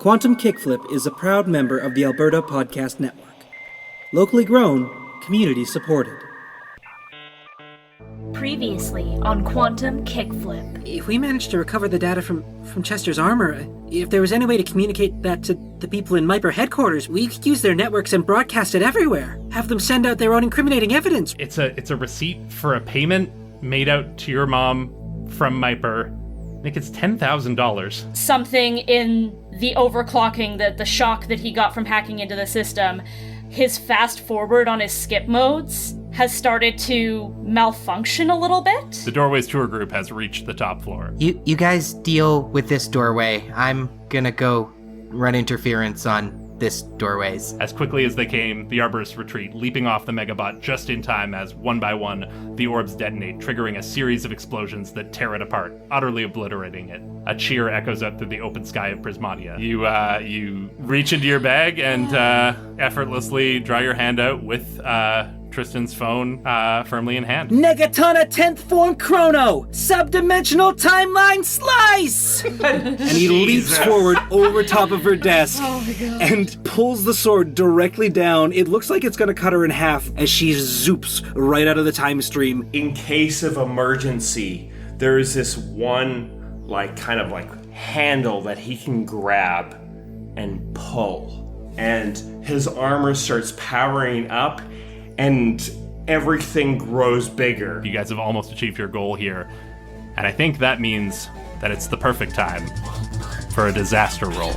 Quantum Kickflip is a proud member of the Alberta Podcast Network. Locally grown, community supported. Previously on Quantum Kickflip. If we managed to recover the data from Chester's armor, if there was any way to communicate that to the people in Myper headquarters, we could use their networks and broadcast it everywhere. Have them send out their own incriminating evidence. It's a receipt for a payment made out to your mom from Myper. I think it's $10,000. Something in the overclocking, the shock that he got from hacking into the system, his fast forward on his skip modes has started to malfunction a little bit. The Doorways tour group has reached the top floor. You guys deal with this doorway. I'm gonna go run interference on this doorways. As quickly as they came, the Arborists retreat, leaping off the Megabot just in time as, one by one, the orbs detonate, triggering a series of explosions that tear it apart, utterly obliterating it. A cheer echoes out through the open sky of Prismatia. You reach into your bag and effortlessly draw your hand out with Tristan's phone firmly in hand. Negatona 10th form chrono! Subdimensional timeline slice! And he leaps forward over top of her desk and pulls the sword directly down. It looks like it's going to cut her in half as she zoops right out of the time stream. In case of emergency, there is this one kind of handle that he can grab and pull. And his armor starts powering up and everything grows bigger. You guys have almost achieved your goal here. And I think that means that it's the perfect time for a disaster roll.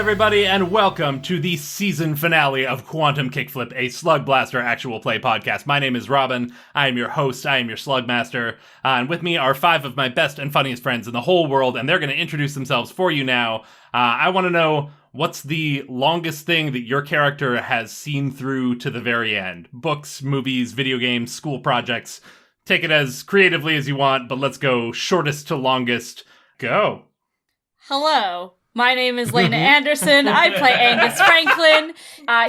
Everybody, and welcome to the season finale of Quantum Kickflip, a Slugblaster actual play podcast. My name is Robyn. I am your host. I am your Slugmaster. And with me are 5 of my best and funniest friends in the whole world, and they're going to introduce themselves for you now. I want to know, what's the longest thing that your character has seen through to the very end? Books, movies, video games, school projects. Take it as creatively as you want, but let's go shortest to longest. Go. Hello. My name is Laena Anderson. I play Angus Franklin.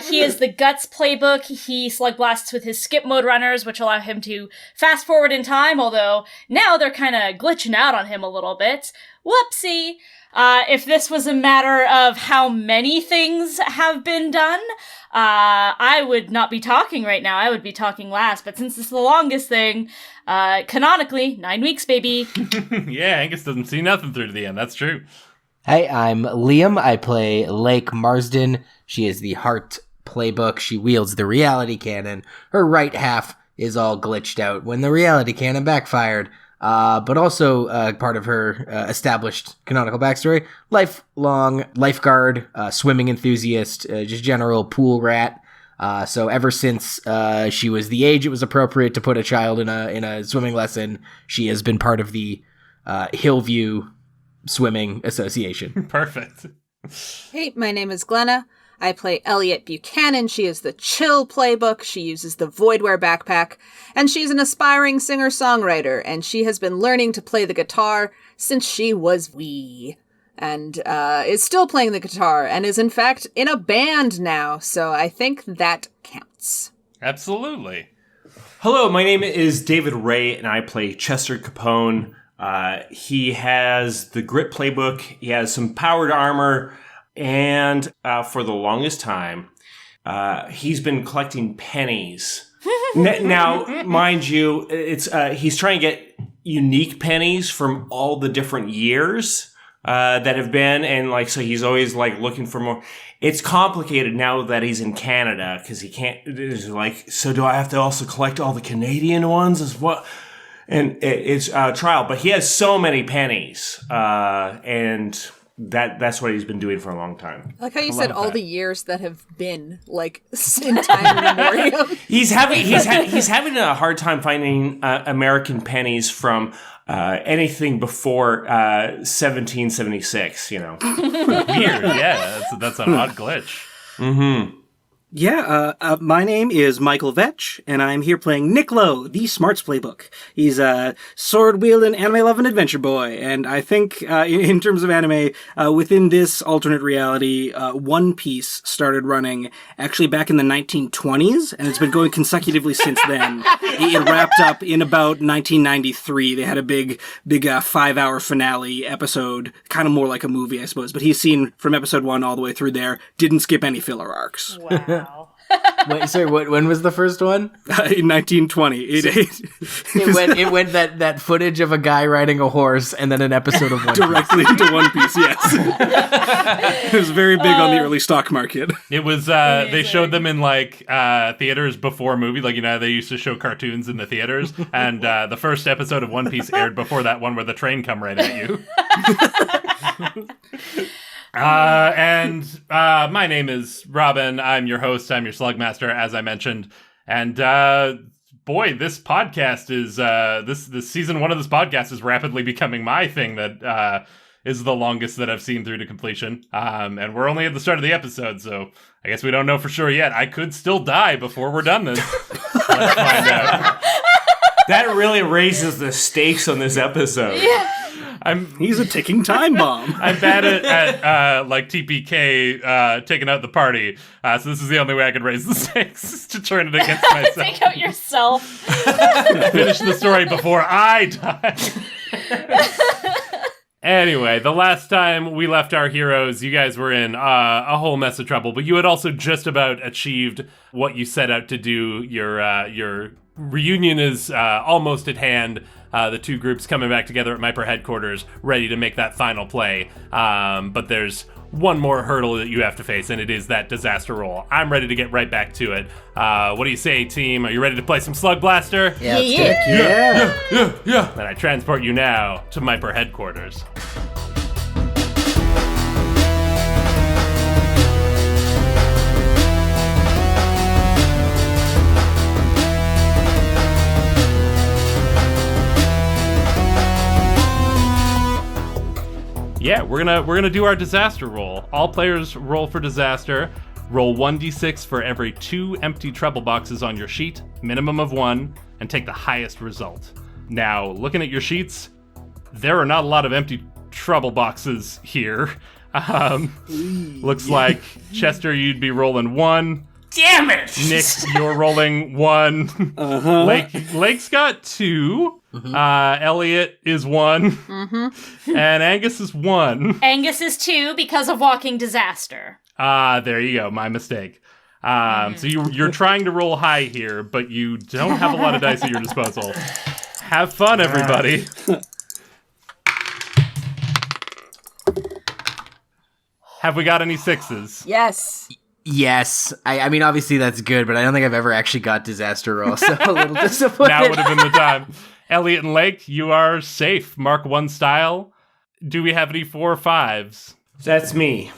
He is the Guts playbook. He slugblasts with his skip mode runners, which allow him to fast forward in time, although now they're kind of glitching out on him a little bit. Whoopsie. If this was a matter of how many things have been done, I would not be talking right now. I would be talking last, but since this is the longest thing, canonically, 9 weeks, baby. Yeah, Angus doesn't see nothing through to the end. That's true. Hey, I'm Liam. I play Lake Marzden. She is the Heart playbook. She wields the reality cannon. Her right half is all glitched out when the reality cannon backfired. But also part of her established canonical backstory, lifelong lifeguard, swimming enthusiast, just general pool rat. So ever since she was the age it was appropriate to put a child in a swimming lesson, she has been part of the Hillview Swimming Association. Perfect. Hey, my name is Glenna. I play Elliott Buchanan. She is the Chill playbook. She uses the Voidware backpack. And she's an aspiring singer-songwriter. And she has been learning to play the guitar since she was wee. And is still playing the guitar. And is in fact in a band now. So I think that counts. Absolutely. Hello, my name is David Ray, and I play Chester Capone. He has the Grit playbook, he has some powered armor, and for the longest time, he's been collecting pennies. Now, mind you, it's he's trying to get unique pennies from all the different years that have been, and so he's always looking for more. It's complicated now that he's in Canada, because he can't, so do I have to also collect all the Canadian ones as well? And it's a trial, but he has so many pennies, and that's what he's been doing for a long time. I like how you said all the years that have been, in time memoriam. He's having a hard time finding American pennies from anything before 1776. Weird, yeah, that's an odd glitch. Mm-hmm. My name is Michael Vetsch, and I'm here playing Nick Lowe, the Smarts Playbook. He's a sword-wielding, anime-loving adventure boy, and I think, in terms of anime, within this alternate reality, One Piece started running actually back in the 1920s, and it's been going consecutively since then. It wrapped up in about 1993. They had a big 5-hour finale episode, kind of more like a movie, I suppose, but he's seen from episode 1 all the way through there, didn't skip any filler arcs. Wow. Wait, sorry, when was the first one? In 1920. It went that footage of a guy riding a horse and then an episode of One Piece. Directly into One Piece, yes. It was very big on the early stock market. It was, they showed them in, like, theaters before movie. Like, they used to show cartoons in the theaters. And the first episode of One Piece aired before that one where the train come right at you. My name is Robyn. I'm your host. I'm your Slugmaster, as I mentioned. And, boy, this podcast is, this season 1 of this podcast is rapidly becoming my thing that, is the longest that I've seen through to completion. And we're only at the start of the episode, so I guess we don't know for sure yet. I could still die before we're done this. Let's find out. That really raises the stakes on this episode. Yeah. He's a ticking time bomb. I'm bad at like TPK taking out the party, so this is the only way I could raise the stakes, to turn it against myself. Take out yourself. Finish the story before I die. Anyway, the last time we left our heroes, you guys were in a whole mess of trouble, but you had also just about achieved what you set out to do. Your reunion is almost at hand. The two groups coming back together at Myper headquarters, ready to make that final play. But there's one more hurdle that you have to face, and it is that disaster roll. I'm ready to get right back to it. What do you say, team? Are you ready to play some Slugblaster? Yeah, let's do it. Yeah. Then I transport you now to Myper headquarters. Yeah, we're gonna do our disaster roll. All players roll for disaster. Roll 1d6 for every 2 empty trouble boxes on your sheet, minimum of 1, and take the highest result. Now, looking at your sheets, there are not a lot of empty trouble boxes here. Looks like Chester, you'd be rolling 1. Damn it! Nick, you're rolling 1. Lake's got 2. Elliott is 1. And Angus is 1. Angus is 2 because of walking disaster. There you go. My mistake. So you're trying to roll high here, but you don't have a lot of dice at your disposal. Have fun, everybody. Have we got any 6s? Yes. Yes. I mean, obviously that's good, but I don't think I've ever actually got disaster roll, so a little disappointed. Now would have been the time. Elliott and Lake, you are safe. Mark 1 style. Do we have any 4 or 5s? That's me.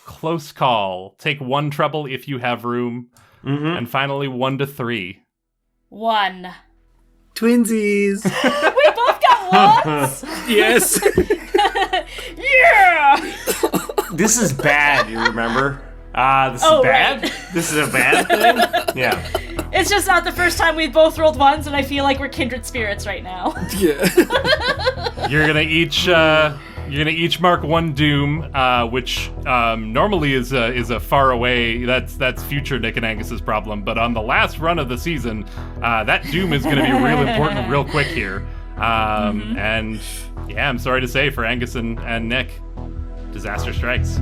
Close call. Take 1 trouble if you have room. And finally, 1 to 3. 1. Twinsies. We both got 1s? Yes. Yeah! This is bad, you remember? This is Oh, bad? right. This is a bad thing? Yeah. It's just not the first time we've both rolled 1s, and I feel like we're kindred spirits right now. Yeah. You're gonna each mark 1 doom, which normally is a far away. That's future Nick and Angus's problem. But on the last run of the season, that doom is gonna be real important, real quick here. And yeah, I'm sorry to say for Angus and Nick, disaster strikes.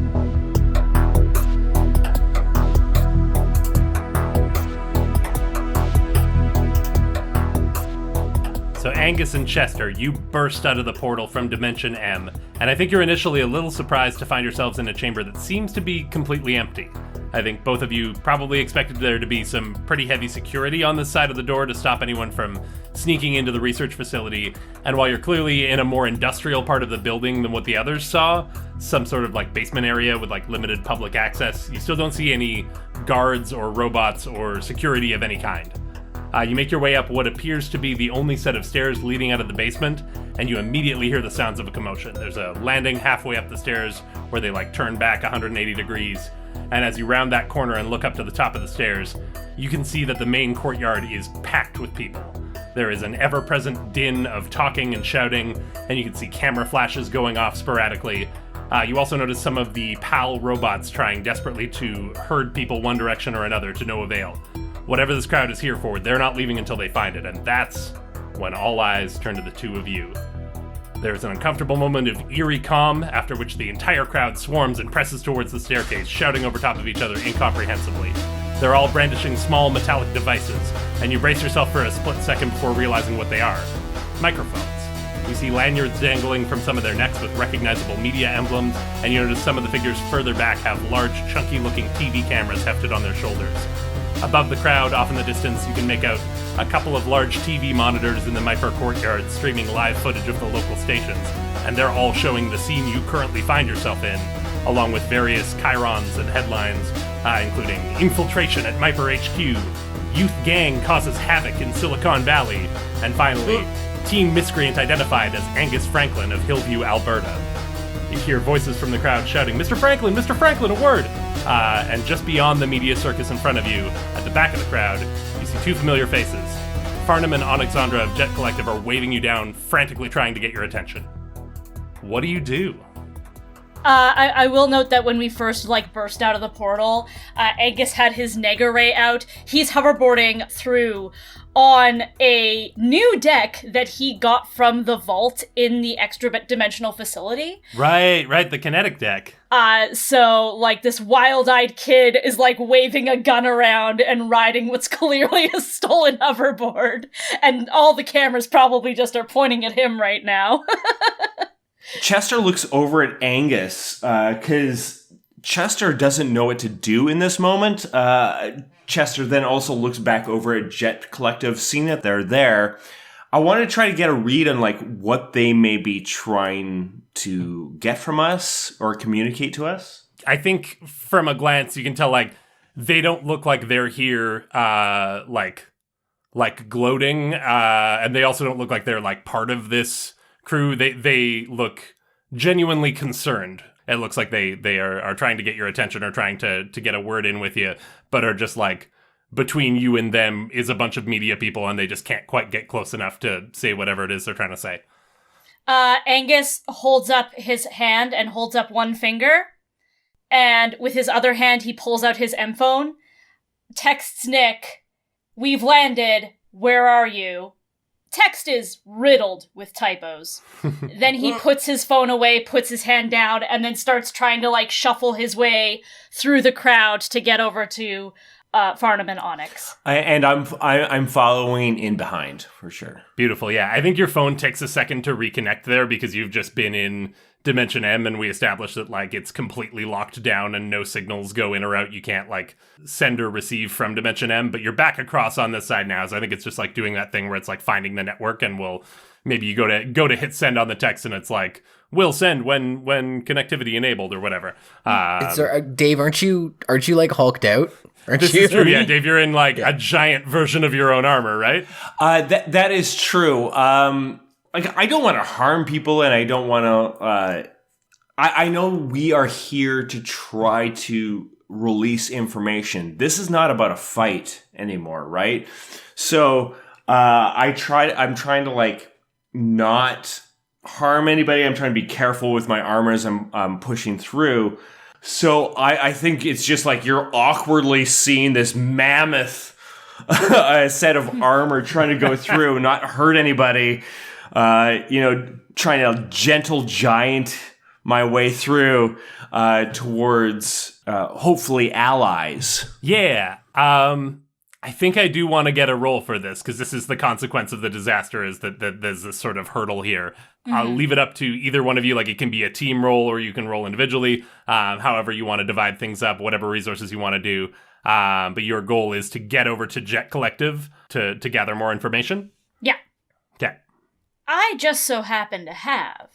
So Angus and Chester, you burst out of the portal from Dimension M, and I think you're initially a little surprised to find yourselves in a chamber that seems to be completely empty. I think both of you probably expected there to be some pretty heavy security on this side of the door to stop anyone from sneaking into the research facility, and while you're clearly in a more industrial part of the building than what the others saw, some sort of like basement area with like limited public access, you still don't see any guards or robots or security of any kind. You make your way up what appears to be the only set of stairs leading out of the basement, and you immediately hear the sounds of a commotion. There's a landing halfway up the stairs where they turn back 180 degrees, and as you round that corner and look up to the top of the stairs, you can see that the main courtyard is packed with people. There is an ever-present din of talking and shouting, and you can see camera flashes going off sporadically. You also notice some of the PAL robots trying desperately to herd people one direction or another to no avail. Whatever this crowd is here for, they're not leaving until they find it, and that's when all eyes turn to the two of you. There's an uncomfortable moment of eerie calm, after which the entire crowd swarms and presses towards the staircase, shouting over top of each other incomprehensibly. They're all brandishing small metallic devices, and you brace yourself for a split second before realizing what they are. Microphones. You see lanyards dangling from some of their necks with recognizable media emblems, and you notice some of the figures further back have large, chunky-looking TV cameras hefted on their shoulders. Above the crowd, off in the distance, you can make out a couple of large TV monitors in the Myper courtyard streaming live footage of the local stations, and they're all showing the scene you currently find yourself in, along with various chyrons and headlines, including Infiltration at Myper HQ, Youth Gang Causes Havoc in Silicon Valley, and finally, Teen Miscreant identified as Angus Franklin of Hillview, Alberta. You hear voices from the crowd shouting, Mr. Franklin, a word! And just beyond the media circus in front of you, at the back of the crowd, you see two familiar faces. Farnham and Onyxandra of Jet Collective are waving you down, frantically trying to get your attention. What do you do? I will note that when we first, burst out of the portal, Angus had his Nega Ray out. He's hoverboarding through on a new deck that he got from the vault in the extra-dimensional facility. Right, the kinetic deck. So, this wild-eyed kid is, waving a gun around and riding what's clearly a stolen hoverboard. And all the cameras probably just are pointing at him right now. Chester looks over at Angus, because Chester doesn't know what to do in this moment. Chester then also looks back over at Jet Collective, seeing that they're there. I want to try to get a read on, what they may be trying to get from us or communicate to us. I think from a glance, you can tell, they don't look like they're here, gloating, and they also don't look like they're, part of this crew. They look genuinely concerned. It looks like they are trying to get your attention or trying to get a word in with you, but are just between you and them is a bunch of media people and they just can't quite get close enough to say whatever it is they're trying to say. Angus holds up his hand and holds up one finger, and with his other hand he pulls out his M-phone, texts Nick, "We've landed, where are you?" Text is riddled with typos. Then he puts his phone away, puts his hand down, and then starts trying to shuffle his way through the crowd to get over to Farnham and Onyx. I'm following in behind for sure. Beautiful. Yeah, I think your phone takes a second to reconnect there because you've just been in Dimension M, and we established that it's completely locked down and no signals go in or out. You can't send or receive from Dimension M, but you're back across on this side now. So I think it's just doing that thing where it's finding the network, and maybe you go to hit send on the text, and it's will send when connectivity enabled or whatever. Dave, aren't you hulked out? This is true. Yeah, Dave, you're in a giant version of your own armor, right? That is true. I don't want to harm people, and I don't want to... I know we are here to try to release information. This is not about a fight anymore, right? So I'm trying to not harm anybody. I'm trying to be careful with my armor as I'm pushing through. So I think it's just you're awkwardly seeing this mammoth set of armor trying to go through, not hurt anybody. Trying to gentle giant my way through towards hopefully allies. Yeah. I think I do want to get a roll for this because this is the consequence of the disaster is that there's this sort of hurdle here. Mm-hmm. I'll leave it up to either one of you. It can be a team roll or you can roll individually. However you want to divide things up, whatever resources you want to do. But your goal is to get over to Jet Collective to gather more information? Yeah. Okay. I just so happen to have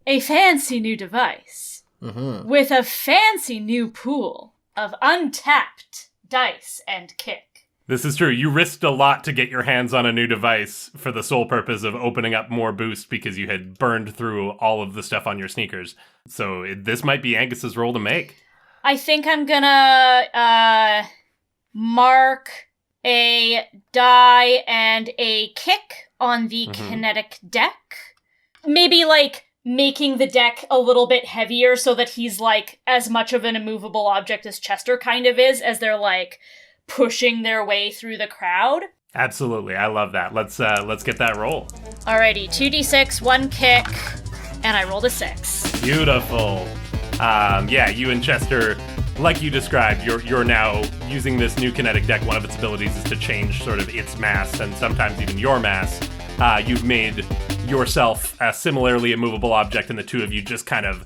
a fancy new device with a fancy new pool of untapped dice and kick. This is true. You risked a lot to get your hands on a new device for the sole purpose of opening up more boost because you had burned through all of the stuff on your sneakers. So this might be Angus's role to make. I think I'm gonna mark a die and a kick on the kinetic deck. Maybe, like, making the deck a little bit heavier so that he's, like, as much of an immovable object as Chester kind of is, as they're, like, pushing their way through the crowd. Absolutely. I love that. Let's get that roll. Alrighty, 2d6, 1 kick, and I rolled a 6. Beautiful. Yeah, you and Chester, like you described, you're now using this new kinetic deck. One of its abilities is to change sort of its mass and sometimes even your mass. You've made yourself a similarly immovable object, and the two of you just kind of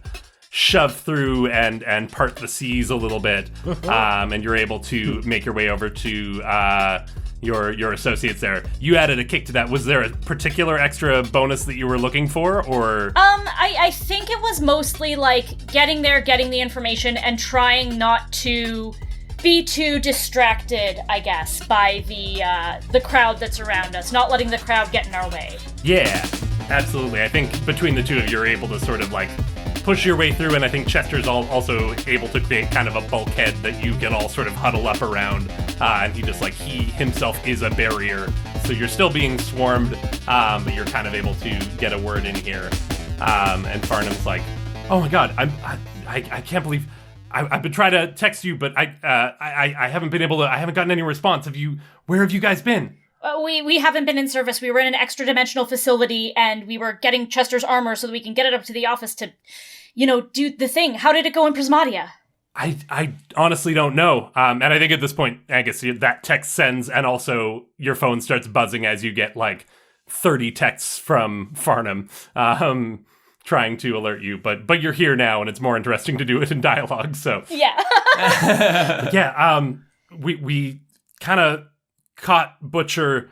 shove through and part the seas a little bit, and you're able to make your way over to your associates there. You added a kick to that. Was there a particular extra bonus that you were looking for, or? I think it was mostly, like, getting there, getting the information, and trying not to be too distracted, I guess, by the crowd that's around us, not letting the crowd get in our way. Yeah, absolutely. I think between the two of you are able to sort of, like, push your way through, and I think Chester's also able to create kind of a bulkhead that you can all sort of huddle up around, and he himself is a barrier, so you're still being swarmed, but you're kind of able to get a word in here, and Farnham's like, oh my god, I can't believe, I've been trying to text you, but I haven't been able to, I haven't gotten any response. Where have you guys been? We haven't been in service. We were in an extra-dimensional facility, and we were getting Chester's armor so that we can get it up to the office to, do the thing. How did it go in Prismatia? I honestly don't know. And I think at this point, Angus, that text sends, and also your phone starts buzzing as you get, like, 30 texts from Farnham trying to alert you. But you're here now, and it's more interesting to do it in dialogue, so. Yeah. Yeah, we kind of caught Butcher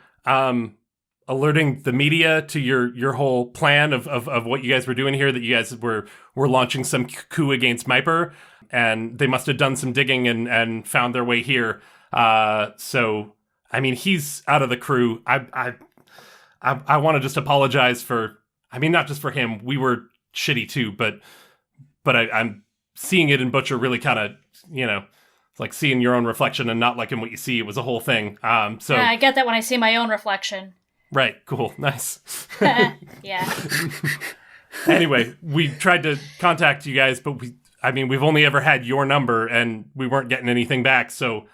alerting the media to your whole plan of what you guys were doing here, that you guys were launching some coup against Myper, and they must have done some digging and found their way here. So, I mean, he's out of the crew. I want to just apologize for, I mean, not just for him. We were shitty too, but I'm seeing it in Butcher really kind of, it's like seeing your own reflection and not liking what you see. It was a whole thing. So I get that when I see my own reflection. Right. Cool. Nice. Yeah. Anyway, we tried to contact you guys, but we've only ever had your number, and we weren't getting anything back. So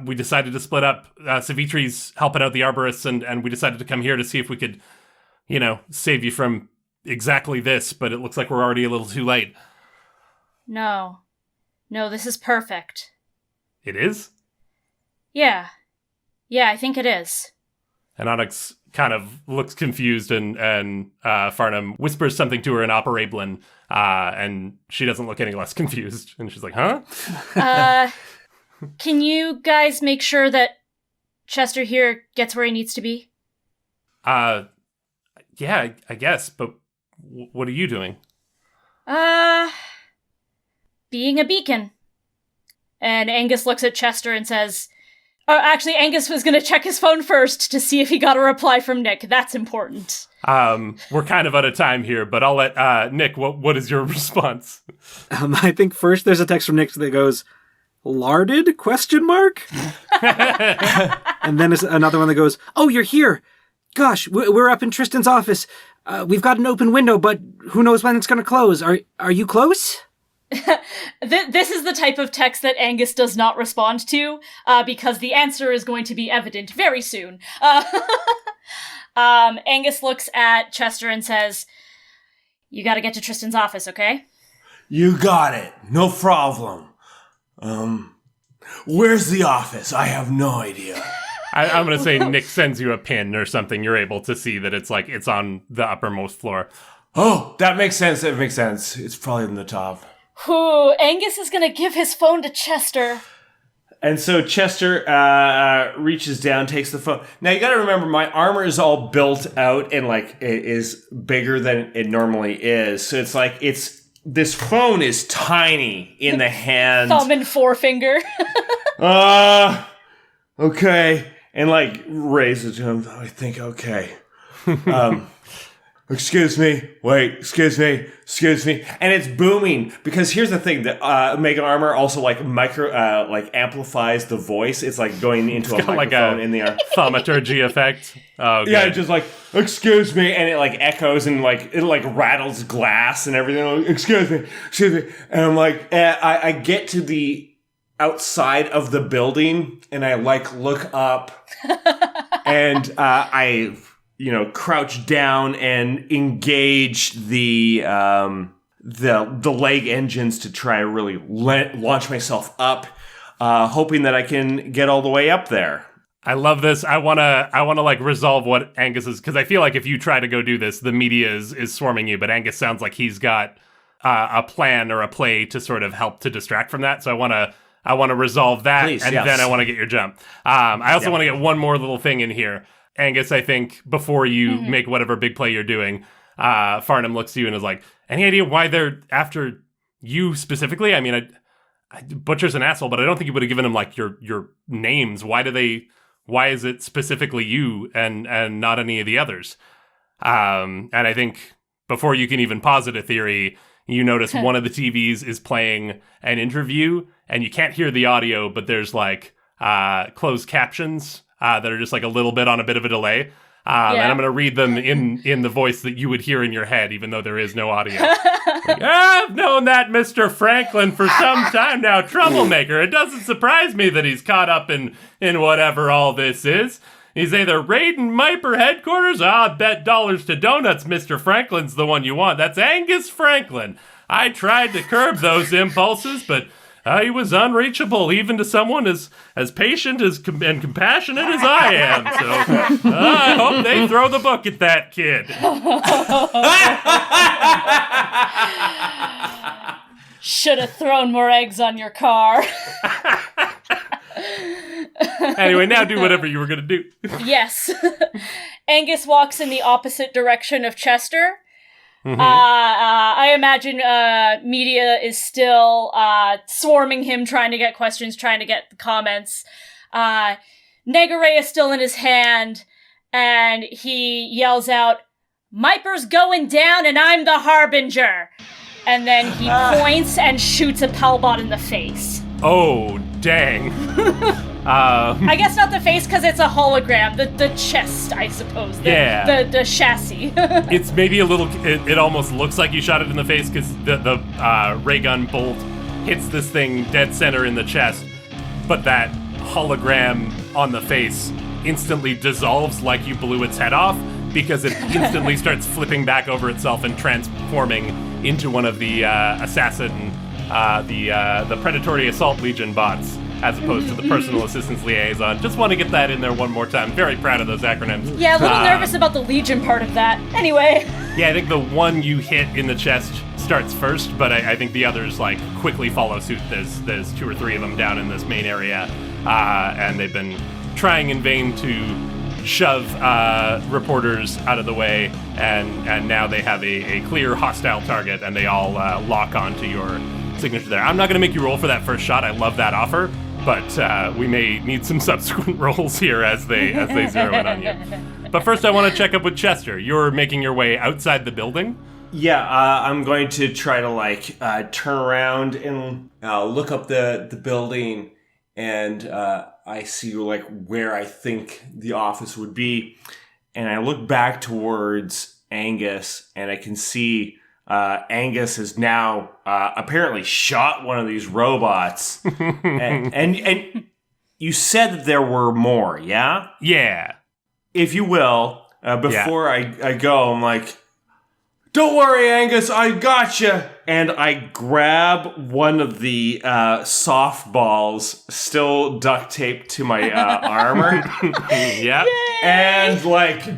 we decided to split up. Savitri's helping out the arborists, and we decided to come here to see if we could, save you from exactly this. But it looks like we're already a little too late. No, this is perfect. It is? Yeah, I think it is. And Onyx kind of looks confused, and Farnham whispers something to her in Operablin, and she doesn't look any less confused. And she's like, huh? Can you guys make sure that Chester here gets where he needs to be? Yeah, I guess, but what are you doing? Being a beacon. And Angus looks at Chester and says, actually, Angus was going to check his phone first to see if he got a reply from Nick. That's important. We're kind of out of time here, but I'll let Nick, what is your response? I think first there's a text from Nick that goes, "Larded?" ? And then there's another one that goes, "Oh, you're here. Gosh, we're up in Tristan's office. We've got an open window, but who knows when it's going to close. Are you close?" This is the type of text that Angus does not respond to, because the answer is going to be evident very soon. Angus looks at Chester and says, "You gotta get to Tristan's office, okay?" You got it. No problem. Where's the office? I have no idea. I'm going to say Nick sends you a pin or something. You're able to see that it's on the uppermost floor. Oh, that makes sense. It makes sense. It's probably in the top. Whew, Angus is gonna give his phone to Chester. And so Chester reaches down, takes the phone. Now you gotta remember, my armor is all built out and like it is bigger than it normally is. So it's like this phone is tiny in the hand. Thumb and forefinger. okay, and like raises him. I think, okay. Excuse me. Wait, excuse me. And it's booming because here's the thing: that Mega Armor also like amplifies the voice. It's like going into a microphone like a in the air. Thaumaturgy effect. Oh, okay. Yeah, just like excuse me, and it like echoes and like it like rattles glass and everything. Like, excuse me, and I'm like, I get to the outside of the building and I like look up and I crouch down and engage the leg engines to try to really launch myself up, hoping that I can get all the way up there. I love this. I wanna like resolve what Angus is, because I feel like if you try to go do this, the media is swarming you. But Angus sounds like he's got a plan or a play to sort of help to distract from that. So I want to resolve that, Please, and yes. then I want to get your jump. I also want to get one more little thing in here. Angus, I think, before you make whatever big play you're doing, Farnham looks to you and is like, any idea why they're after you specifically? I mean, Butcher's an asshole, but I don't think you would have given him, like, your names. Why is it specifically you and not any of the others? And I think before you can even posit a theory, you notice one of the TVs is playing an interview, and you can't hear the audio, but there's like closed captions that are just like a little bit on a bit of a delay. And I'm going to read them in the voice that you would hear in your head, even though there is no audio. Like, I've known that Mr. Franklin for some time now, troublemaker. It doesn't surprise me that he's caught up in whatever all this is. He's either raiding Miper headquarters. Bet dollars to donuts Mr. Franklin's the one you want. That's Angus Franklin. I tried to curb those impulses, but he was unreachable, even to someone as patient and compassionate as I am. So I hope they throw the book at that kid. Should have thrown more eggs on your car. Anyway, now do whatever you were going to do. Yes. Angus walks in the opposite direction of Chester. I imagine media is still swarming him, trying to get questions, trying to get the comments. Negare is still in his hand, and he yells out, "Miper's going down, and I'm the harbinger!" And then he points and shoots a Pelbot in the face. Oh, dang. I guess not the face, because it's a hologram. The chest, I suppose. The chassis. It's maybe a little... It almost looks like you shot it in the face, because the ray gun bolt hits this thing dead center in the chest, but that hologram on the face instantly dissolves like you blew its head off, because it instantly starts flipping back over itself and transforming into one of the assassin... the Predatory Assault Legion bots, as opposed to the Personal Assistance Liaison. Just want to get that in there one more time. Very proud of those acronyms. Yeah, a little nervous about the Legion part of that. Anyway. Yeah, I think the one you hit in the chest starts first, but I think the others like quickly follow suit. There's 2 or 3 of them down in this main area, and they've been trying in vain to shove reporters out of the way, and now they have a clear hostile target, and they all lock onto your signature there. I'm not going to make you roll for that first shot. I love that offer, but we may need some subsequent rolls here as they zero in on you. But first, I want to check up with Chester. You're making your way outside the building. Yeah, I'm going to try to turn around and look up the building, and I see where I think the office would be, and I look back towards Angus, and I can see Angus has now apparently shot one of these robots, and you said that there were more, yeah? Yeah. If you will, before I go, I'm like, "Don't worry, Angus, I gotcha." And I grab one of the softballs still duct taped to my armor. Yeah. And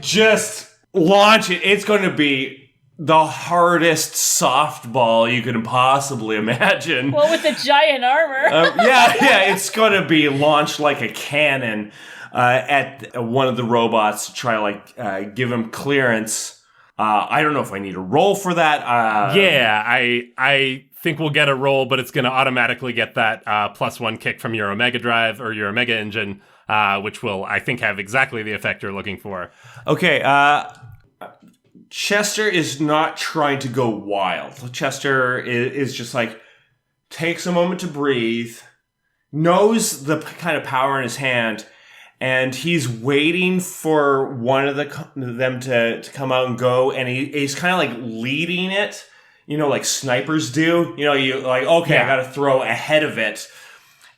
just launch it. It's going to be the hardest softball you can possibly imagine. Well, with the giant armor. Yeah, it's going to be launched like a cannon at one of the robots to try give him clearance. I don't know if I need a roll for that. Yeah, I think we'll get a roll, but it's going to automatically get that +1 kick from your Omega Drive or your Omega Engine. which will, I think, have exactly the effect you're looking for. Okay, Chester is not trying to go wild. Chester is just like, takes a moment to breathe, knows the kind of power in his hand, and he's waiting for one of them to come out and go, and he's kind of like leading it, like snipers do. You like, okay, I got to throw ahead of it.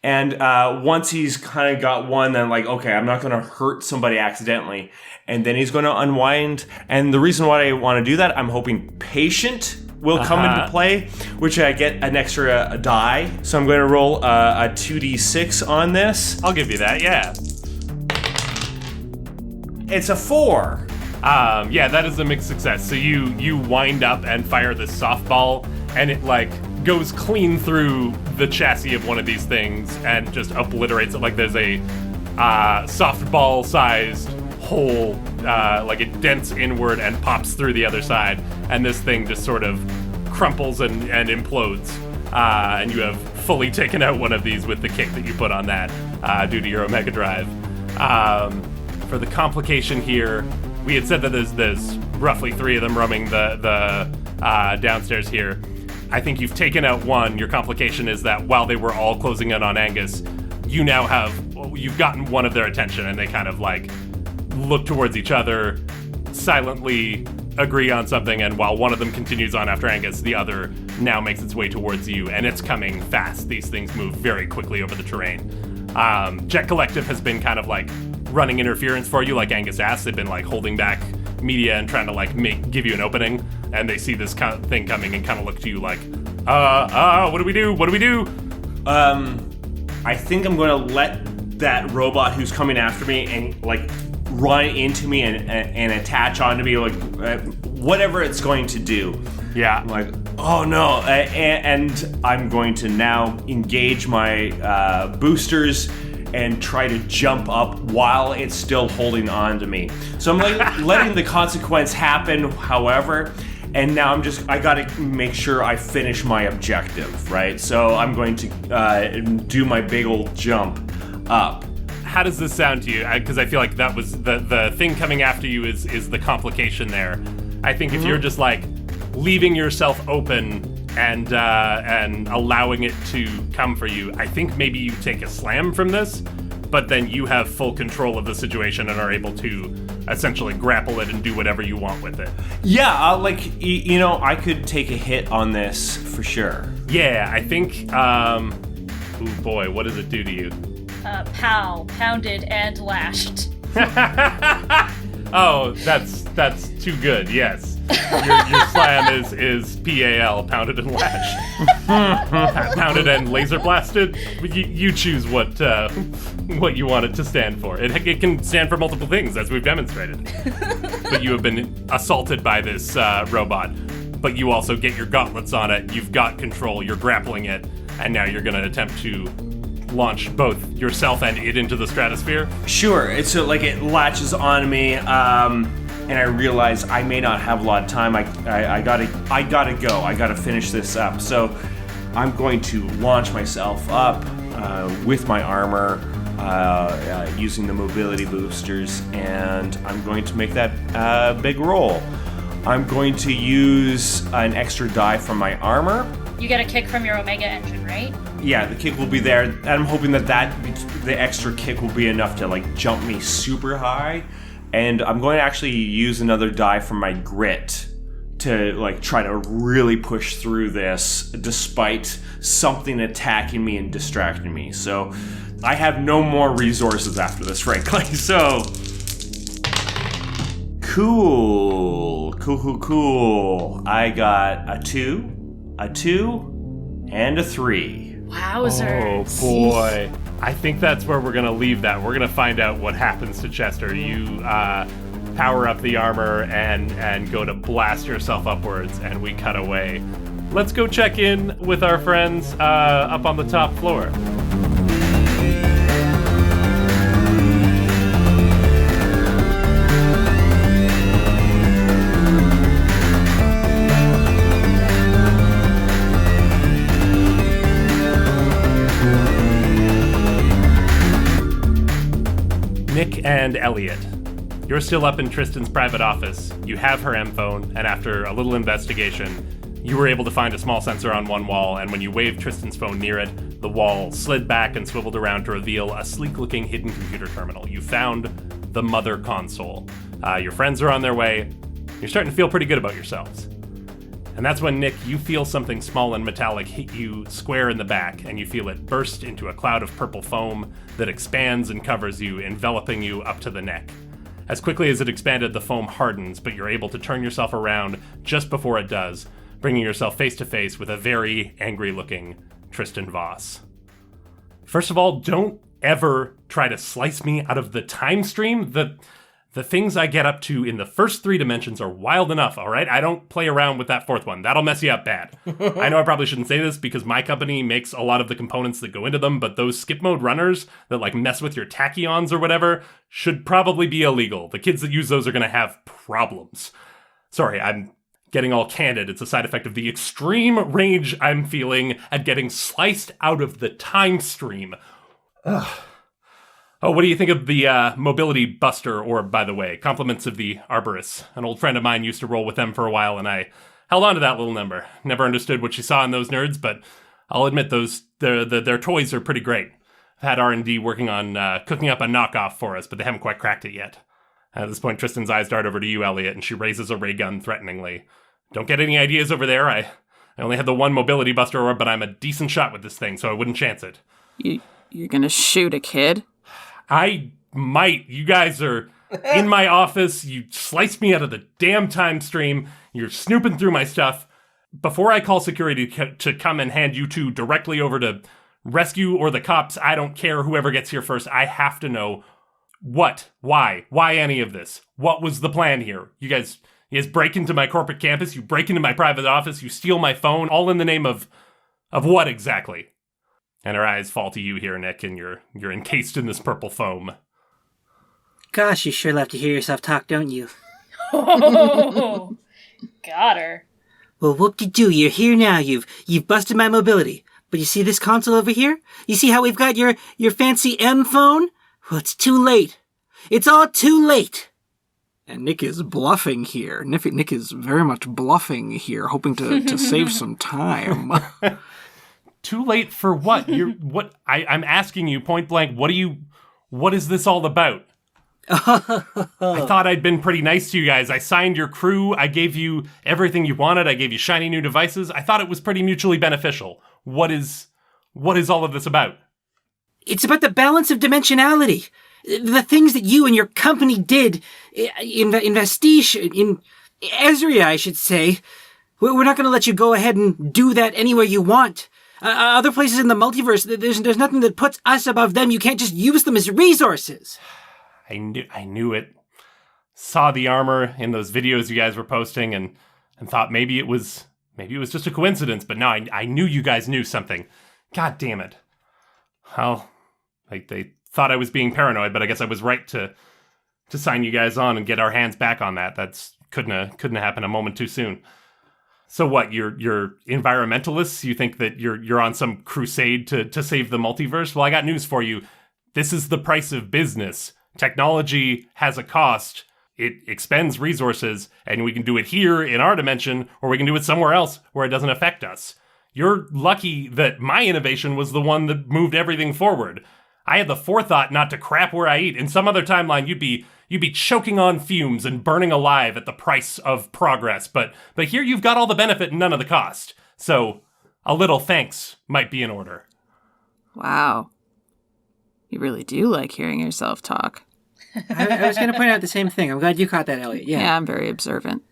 And once he's kind of got one, then like, okay, I'm not going to hurt somebody accidentally. And then he's going to unwind. And the reason why I want to do that, I'm hoping patient will come into play, which I get an extra die. So I'm going to roll a 2d6 on this. I'll give you that, yeah. It's a 4. Yeah, that is a mixed success. So you wind up and fire this softball, and it like goes clean through the chassis of one of these things and just obliterates it. Like there's a softball-sized hole, like it dents inward and pops through the other side, and this thing just sort of crumples and implodes. And you have fully taken out one of these with the kick that you put on that due to your Omega Drive. For the complication here, we had said that there's roughly 3 of them roaming the downstairs here. I think you've taken out one. Your complication is that while they were all closing in on Angus, you've gotten one of their attention, and they kind of like look towards each other, silently agree on something, and while one of them continues on after Angus, the other now makes its way towards you, and it's coming fast. These things move very quickly over the terrain. Jet Collective has been kind of like running interference for you, like Angus asked. They've been like holding back media and trying to like give you an opening, and they see this kind of thing coming and kind of look to you like, what do we do? What do we do? I think I'm going to let that robot who's coming after me and like run into me and attach onto me, like whatever it's going to do. Yeah. I'm like, oh no, and I'm going to now engage my boosters and try to jump up while it's still holding on to me. So I'm like letting the consequence happen, however, and now I gotta make sure I finish my objective, right? So I'm going to do my big old jump up. How does this sound to you? Because I feel like that was the thing coming after you is the complication there. I think if you're just like leaving yourself open and allowing it to come for you, I think maybe you take a slam from this, but then you have full control of the situation and are able to essentially grapple it and do whatever you want with it. Yeah, I could take a hit on this for sure. Yeah, I think, oh boy, what does it do to you? Pounded and lashed. Oh, that's too good, yes. Your slam is PAL, pounded and lashed. Pounded and laser blasted. You choose what you want it to stand for. It can stand for multiple things, as we've demonstrated. But you have been assaulted by this robot. But you also get your gauntlets on it. You've got control. You're grappling it, and now you're going to attempt to launch both yourself and it into the stratosphere. Sure. It's like it latches on me. And I realize I may not have a lot of time. I gotta go. I gotta finish this up. So I'm going to launch myself up with my armor, using the mobility boosters, and I'm going to make that big roll. I'm going to use an extra die from my armor. You get a kick from your Omega engine, right? Yeah, the kick will be there, and I'm hoping that the extra kick will be enough to like jump me super high. And I'm going to actually use another die from my grit to like try to really push through this despite something attacking me and distracting me. So I have no more resources after this, frankly. So cool. I got a 2, and a 3. Wowzers. Oh boy. I think that's where we're going to leave that. We're going to find out what happens to Chester. You power up the armor and go to blast yourself upwards, and we cut away. Let's go check in with our friends up on the top floor. and Elliott. You're still up in Tristan's private office. You have her M-phone, and after a little investigation, you were able to find a small sensor on one wall, and when you waved Tristan's phone near it, the wall slid back and swiveled around to reveal a sleek-looking hidden computer terminal. You found the mother console. Your friends are on their way. You're starting to feel pretty good about yourselves. And that's when, Nick, you feel something small and metallic hit you square in the back, and you feel it burst into a cloud of purple foam that expands and covers you, enveloping you up to the neck. As quickly as it expanded, the foam hardens, but you're able to turn yourself around just before it does, bringing yourself face to face with a very angry-looking Tristan Voss. First of all, don't ever try to slice me out of the time stream. The things I get up to in the first 3 dimensions are wild enough, all right? I don't play around with that 4th one. That'll mess you up bad. I know I probably shouldn't say this because my company makes a lot of the components that go into them, but those skip mode runners that like mess with your tachyons or whatever should probably be illegal. The kids that use those are going to have problems. Sorry, I'm getting all candid. It's a side effect of the extreme rage I'm feeling at getting sliced out of the time stream. Ugh. Oh, what do you think of the mobility buster orb, by the way? Compliments of the Arborist. An old friend of mine used to roll with them for a while, and I held on to that little number. Never understood what she saw in those nerds, but I'll admit their toys are pretty great. I've had R&D working on cooking up a knockoff for us, but they haven't quite cracked it yet. At this point, Tristan's eyes dart over to you, Elliott, and she raises a ray gun threateningly. Don't get any ideas over there. I only had the one mobility buster orb, but I'm a decent shot with this thing, so I wouldn't chance it. You're gonna shoot a kid? I might. You guys are in my office. You sliced me out of the damn time stream. You're snooping through my stuff. Before I call security to come and hand you two directly over to rescue or the cops, I don't care whoever gets here first. I have to know what, why any of this. What was the plan here? You guys break into my corporate campus. You break into my private office. You steal my phone, all in the name of what exactly? And her eyes fall to you here, Nick, and you're encased in this purple foam. Gosh, you sure love to hear yourself talk, don't you? Oh, got her. Well, whoop-de-doo, you're here now. You've busted my mobility. But you see this console over here? You see how we've got your fancy M phone? Well, it's too late. It's all too late. And Nick is bluffing here. Nick is very much bluffing here, hoping to save some time. Too late for what? I'm asking you point blank, what is this all about? I thought I'd been pretty nice to you guys. I signed your crew. I gave you everything you wanted. I gave you shiny new devices. I thought it was pretty mutually beneficial. What is all of this about? It's about the balance of dimensionality. The things that you and your company did in Ezria, I should say. We're not going to let you go ahead and do that anywhere you want. Other places in the multiverse, there's nothing that puts us above them. You can't just use them as resources. I knew it. Saw the armor in those videos you guys were posting and thought maybe it was just a coincidence, but no, I knew you guys knew something. God damn it. Well, they thought I was being paranoid, but I guess I was right to sign you guys on and get our hands back on that. That's couldn't have happened a moment too soon. So what, you're environmentalists? You think that you're on some crusade to save the multiverse? Well, I got news for you. This is the price of business. Technology has a cost. It expends resources, and we can do it here in our dimension, or we can do it somewhere else where it doesn't affect us. You're lucky that my innovation was the one that moved everything forward. I had the forethought not to crap where I eat. In some other timeline, you'd be choking on fumes and burning alive at the price of progress. But here you've got all the benefit and none of the cost. So a little thanks might be in order. Wow. You really do like hearing yourself talk. I was going to point out the same thing. I'm glad you caught that, Elliott. Yeah, I'm very observant.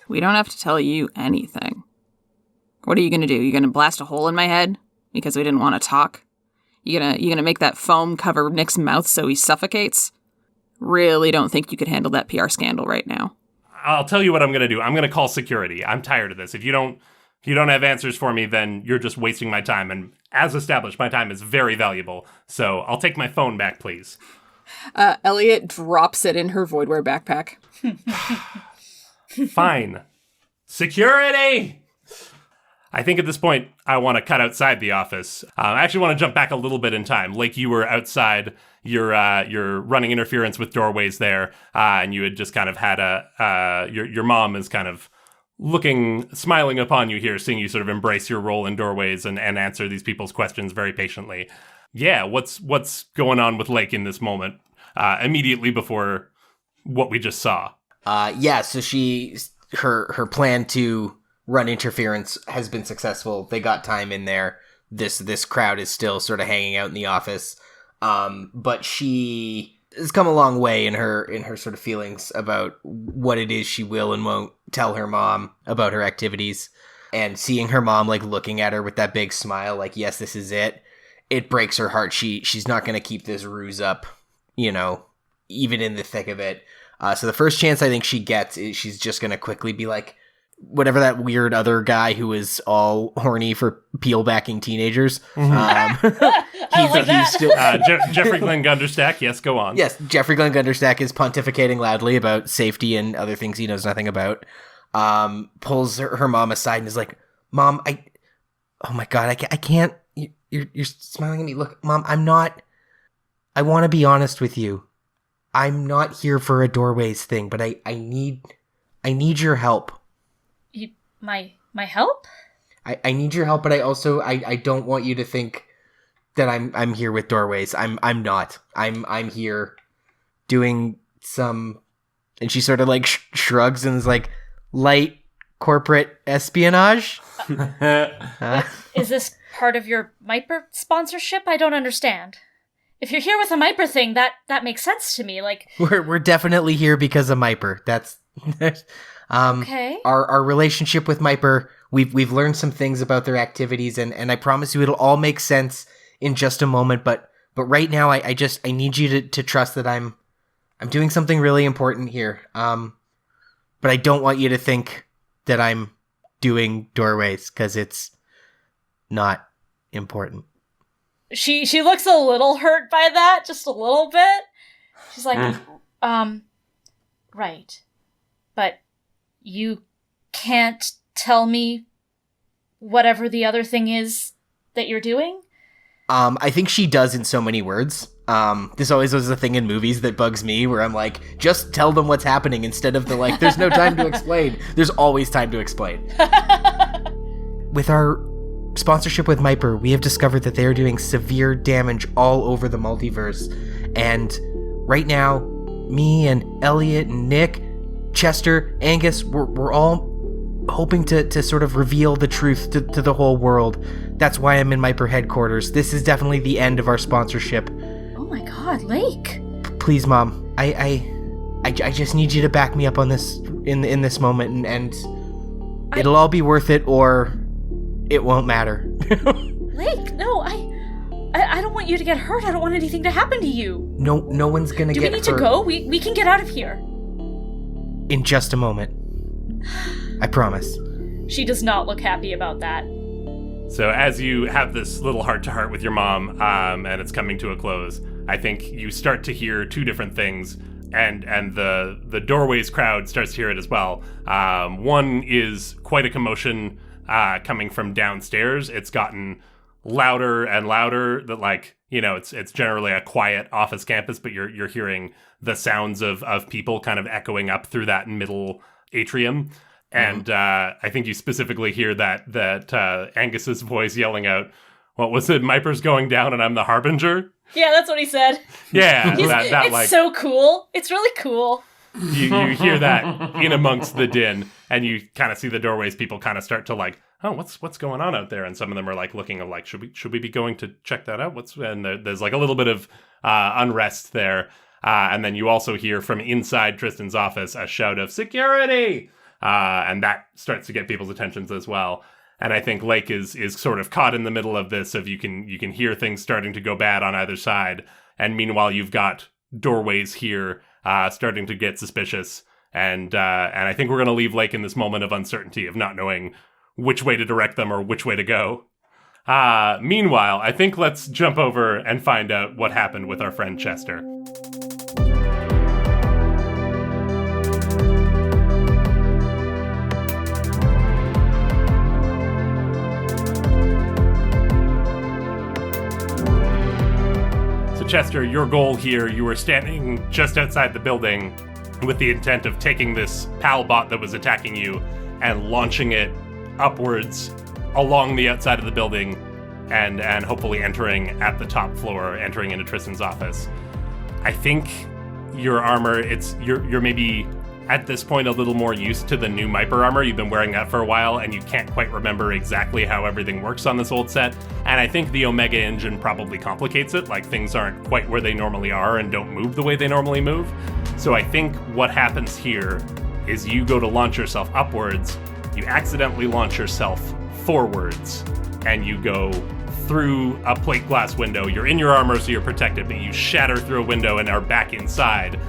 We don't have to tell you anything. What are you going to do? You going to blast a hole in my head because we didn't want to talk? You gonna make that foam cover Nick's mouth so he suffocates? Really don't think you could handle that PR scandal right now. I'll tell you what I'm going to do. I'm going to call security. I'm tired of this. If you don't have answers for me, then you're just wasting my time. And as established, my time is very valuable. So I'll take my phone back, please. Elliott drops it in her voidware backpack. Fine. Security! I think at this point, I want to cut outside the office. I actually want to jump back a little bit in time. Like, you were outside, you're running interference with doorways there, and you had just kind of had your mom is kind of smiling upon you here, seeing you sort of embrace your role in doorways and answer these people's questions very patiently. Yeah, what's going on with Lake in this moment, immediately before what we just saw? So her plan to run interference has been successful. They got time in there. This crowd is still sort of hanging out in the office. But she has come a long way in her sort of feelings about what it is she will and won't tell her mom about her activities. And seeing her mom like looking at her with that big smile, like, yes, this is it. It breaks her heart. She's not going to keep this ruse up, even in the thick of it. So the first chance I think she gets is she's just going to quickly be like, whatever that weird other guy who is all horny for peel-backing teenagers. He's still Jeffrey Glenn Gunderstack. Yes, go on. Yes, Jeffrey Glenn Gunderstack is pontificating loudly about safety and other things he knows nothing about. Pulls her mom aside and is like, Mom, oh my God, I can't, you're smiling at me. Look, Mom, I want to be honest with you. I'm not here for a doorways thing, but I need your help. My help? I need your help, but I also I don't want you to think that I'm here with doorways. I'm not. I'm here doing some, and she sort of like shrugs and is like, light corporate espionage. Is this part of your Myper sponsorship? I don't understand. If you're here with a Myper thing, that makes sense to me. Like, we're definitely here because of Myper. That's okay. Our relationship with Myper, we've learned some things about their activities, and I promise you it'll all make sense in just a moment. But right now, I need you to trust that I'm doing something really important here. But I don't want you to think that I'm doing doorways, because it's not important. She looks a little hurt by that, just a little bit. She's like, right. But you can't tell me whatever the other thing is that you're doing? I think she does in so many words. This always was a thing in movies that bugs me, where I'm like, just tell them what's happening instead of there's no time to explain. There's always time to explain. With our sponsorship with Myper, we have discovered that they are doing severe damage all over the multiverse. And right now, me and Elliott and Nick, Chester, Angus, we're all hoping to sort of reveal the truth to the whole world. That's why I'm in Myper headquarters. This is definitely the end of our sponsorship. Oh my God, Lake. Please, Mom. I just need you to back me up on this in this moment, and it'll all be worth it, or it won't matter. Lake, no, I don't want you to get hurt. I don't want anything to happen to you. No one's gonna get hurt. Do we need to go? We can get out of here. In just a moment. I promise. She does not look happy about that. So as you have this little heart-to-heart with your mom, and it's coming to a close, I think you start to hear two different things, and the Doorways crowd starts to hear it as well. One is quite a commotion coming from downstairs. It's gotten louder and louder, that it's generally a quiet office campus, but you're hearing the sounds of people kind of echoing up through that middle atrium. And I think you specifically hear that Angus's voice yelling out, what was it, Myper's going down and I'm the harbinger? Yeah, that's what he said. Yeah. It's so cool. It's really cool. You hear that in amongst the din, and you kind of see the Doorways people kind of start to oh, what's going on out there? And some of them are looking of should we be going to check that out? And there's a little bit of unrest there. And then you also hear from inside Tristan's office a shout of security. And that starts to get people's attentions as well. And I think Lake is sort of caught in the middle of this, you can hear things starting to go bad on either side. And meanwhile, you've got Doorways here starting to get suspicious. And I think we're going to leave Lake in this moment of uncertainty of not knowing which way to direct them or which way to go. Meanwhile, I think let's jump over and find out what happened with our friend Chester. Chester, your goal here, you were standing just outside the building with the intent of taking this PAL bot that was attacking you and launching it upwards along the outside of the building and hopefully entering at the top floor, entering into Tristan's office. I think your armor, you're maybe at this point a little more used to the new Myper armor. You've been wearing that for a while and you can't quite remember exactly how everything works on this old set. And I think the Omega engine probably complicates it, like things aren't quite where they normally are and don't move the way they normally move. So I think what happens here is you go to launch yourself upwards, you accidentally launch yourself forwards, and you go through a plate glass window. You're in your armor, so you're protected, but you shatter through a window and are back inside.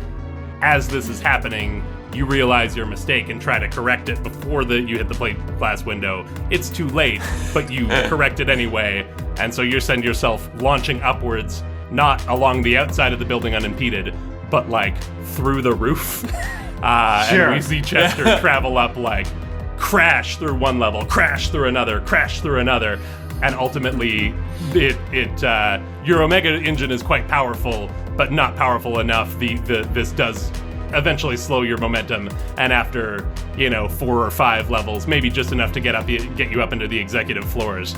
As this is happening, you realize your mistake and try to correct it before you hit the plate glass window. It's too late, but you correct it anyway, and so you send yourself launching upwards, not along the outside of the building unimpeded, but like through the roof. Sure. And we see Chester travel up, like crash through one level, crash through another, and ultimately your Omega engine is quite powerful, but not powerful enough. This does eventually slow your momentum, and after 4 or 5 levels, maybe just enough to get you up into the executive floors,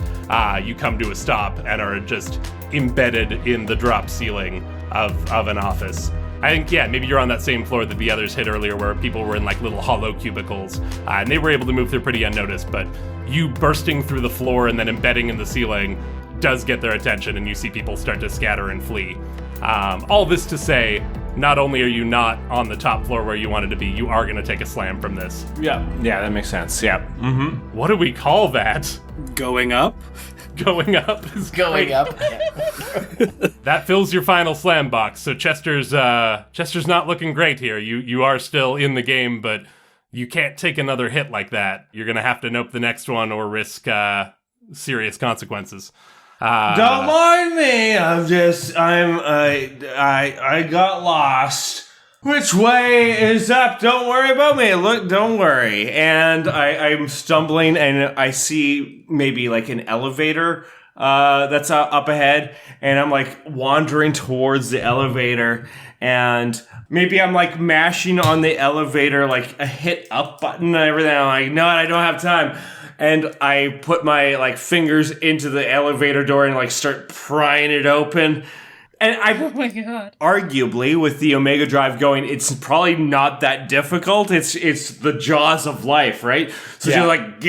you come to a stop and are just embedded in the drop ceiling of an office. I think, maybe you're on that same floor that the others hit earlier, where people were in like little hollow cubicles, and they were able to move through pretty unnoticed, but you bursting through the floor and then embedding in the ceiling does get their attention, and you see people start to scatter and flee. All this to say, not only are you not on the top floor where you wanted to be, you are going to take a slam from this. Yeah, that makes sense. Yeah. Mm-hmm. What do we call that? Going up? Going up is Going great. up. That fills your final slam box. So Chester's not looking great here. You are still in the game, but you can't take another hit like that. You're going to have to nope the next one or risk serious consequences. Don't mind me. I got lost. Which way is up? Don't worry about me. Look, don't worry. And I'm stumbling, and I see maybe like an elevator that's up ahead, and I'm like wandering towards the elevator, and maybe I'm like mashing on the elevator like a hit up button and everything. I'm like, no, I don't have time. And I put my like fingers into the elevator door and like start prying it open. And Oh my god. arguably, with the Omega Drive going, it's probably not that difficult. It's the jaws of life, right? So you're like,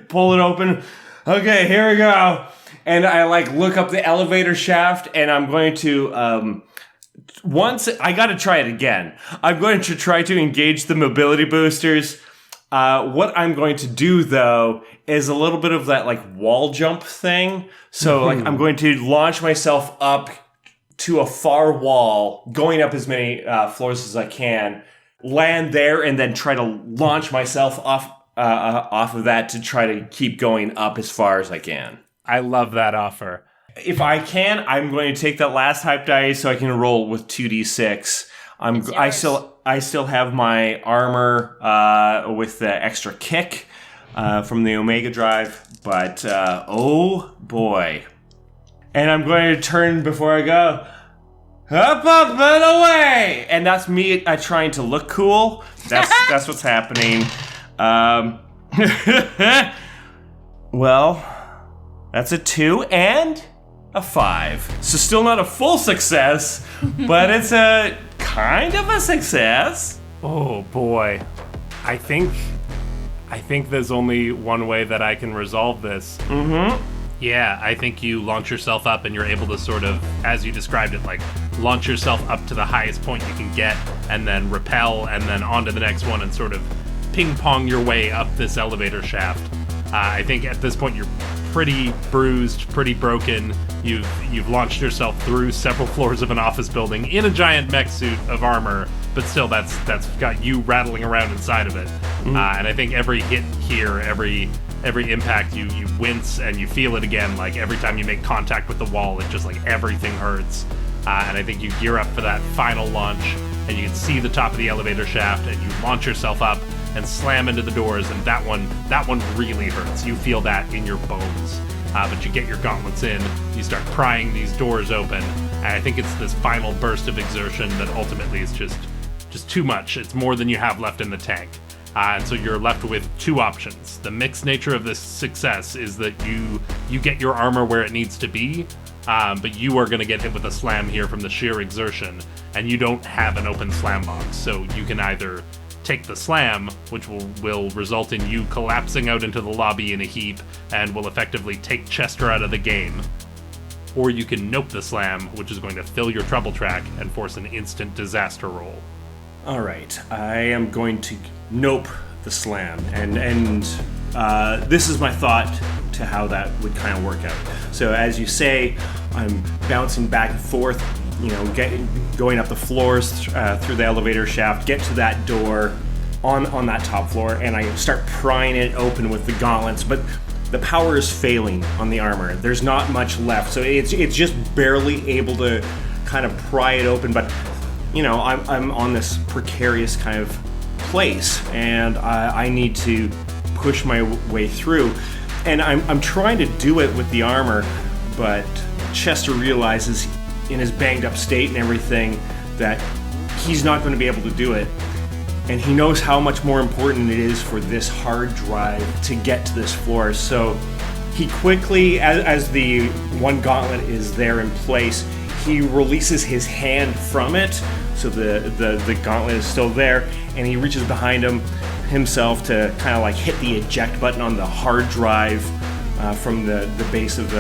pull it open. Okay, here we go. And I like look up the elevator shaft, and I'm going to once I got to try it again. I'm going to try to engage the mobility boosters. What I'm going to do, though, is a little bit of that like wall jump thing. So like I'm going to launch myself up to a far wall, going up as many floors as I can, land there, and then try to launch myself off of that to try to keep going up as far as I can. I love that offer. If I can, I'm going to take that last hype dice so I can roll with 2d6. I still have my armor with the extra kick from the Omega Drive, but oh boy. And I'm going to turn before I go, up and away! And that's me trying to look cool. That's what's happening. Well, that's a 2 and a 5. So still not a full success, but it's a kind of a success. Oh boy. I think there's only one way that I can resolve this. Mm-hmm. Yeah, I think you launch yourself up and you're able to sort of, as you described it, like launch yourself up to the highest point you can get and then repel and then onto the next one and sort of ping pong your way up this elevator shaft. I think at this point you're pretty bruised, pretty broken. You've launched yourself through several floors of an office building in a giant mech suit of armor, but still that's got you rattling around inside of it. And I think every hit here, every impact, you wince and you feel it again. Like every time you make contact with the wall, it just like everything hurts. And I think you gear up for that final launch, and you can see the top of the elevator shaft, and you launch yourself up and slam into the doors, and that one really hurts. You feel that in your bones. But you get your gauntlets in, you start prying these doors open, And I think it's this final burst of exertion that ultimately is just too much. It's more than you have left in the tank. And so you're left with two options. The mixed nature of this success is that you get your armor where it needs to be, but you are going to get hit with a slam here from the sheer exertion, and you don't have an open slam box. So you can either take the slam, which will result in you collapsing out into the lobby in a heap and will effectively take Chester out of the game, or you can nope the slam, which is going to fill your trouble track and force an instant disaster roll. All right, I am going to nope the slam, and this is my thought to how that would kind of work out. So as you say, I'm bouncing back and forth, going up the floors through the elevator shaft, get to that door on that top floor, and I start prying it open with the gauntlets, but the power is failing on the armor. There's not much left, so it's just barely able to kind of pry it open, but I'm on this precarious kind of place, and I need to push my way through. And I'm trying to do it with the armor, but Chester realizes in his banged up state and everything that he's not going to be able to do it. And he knows how much more important it is for this hard drive to get to this floor. So he quickly, as the one gauntlet is there in place, he releases his hand from it, so the gauntlet is still there, and he reaches behind himself to kind of like hit the eject button on the hard drive from the base of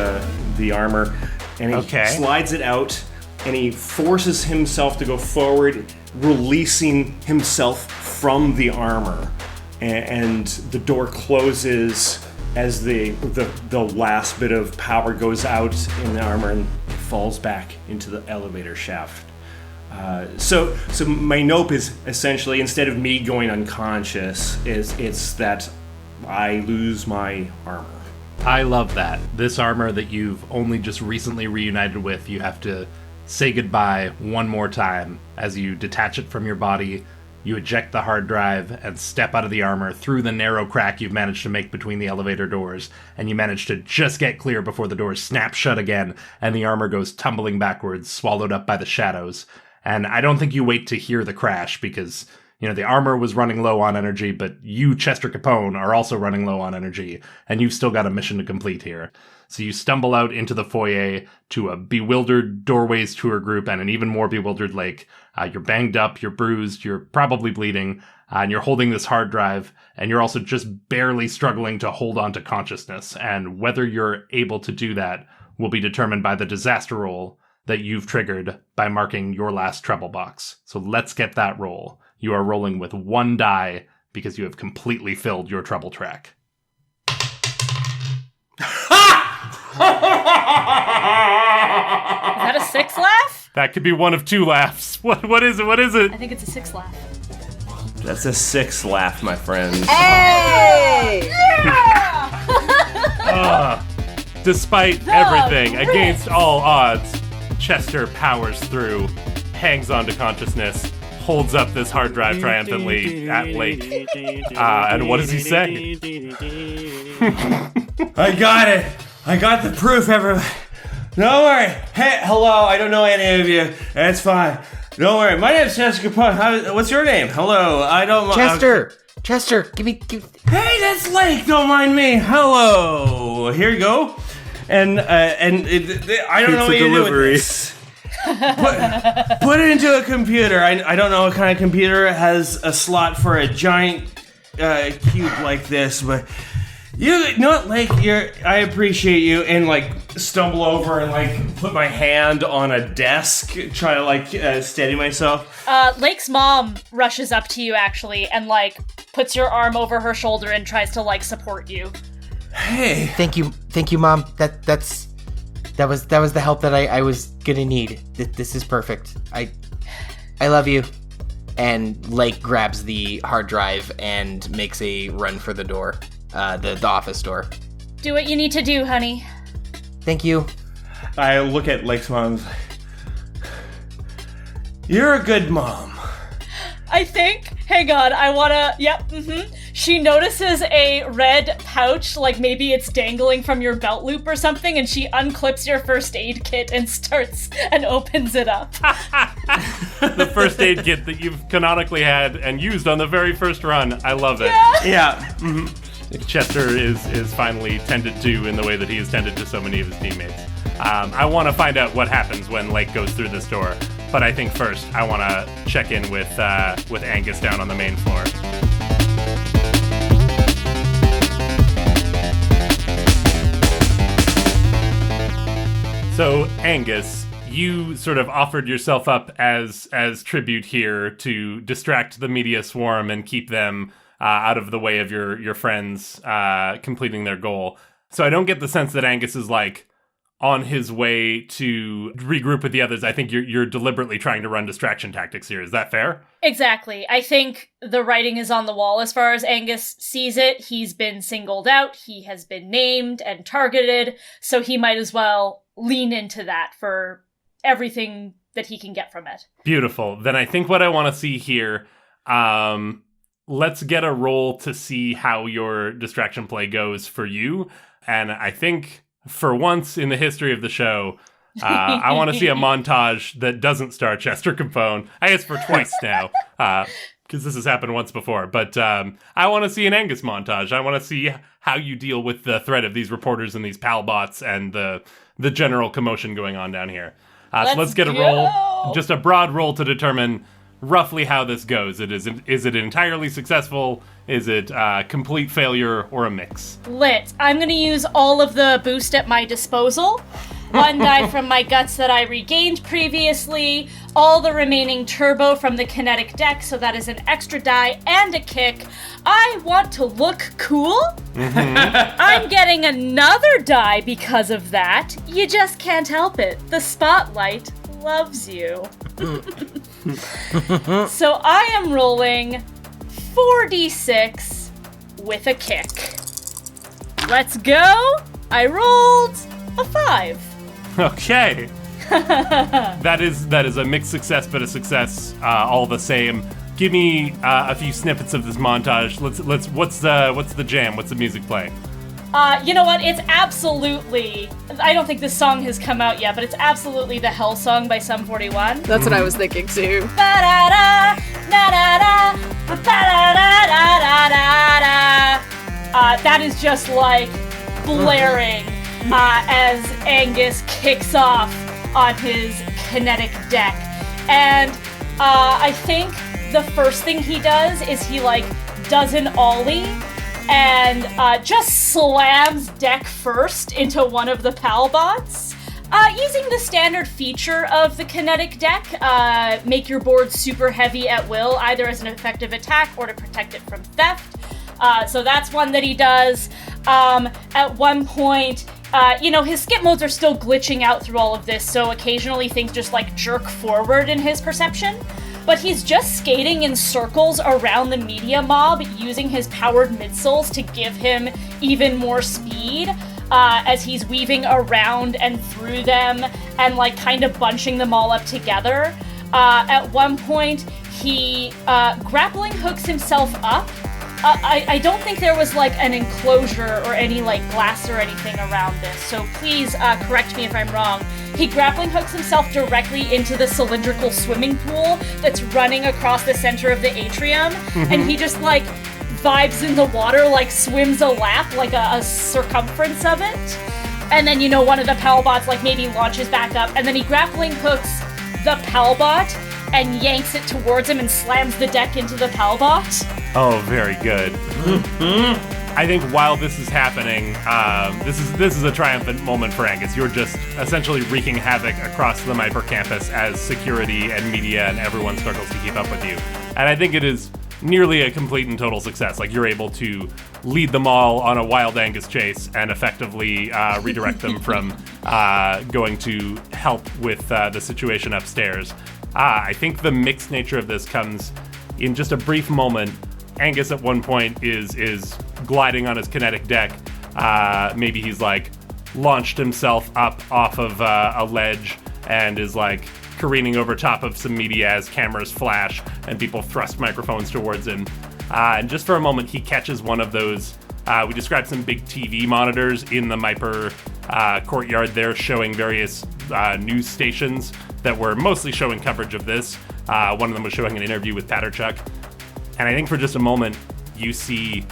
the armor, and he slides it out, and he forces himself to go forward, releasing himself from the armor, and the door closes as the last bit of power goes out in the armor and falls back into the elevator shaft. So my nope is essentially, instead of me going unconscious, it's that I lose my armor. I love that. This armor that you've only just recently reunited with, you have to say goodbye one more time as you detach it from your body. You eject the hard drive and step out of the armor through the narrow crack you've managed to make between the elevator doors, and you manage to just get clear before the doors snap shut again, and the armor goes tumbling backwards, swallowed up by the shadows. And I don't think you wait to hear the crash, because, the armor was running low on energy, but you, Chester Capone, are also running low on energy, and you've still got a mission to complete here. So you stumble out into the foyer to a bewildered Doorways tour group and an even more bewildered Lake. You're banged up, you're bruised, you're probably bleeding, and you're holding this hard drive, and you're also just barely struggling to hold on to consciousness. And whether you're able to do that will be determined by the disaster roll that you've triggered by marking your last treble box. So let's get that roll. You are rolling with one die because you have completely filled your treble track. Is that a 6 laugh? That could be one of two laughs. What is it? I think it's a 6 laugh. That's a 6 laugh, my friend. Hey! Despite everything, against all odds, Chester powers through, hangs onto consciousness, holds up this hard drive triumphantly at Lake. And what does he say? I got it. I got the proof, everyone. Don't worry. Hey, hello. I don't know any of you. That's fine. Don't worry. My name's Chester Capone. What's your name? Hello. I don't. Chester, give me. Hey, that's Lake. Don't mind me. Hello. Here you go. And I don't know what you do with this. Put it into a computer. I don't know what kind of computer has a slot for a giant cube like this, but you know, Lake, I appreciate you, and stumble over and put my hand on a desk, try to steady myself. Lake's mom rushes up to you actually and puts your arm over her shoulder and tries to support you. Hey. Thank you, Mom. That was the help that I was gonna need. This is perfect. I love you. And Lake grabs the hard drive and makes a run for the door, the office door. Do what you need to do, honey. Thank you. I look at Lake's mom. You're a good mom. I think. Hang on, I wanna, She notices a red pouch, like maybe it's dangling from your belt loop or something, and she unclips your first aid kit and opens it up. The first aid kit that you've canonically had and used on the very first run. I love it. Yeah. Chester is finally tended to in the way that he has tended to so many of his teammates. I want to find out what happens when Lake goes through this door, but I think first I want to check in with Angus down on the main floor. So Angus, you sort of offered yourself up as tribute here to distract the media swarm and keep them out of the way of your friends completing their goal. So I don't get the sense that Angus is like on his way to regroup with the others. I think you're deliberately trying to run distraction tactics here. Is that fair? Exactly. I think the writing is on the wall as far as Angus sees it. He's been singled out. He has been named and targeted. So he might as well lean into that for everything that he can get from it. Beautiful. Then I think what I want to see here, let's get a roll to see how your distraction play goes for you. And I think for once in the history of the show, I want to see a montage that doesn't star Chester Capone. I guess for twice now, because this has happened once before. But I want to see an Angus montage. I want to see how you deal with the threat of these reporters and these pal bots and the general commotion going on down here. So let's get a roll, just a broad roll to determine roughly how this goes. Is it entirely successful? Is it complete failure or a mix? Lit. I'm going to use all of the boost at my disposal. 1 die from my guts that I regained previously, all the remaining turbo from the kinetic deck, so that is an extra die and a kick. I want to look cool. I'm getting another die because of that. You just can't help it. The spotlight loves you. So I am rolling 4d6 with a kick. Let's go. I rolled a 5. Okay. That is a mixed success, but a success all the same. Give me a few snippets of this montage. Let's what's the jam? What's the music playing? You know what? It's absolutely, I don't think this song has come out yet, but it's absolutely the Hell Song by Sum 41. That's what I was thinking too. That is just like blaring as Angus kicks off on his kinetic deck. And I think the first thing he does is he does an ollie and just slams deck first into one of the pal bots. Using the standard feature of the kinetic deck, make your board super heavy at will, either as an effective attack or to protect it from theft. So that's one that he does. At one point, his skip modes are still glitching out through all of this, so occasionally things just jerk forward in his perception. But he's just skating in circles around the media mob, using his powered midsoles to give him even more speed, as he's weaving around and through them and kind of bunching them all up together. At one point, he grappling hooks himself up. I don't think there was an enclosure or any glass or anything around this, so please correct me if I'm wrong. He grappling hooks himself directly into the cylindrical swimming pool that's running across the center of the atrium, and he just vibes in the water, swims a lap, a circumference of it. And then, one of the pal bots maybe launches back up, and then he grappling hooks the pal bot and yanks it towards him and slams the deck into the pal bot. Oh, very good. I think while this is happening, this is a triumphant moment for Angus. You're just essentially wreaking havoc across the Myper campus as security and media and everyone struggles to keep up with you. And I think it is nearly a complete and total success. You're able to lead them all on a wild Angus chase and effectively redirect them from going to help with the situation upstairs. I think the mixed nature of this comes in just a brief moment. Angus at one point is gliding on his kinetic deck. Maybe he's launched himself up off of a ledge and is careening over top of some media as cameras flash and people thrust microphones towards him. And just for a moment, he catches one of those. We described some big TV monitors in the Myper courtyard there showing various news stations that were mostly showing coverage of this. One of them was showing an interview with Paterchuk. And I think for just a moment, you see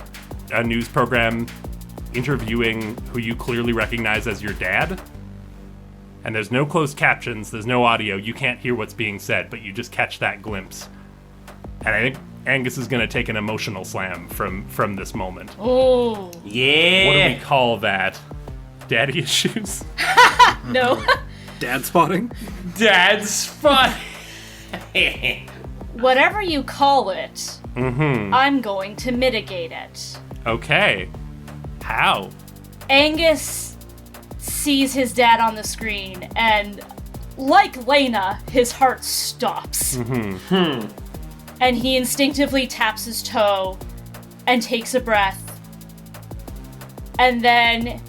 a news program interviewing who you clearly recognize as your dad. And there's no closed captions, there's no audio, you can't hear what's being said, but you just catch that glimpse. And I think Angus is going to take an emotional slam from this moment. Oh. Yeah. What do we call that? Daddy issues? No. Dad spotting? Dad spot. Whatever you call it, I'm going to mitigate it. Okay. How? Angus sees his dad on the screen, and like Laena, his heart stops. And he instinctively taps his toe and takes a breath. And then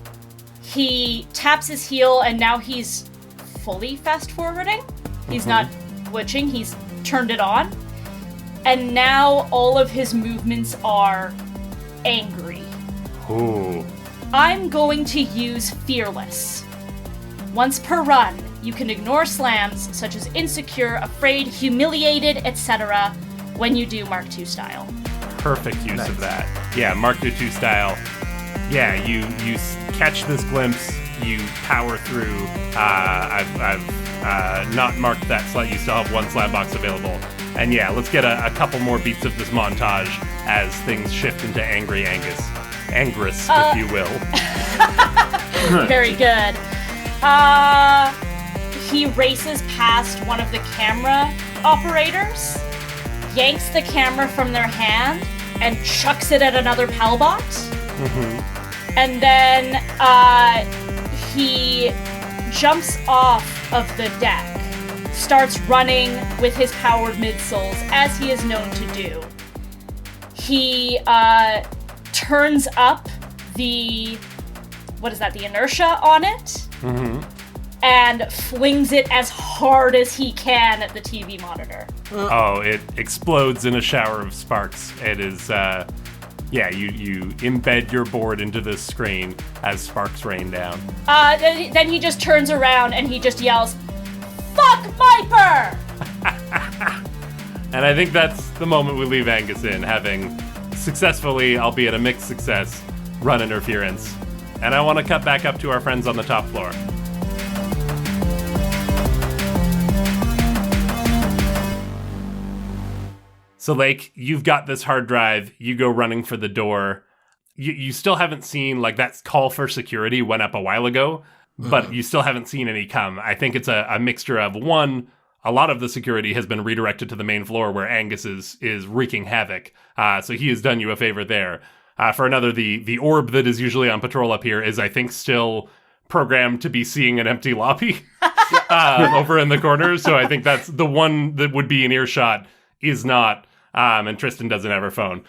he taps his heel, and now he's fully fast-forwarding. He's not glitching, he's turned it on. And now all of his movements are angry. Ooh. I'm going to use Fearless. Once per run, you can ignore slams such as insecure, afraid, humiliated, etc. when you do Mark II style. Perfect use of that. Yeah, Mark II style. Yeah, you catch this glimpse, you power through. I've not marked that slot. You still have one slab box available. And yeah, let's get a couple more beats of this montage as things shift into Angry Angus. Angrous, if you will. Very good. He races past one of the camera operators, yanks the camera from their hand, and chucks it at another Palbot. And then he jumps off of the deck, starts running with his powered midsoles, as he is known to do. He turns up the inertia on it, and flings it as hard as he can at the TV monitor. Oh, it explodes in a shower of sparks. It is, you embed your board into this screen as sparks rain down. Then he just turns around and he just yells, "Fuck Viper!" And I think that's the moment we leave Angus in, having successfully, albeit a mixed success, run interference. And I want to cut back up to our friends on the top floor. So, Lake, you've got this hard drive. You go running for the door. You still haven't seen, that call for security went up a while ago, but you still haven't seen any come. I think it's a mixture of, one, a lot of the security has been redirected to the main floor where Angus is wreaking havoc. So he has done you a favor there. For another, the orb that is usually on patrol up here is, I think, still programmed to be seeing an empty lobby over in the corner. So I think that's the one that would be in earshot is not. And Tristan doesn't have her phone.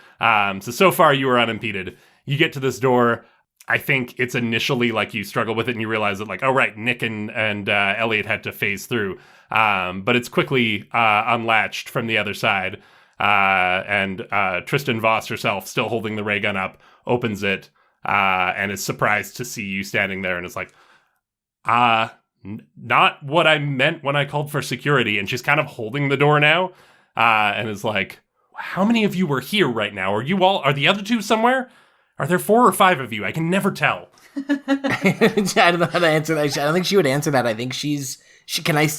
So far you are unimpeded. You get to this door. I think it's initially you struggle with it and you realize that oh right, Nick and Elliott had to phase through. But it's quickly unlatched from the other side. And Tristan Voss herself, still holding the ray gun up, opens it and is surprised to see you standing there and is like, not what I meant when I called for security. And she's kind of holding the door now and is like, how many of you were here right now? Are the other two somewhere? Are there 4 or 5 of you? I can never tell. I don't know how to answer that. I don't think she would answer that. I think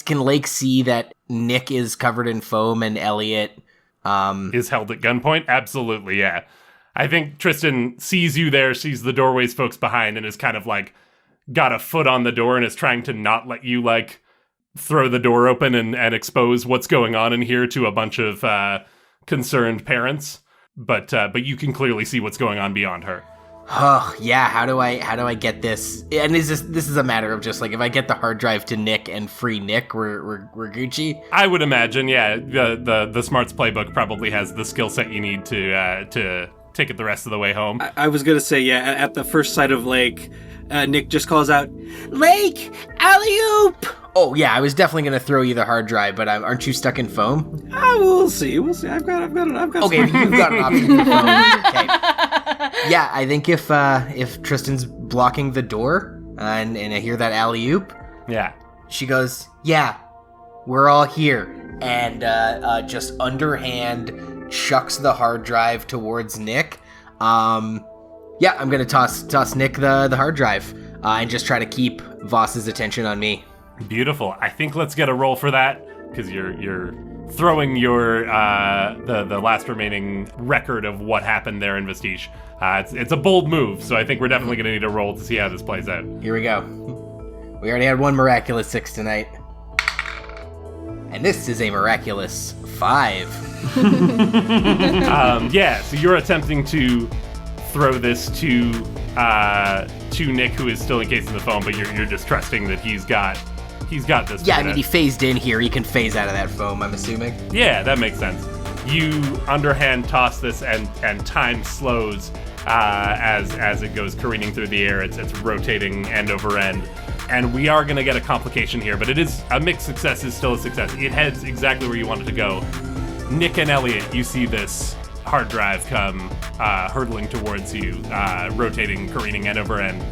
can Lake see that Nick is covered in foam and Elliott is held at gunpoint? Absolutely, yeah. I think Tristan sees you there, sees the doorways folks behind, and is kind of got a foot on the door and is trying to not let you throw the door open and expose what's going on in here to a bunch of concerned parents. But you can clearly see what's going on beyond her. Oh yeah, how do I get this? And this is a matter of just if I get the hard drive to Nick and free Nick, we're Gucci. I would imagine, yeah. The Smarts playbook probably has the skill set you need to take it the rest of the way home. I was gonna say, yeah, at the first sight of Lake, Nick just calls out, Lake, alley-oop! Oh, yeah, I was definitely going to throw you the hard drive, but aren't you stuck in foam? We'll see. I've got Okay, you've got an option for foam. Okay. Yeah, I think if Tristan's blocking the door, and I hear that alley-oop, Yeah. she goes, yeah, we're all here, and just underhand chucks the hard drive towards Nick. Yeah, I'm going to toss Nick the hard drive, and just try to keep Voss's attention on me. Beautiful. I think let's get a roll for that, because you're throwing your the last remaining record of what happened there in Vestige. It's a bold move, so I think we're definitely going to need a roll to see how this plays out. Here we go. We already had one miraculous 6 tonight. And this is a miraculous 5. Yeah, so you're attempting to throw this to Nick, who is still encased in the foam, but you're just trusting that he's got this. Yeah, I mean, he phased in here. He can phase out of that foam, I'm assuming. Yeah, that makes sense. You underhand toss this, and time slows as it goes careening through the air. It's rotating end over end. And we are going to get a complication here, but it is a mixed success is still a success. It heads exactly where you want it to go. Nick and Elliott, you see this hard drive come hurtling towards you, rotating, careening end over end.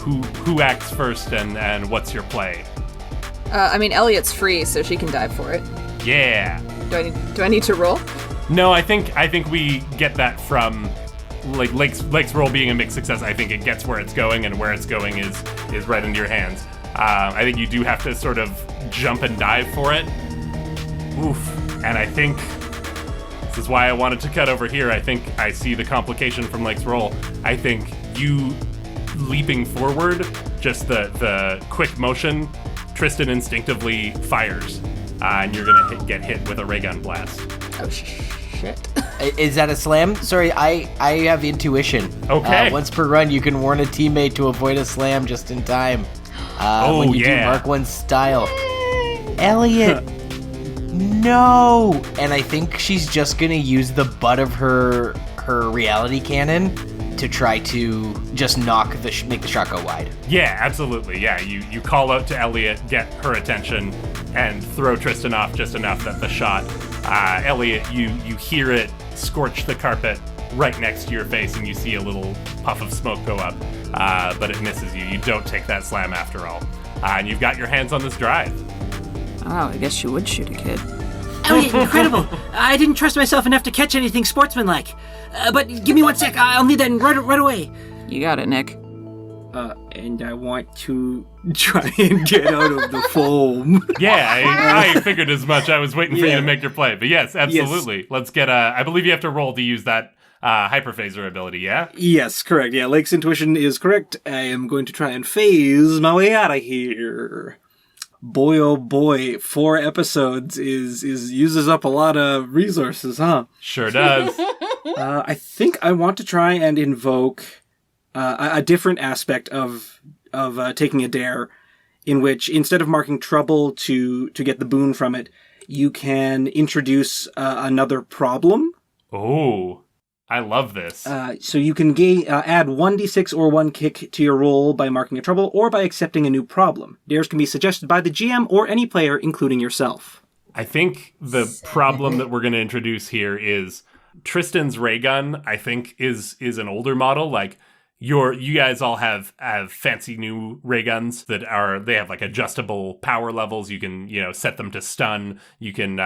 Who acts first, and what's your play? I mean, Elliott's free, so she can dive for it. Yeah. Do I need to roll? No, I think we get that from like Lake's roll being a mixed success. I think it gets where it's going, and where it's going is right into your hands. I think you do have to sort of jump and dive for it. Oof. And I think this is why I wanted to cut over here. I think I see the complication from Lake's roll. I think you leaping forward, just the quick motion, Tristan instinctively fires, and you're gonna get hit with a ray gun blast. Oh, shit. Is that a slam? Sorry, I have intuition. Okay. Once per run, you can warn a teammate to avoid a slam just in time. When you do mark one's style. Elliott, no! And I think she's just gonna use the butt of her reality cannon to try to just make the shot go wide. Yeah, absolutely. Yeah, you call out to Elliott, get her attention, and throw Tristan off just enough that the shot, Elliott, you hear it scorch the carpet right next to your face, and you see a little puff of smoke go up, but it misses you. You don't take that slam after all. And you've got your hands on this drive. Oh, I guess you would shoot a kid. Elliott, incredible! I didn't trust myself enough to catch anything sportsmanlike. But give me 1 sec, I'll need that right away. You got it, Nick. And I want to try and get out of the foam. Yeah, I figured as much. I was waiting for you to make your play. But yes, absolutely. Yes. Let's get I believe you have to roll to use that hyperphaser ability, yeah? Yes, correct. Yeah, Lake's intuition is correct. I am going to try and phase my way out of here. Boy, oh boy, 4 episodes uses up a lot of resources, huh? Sure does. I think I want to try and invoke a different aspect of taking a dare, in which instead of marking trouble to get the boon from it, you can introduce another problem. Oh, I love this. So you can add 1d6 or 1 kick to your roll by marking a trouble or by accepting a new problem. Dares can be suggested by the GM or any player, including yourself. I think the problem that we're going to introduce here is Tristan's ray gun, I think, is an older model. Like, you guys all have fancy new ray guns that they have like adjustable power levels. You can, set them to stun. You can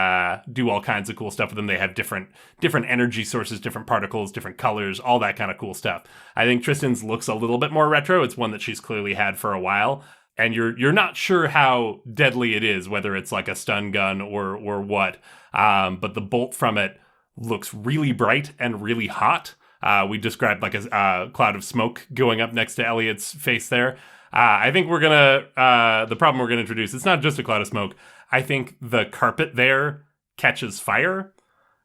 do all kinds of cool stuff with them. They have different energy sources, different particles, different colors, all that kind of cool stuff. I think Tristan's looks a little bit more retro. It's one that she's clearly had for a while. And you're not sure how deadly it is, whether it's like a stun gun or what. But the bolt from it looks really bright and really hot. We described like a cloud of smoke going up next to Elliott's face there. I think the problem we're gonna introduce, it's not just a cloud of smoke. I think the carpet there catches fire,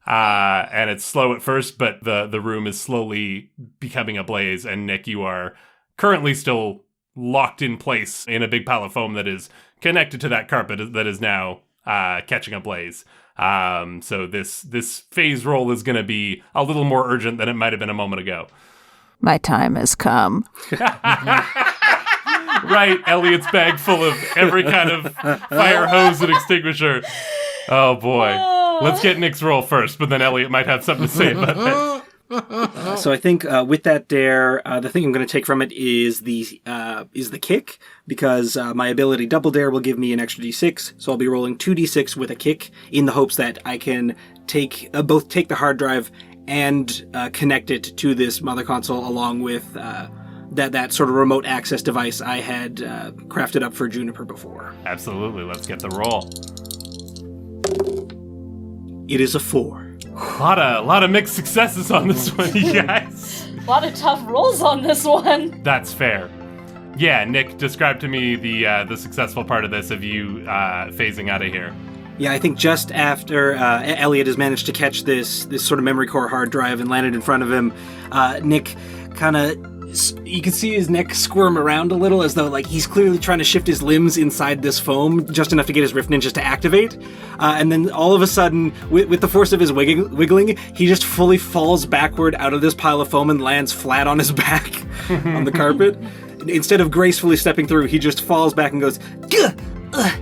and it's slow at first, but the room is slowly becoming ablaze. And Nick, you are currently still locked in place in a big pile of foam that is connected to that carpet that is now catching a blaze. So this phase roll is going to be a little more urgent than it might have been a moment ago. My time has come. Right, Elliott's bag full of every kind of fire hose and extinguisher. Oh boy. Let's get Nick's roll first, but then Elliott might have something to say about that. So I think with that dare, the thing I'm going to take from it is the kick, because my ability Double Dare will give me an extra d6. So I'll be rolling 2d6 with a kick in the hopes that I can both take the hard drive and connect it to this mother console, along with that sort of remote access device I had crafted up for Juniper before. Absolutely. Let's get the roll. It is a 4. A lot of mixed successes on this one, you guys. A lot of tough rolls on this one. That's fair. Yeah, Nick, describe to me the successful part of this of you phasing out of here. Yeah, I think just after Elliott has managed to catch this sort of memory core hard drive and landed in front of him, Nick kind of, you can see his neck squirm around a little, as though like he's clearly trying to shift his limbs inside this foam just enough to get his Rift Ninjas to activate. And then all of a sudden, with the force of his wiggling, he just fully falls backward out of this pile of foam and lands flat on his back on the carpet. Instead of gracefully stepping through, he just falls back and goes, "Gah! Ugh!"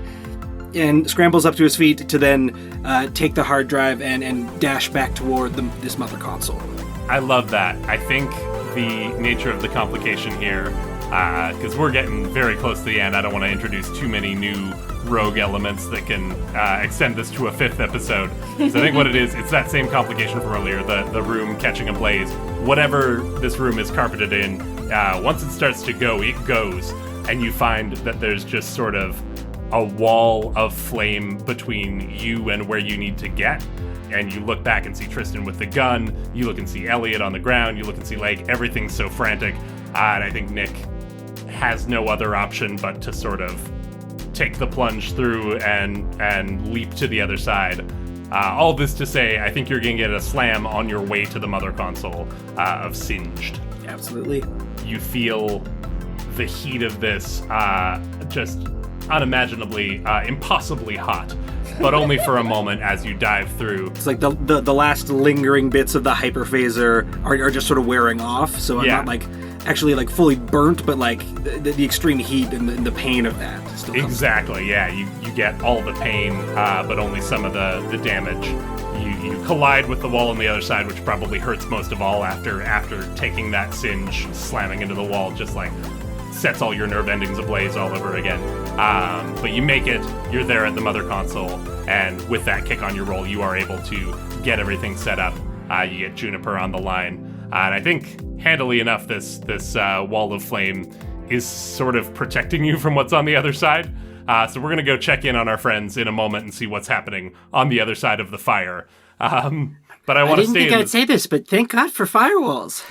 and scrambles up to his feet to then take the hard drive and dash back toward this mother console. I love that. I think the nature of the complication here, because we're getting very close to the end, I don't want to introduce too many new rogue elements that can extend this to a 5th episode. So I think what it is, it's that same complication from earlier, the room catching ablaze. Whatever this room is carpeted in, once it starts to go, it goes, and you find that there's just sort of a wall of flame between you and where you need to get. And you look back and see Tristan with the gun, you look and see Elliott on the ground, you look and see Lake, everything's so frantic, and I think Nick has no other option but to sort of take the plunge through and leap to the other side. All this to say, I think you're going to get a slam on your way to the mother console of Singed. Absolutely. You feel the heat of this just unimaginably, impossibly hot. But only for a moment as you dive through. It's like the last lingering bits of the hyperphaser are just sort of wearing off, so I'm not like actually like fully burnt, but like the extreme heat and the pain of that still comes. Exactly, yeah. You get all the pain, but only some of the damage. You collide with the wall on the other side, which probably hurts most of all after taking that singe, slamming into the wall, just like sets all your nerve endings ablaze all over again. But you make it, you're there at the mother console, and with that kick on your roll, you are able to get everything set up. You get Juniper on the line. And I think, handily enough, this wall of flame is sort of protecting you from what's on the other side. So we're going to go check in on our friends in a moment and see what's happening on the other side of the fire. But I want to stay I didn't think I'd say this, but thank God for firewalls.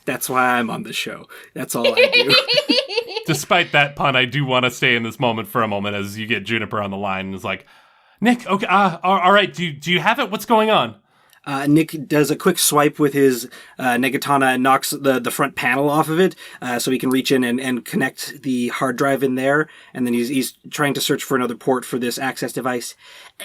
That's why I'm on the show. That's all I do. Despite that pun, I do want to stay in this moment for a moment as you get Juniper on the line and is like, Nick, okay, all right, do you have it? What's going on? Nick does a quick swipe with his Negatana and knocks the front panel off of it, so he can reach in and connect the hard drive in there. And then he's trying to search for another port for this access device.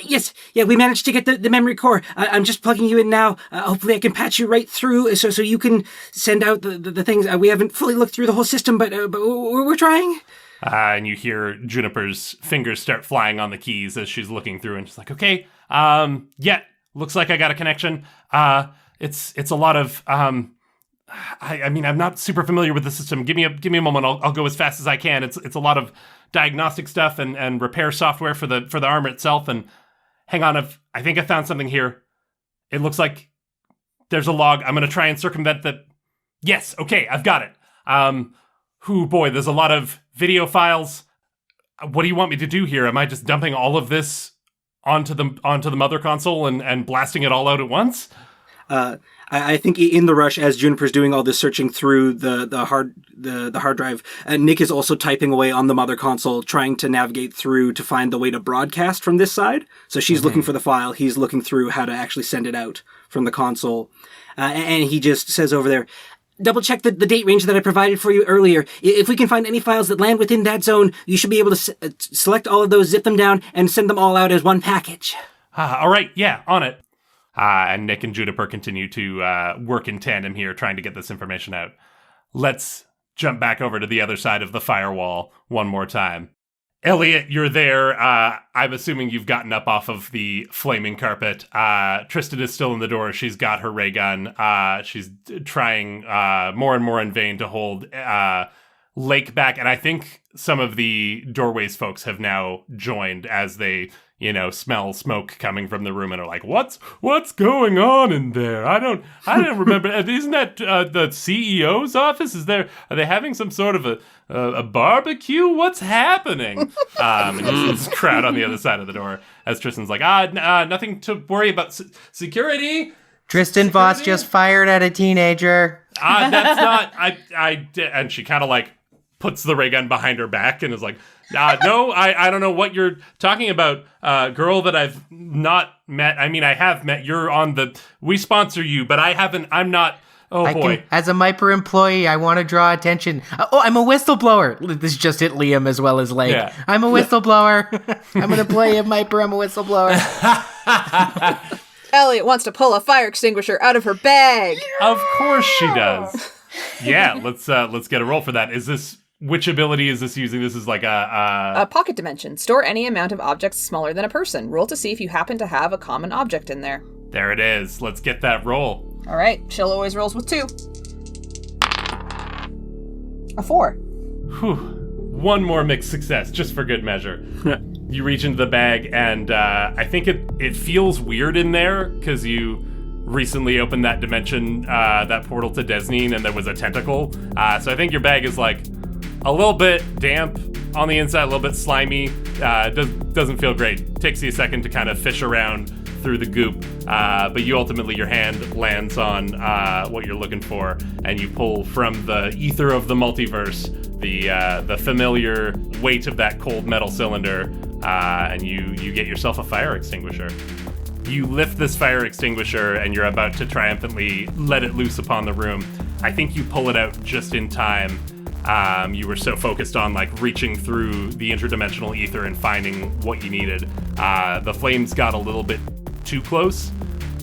Yes, we managed to get the memory core. I'm just plugging you in now. Hopefully I can patch you right through so you can send out the things. We haven't fully looked through the whole system, but we're trying. And you hear Juniper's fingers start flying on the keys as she's looking through, and she's like, okay, looks like I got a connection. It's a lot of, I mean, I'm not super familiar with the system. Give me a moment. I'll go as fast as I can. It's a lot of diagnostic stuff and repair software for the armor itself. And hang on, I think I found something here. It looks like there's a log. I'm going to try and circumvent the, yes. Okay. I've got it. Boy, there's a lot of video files. What do you want me to do here? Am I just dumping all of this onto the mother console and blasting it all out at once? I think in the rush, as Juniper's doing all this searching through the hard drive, Nick is also typing away on the mother console, trying to navigate through to find the way to broadcast from this side. So she's looking for the file. He's looking through how to actually send it out from the console. And he just says over there, double check the date range that I provided for you earlier. If we can find any files that land within that zone, you should be able to select all of those, zip them down, and send them all out as one package. All right, yeah, on it. And Nick and Juniper continue to work in tandem here, trying to get this information out. Let's jump back over to the other side of the firewall one more time. Elliott, you're there. I'm assuming you've gotten up off of the flaming carpet. Tristan is still in the door. She's got her ray gun. She's trying more and more in vain to hold Lake back. And I think some of the Doorways folks have now joined as they, smell smoke coming from the room and are like, what's going on in there? I don't remember. Isn't that the CEO's office? Are they having some sort of a barbecue? What's happening? And you see this crowd on the other side of the door as Tristan's like, nothing to worry about. Security? Tristan Voss just fired at a teenager. That's not, and she kind of like puts the ray gun behind her back and is like, no, I don't know what you're talking about, girl that I've not met. I mean, I have met. You're on we sponsor you, but I'm not. Oh, boy. As a Myper employee, I want to draw attention. I'm a whistleblower. This just hit Liam as well as Lake. Yeah. I'm a whistleblower. I'm an employee of Myper. I'm a whistleblower. Elliott wants to pull a fire extinguisher out of her bag. Of course she does. Yeah, let's get a roll for that. Which ability is this using? This is like a pocket dimension. Store any amount of objects smaller than a person. Roll to see if you happen to have a common object in there. There it is. Let's get that roll. All right. She'll always rolls with 2. A 4. Whew. One more mixed success, just for good measure. You reach into the bag, and I think it feels weird in there because you recently opened that dimension, that portal to Desneen, and there was a tentacle. So I think your bag is like a little bit damp on the inside, a little bit slimy. Doesn't feel great. Takes you a second to kind of fish around through the goop, but your hand lands on what you're looking for, and you pull from the ether of the multiverse the familiar weight of that cold metal cylinder, and you get yourself a fire extinguisher. You lift this fire extinguisher, and you're about to triumphantly let it loose upon the room. I think you pull it out just in time. You were so focused on reaching through the interdimensional ether and finding what you needed. The flames got a little bit too close,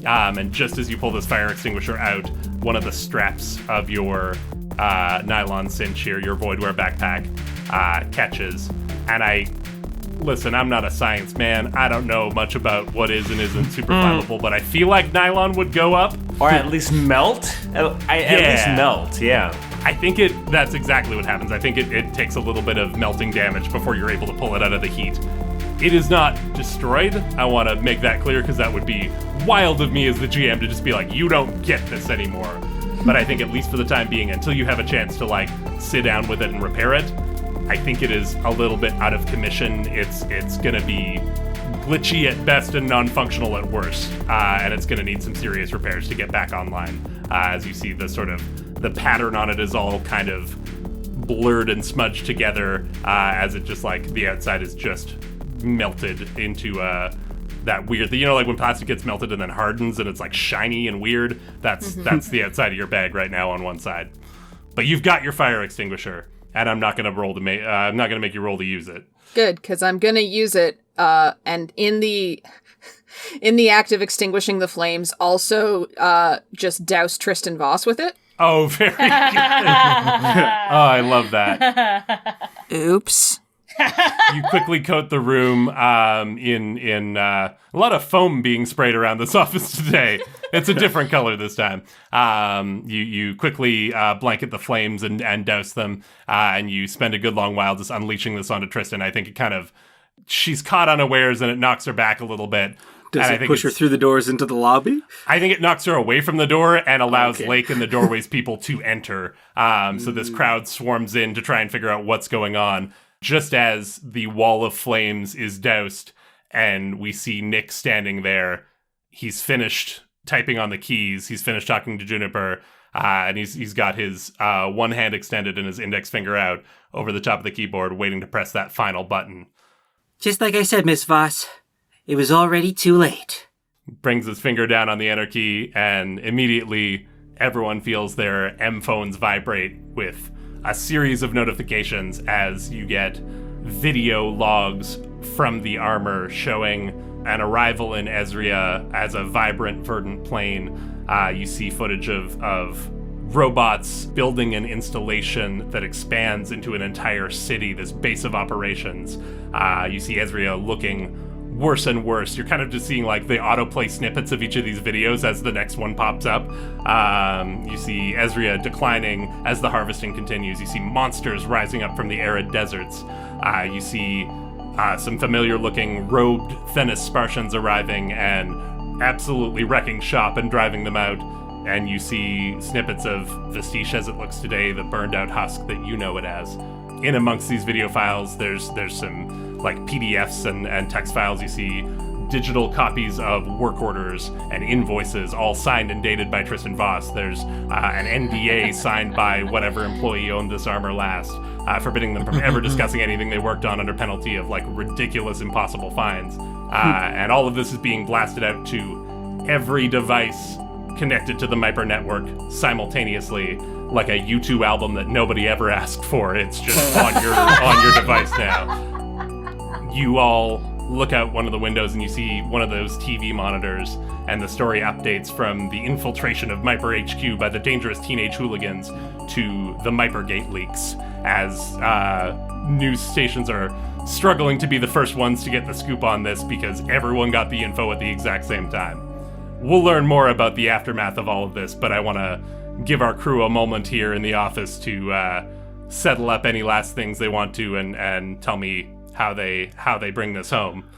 and just as you pull this fire extinguisher out, one of the straps of your nylon cinch here, your voidware backpack, catches. And I'm not a science man. I don't know much about what is and isn't super flammable, but I feel like nylon would go up. Or at least melt. At least melt, yeah. I think that's exactly what happens. I think it takes a little bit of melting damage before you're able to pull it out of the heat. It is not destroyed. I want to make that clear because that would be wild of me as the GM to just be like, you don't get this anymore. But I think at least for the time being, until you have a chance to sit down with it and repair it, I think it is a little bit out of commission. It's going to be glitchy at best and non-functional at worst, and it's going to need some serious repairs to get back online. As you see, the pattern on it is all kind of blurred and smudged together, as it just the outside is just melted into that weird thing. When plastic gets melted and then hardens and it's shiny and weird. That's the outside of your bag right now on one side. But you've got your fire extinguisher, and I'm not going to make you roll to use it. Good, because I'm going to use it. And in the act of extinguishing the flames, also just douse Tristan Voss with it. Oh, very good. Oh, I love that. Oops. You quickly coat the room in a lot of foam being sprayed around this office today. It's a different color this time. You quickly blanket the flames and douse them, and you spend a good long while just unleashing this onto Tristan. I think she's caught unawares and it knocks her back a little bit. Does it push her through the doors into the lobby? I think it knocks her away from the door and allows Lake and the Doorways people to enter. So this crowd swarms in to try and figure out what's going on. Just as the wall of flames is doused and we see Nick standing there, he's finished typing on the keys. He's finished talking to Juniper, and he's got his one hand extended and his index finger out over the top of the keyboard, waiting to press that final button. Just like I said, Miss Voss, it was already too late. Brings his finger down on the enter key, and immediately everyone feels their M phones vibrate with a series of notifications as you get video logs from the armor showing an arrival in Ezria as a vibrant, verdant plane. You see footage of robots building an installation that expands into an entire city, this base of operations. You see Ezria looking worse and worse. You're kind of just seeing like the autoplay snippets of each of these videos as the next one pops up. You see Ezria declining as the harvesting continues. You see monsters rising up from the arid deserts. You see some familiar looking robed Thenis Spartians arriving and absolutely wrecking shop and driving them out. And you see snippets of Vestige as it looks today, the burned out husk that you know it as. In amongst these video files, there's some like PDFs and text files. You see digital copies of work orders and invoices, all signed and dated by Tristan Voss. There's an NDA signed by whatever employee owned this armor last, forbidding them from ever discussing anything they worked on under penalty of like ridiculous, impossible fines. And all of this is being blasted out to every device connected to the Myper network simultaneously, like a U2 album that nobody ever asked for. It's just on your device now. You all look out one of the windows and you see one of those TV monitors, and the story updates from the infiltration of Myper HQ by the dangerous teenage hooligans to the Myper Gate leaks, as news stations are struggling to be the first ones to get the scoop on this because everyone got the info at the exact same time. We'll learn more about the aftermath of all of this, but I want to give our crew a moment here in the office to settle up any last things they want to and tell me how they bring this home.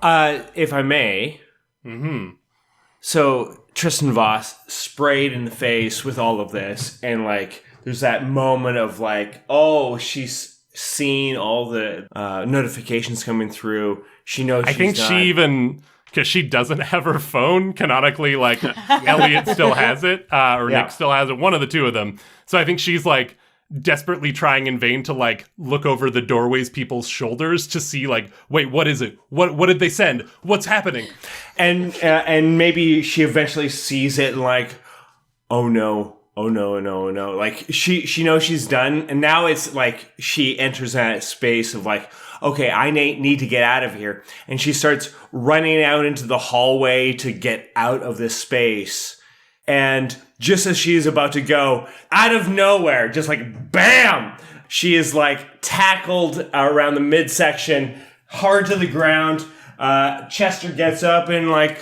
If I may. Mm-hmm. So Tristan Voss sprayed in the face with all of this, and like there's that moment of like, oh, she's seen all the notifications coming through. She knows. I think she even, because she doesn't have her phone canonically, like Elliott still has it, or Nick still has it, one of the two of them. So I think she's like desperately trying in vain to like look over the doorways people's shoulders to see like, wait, what is it? What did they send? What's happening? And maybe she eventually sees it and like, oh no. Like she knows she's done, and now it's like she enters that space of like, okay, I need to get out of here. And she starts running out into the hallway to get out of this space. And just as she is about to go, out of nowhere, just like bam, she is like tackled around the midsection, hard to the ground. Chester gets up and like,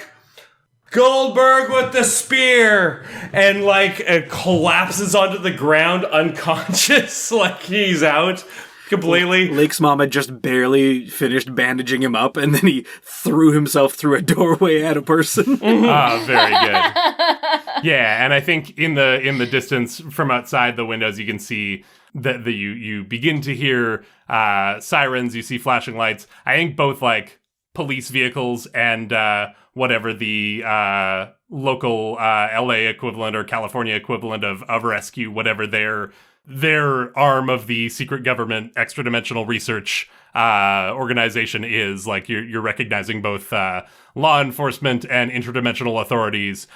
Goldberg with the spear, and like collapses onto the ground unconscious, like he's out completely. Lake's mom had just barely finished bandaging him up, and then he threw himself through a doorway at a person. Ah, very good. Yeah, and I think in the distance from outside the windows, you can see that you begin to hear sirens. You see flashing lights. I think both like police vehicles and whatever the local LA equivalent or California equivalent of rescue, whatever their arm of the secret government extra-dimensional research organization is, like you're recognizing both law enforcement and interdimensional authorities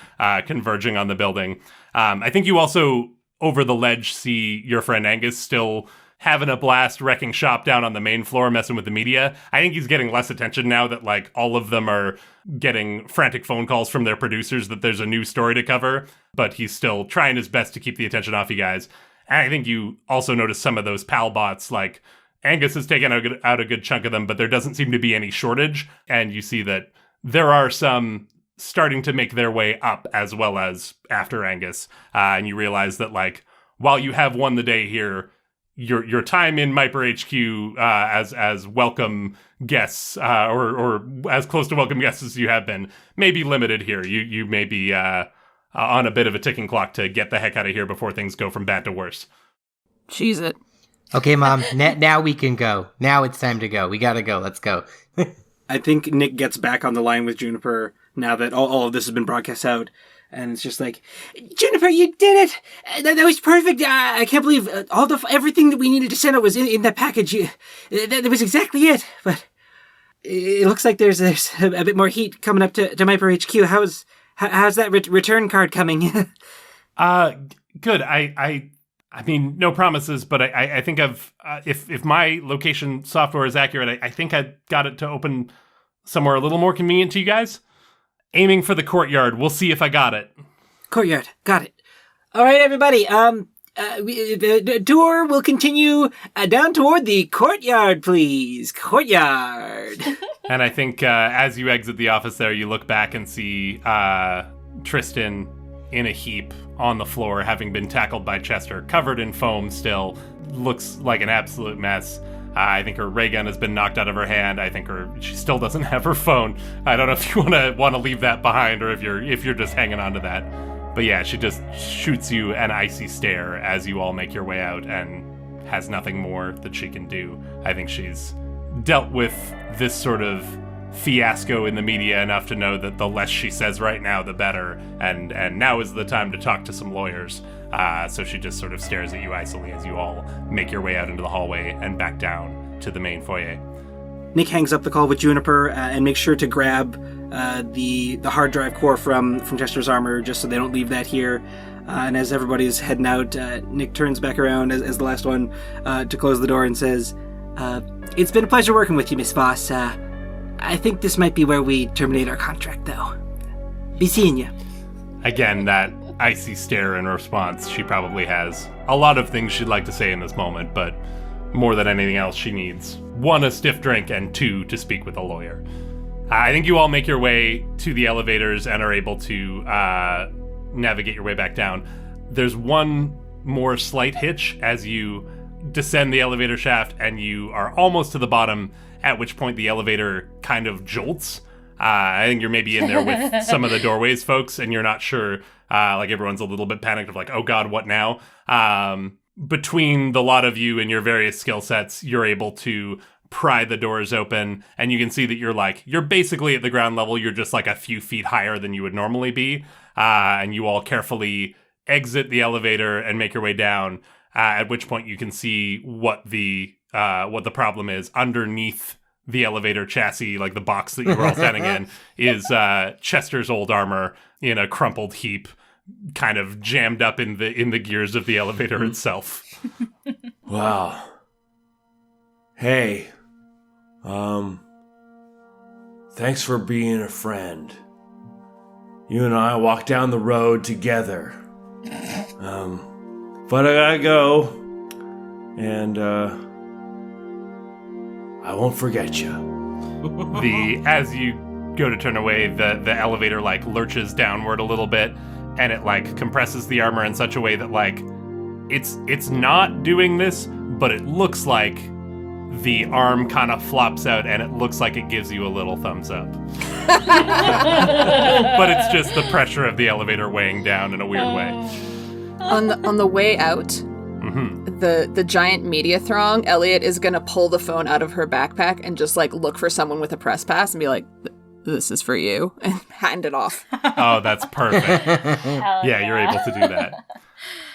converging on the building. I think you also, over the ledge, see your friend Angus still having a blast wrecking shop down on the main floor, messing with the media. I think he's getting less attention now that like all of them are getting frantic phone calls from their producers that there's a new story to cover, but he's still trying his best to keep the attention off you guys. And I think you also notice some of those pal bots, like Angus has taken out a good chunk of them, but there doesn't seem to be any shortage. And you see that there are some starting to make their way up as well as after Angus. And you realize that like, while you have won the day here, your time in Myper HQ as welcome guests or as close to welcome guests as you have been may be limited here. You may be on a bit of a ticking clock to get the heck out of here before things go from bad to worse. Cheese it. Okay, Mom, now we can go. Now it's time to go. We gotta go. Let's go. I think Nick gets back on the line with Juniper now that all of this has been broadcast out. And it's just like, Juniper, you did it! That was perfect! I can't believe everything that we needed to send out was in that package. That was exactly it. But it looks like there's a bit more heat coming up to Myper HQ. How's that return card coming? Good. I mean, no promises, but I think if my location software is accurate, I think I got it to open somewhere a little more convenient to you guys. Aiming for the courtyard. We'll see if I got it. Courtyard. Got it. All right, everybody. The tour will continue down toward the courtyard, please. Courtyard. And I think as you exit the office there, you look back and see Tristan in a heap on the floor, having been tackled by Chester, covered in foam still. Looks like an absolute mess. I think her ray gun has been knocked out of her hand. I think she still doesn't have her phone. I don't know if you want to leave that behind or if you're just hanging on to that. But yeah, she just shoots you an icy stare as you all make your way out and has nothing more that she can do. I think she's dealt with this sort of fiasco in the media enough to know that the less she says right now, the better. And now is the time to talk to some lawyers. So she just sort of stares at you icily as you all make your way out into the hallway and back down to the main foyer. Nick hangs up the call with Juniper and makes sure to grab the hard drive core from Chester's armor just so they don't leave that here. And as everybody's heading out, Nick turns back around as the last one to close the door and says, "It's been a pleasure working with you, Miss Voss. I think this might be where we terminate our contract, though. Be seeing you." Again, that icy stare in response. She probably has a lot of things she'd like to say in this moment, but more than anything else, she needs 1, a stiff drink, and 2, to speak with a lawyer. I think you all make your way to the elevators and are able to navigate your way back down. There's one more slight hitch as you descend the elevator shaft and you are almost to the bottom, at which point the elevator kind of jolts. I think you're maybe in there with some of the doorways folks and you're not sure. Like everyone's a little bit panicked of like, oh God, what now? Between the lot of you and your various skill sets, you're able to pry the doors open and you can see that you're basically at the ground level. You're just like a few feet higher than you would normally be. And you all carefully exit the elevator and make your way down, at which point you can see what the problem is. Underneath the elevator chassis, like the box that you were all standing in, is Chester's old armor in a crumpled heap, kind of jammed up in the gears of the elevator itself. Wow. Hey, thanks for being a friend. You and I walked down the road together. But I gotta go, and I won't forget you. As you go to turn away, the elevator like lurches downward a little bit, and it like compresses the armor in such a way that like it's not doing this, but it looks like the arm kind of flops out, and it looks like it gives you a little thumbs up. But it's just the pressure of the elevator weighing down in a weird way. On the way out, Mm-hmm. the giant media throng, Elliott is gonna pull the phone out of her backpack and just like look for someone with a press pass and be like, "This is for you," and hand it off. Oh, that's perfect. Yeah, you're able to do that.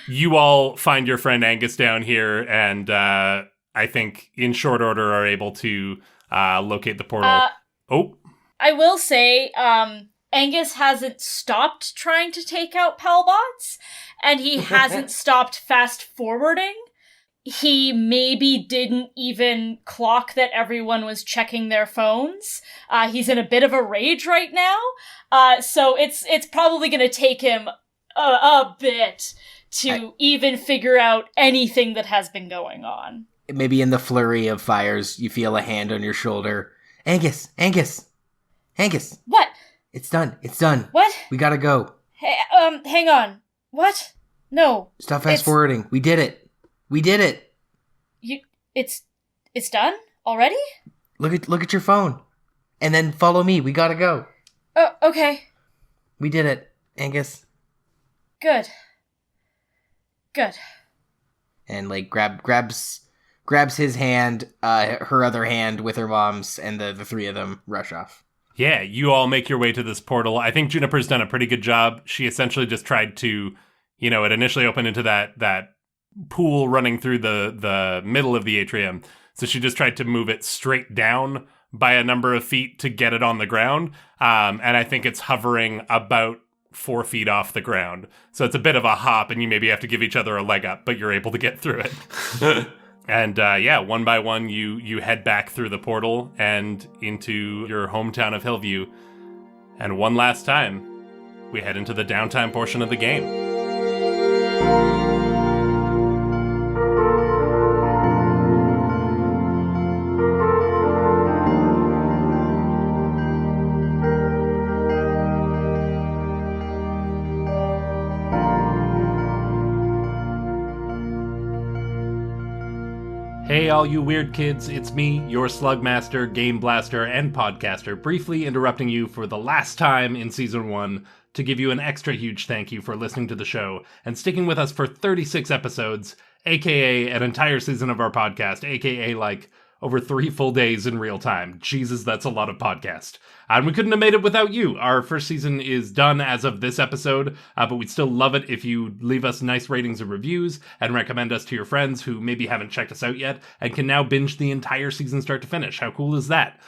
You all find your friend Angus down here, and I think in short order are able to locate the portal. I will say, Angus hasn't stopped trying to take out Palbots, and he hasn't stopped fast forwarding. He maybe didn't even clock that everyone was checking their phones. He's in a bit of a rage right now, so it's probably going to take him a bit to even figure out anything that has been going on. Maybe in the flurry of fires, you feel a hand on your shoulder. Angus! What? It's done. What? We gotta go. Hey, hang on. What? No. Stop fast forwarding. We did it. It's done already? Look at your phone. And then follow me. We gotta go. Oh, okay. We did it, Angus. Good. And like grabs his hand, her other hand with her mom's, and the three of them rush off. Yeah, you all make your way to this portal. I think Juniper's done a pretty good job. She essentially just tried to, it initially opened into that pool running through the middle of the atrium. So she just tried to move it straight down by a number of feet to get it on the ground. And I think it's hovering about 4 feet off the ground. So it's a bit of a hop, and you maybe have to give each other a leg up, but you're able to get through it. And one by one, you head back through the portal and into your hometown of Hillview. And one last time, we head into the downtime portion of the game. Hey all you weird kids, it's me, your Slugmaster, Game Blaster, and Podcaster, briefly interrupting you for the last time in Season 1 to give you an extra huge thank you for listening to the show and sticking with us for 36 episodes, aka an entire season of our podcast, aka like over 3 full days in real time. Jesus, that's a lot of podcast. And we couldn't have made it without you. Our first season is done as of this episode, but we'd still love it if you leave us nice ratings and reviews and recommend us to your friends who maybe haven't checked us out yet and can now binge the entire season start to finish. How cool is that?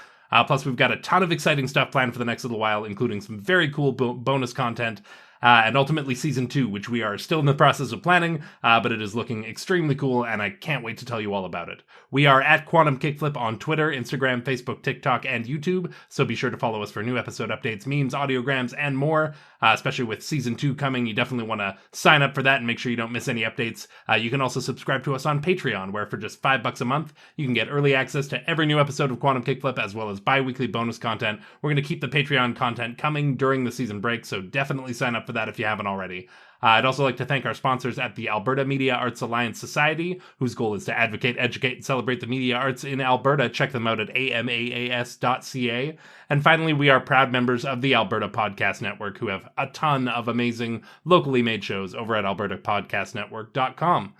Plus, we've got a ton of exciting stuff planned for the next little while, including some very cool bonus content, and ultimately Season 2, which we are still in the process of planning, but it is looking extremely cool, and I can't wait to tell you all about it. We are at Quantum Kickflip on Twitter, Instagram, Facebook, TikTok, and YouTube, so be sure to follow us for new episode updates, memes, audiograms, and more, especially with Season 2 coming. You definitely want to sign up for that and make sure you don't miss any updates. You can also subscribe to us on Patreon, where for just $5 a month, you can get early access to every new episode of Quantum Kickflip, as well as bi-weekly bonus content. We're going to keep the Patreon content coming during the season break, so definitely sign up for that if you haven't already. I'd also like to thank our sponsors at the Alberta Media Arts Alliance Society, whose goal is to advocate, educate, and celebrate the media arts in Alberta. Check them out at amaas.ca. And finally, we are proud members of the Alberta Podcast Network, who have a ton of amazing locally made shows over at albertapodcastnetwork.com.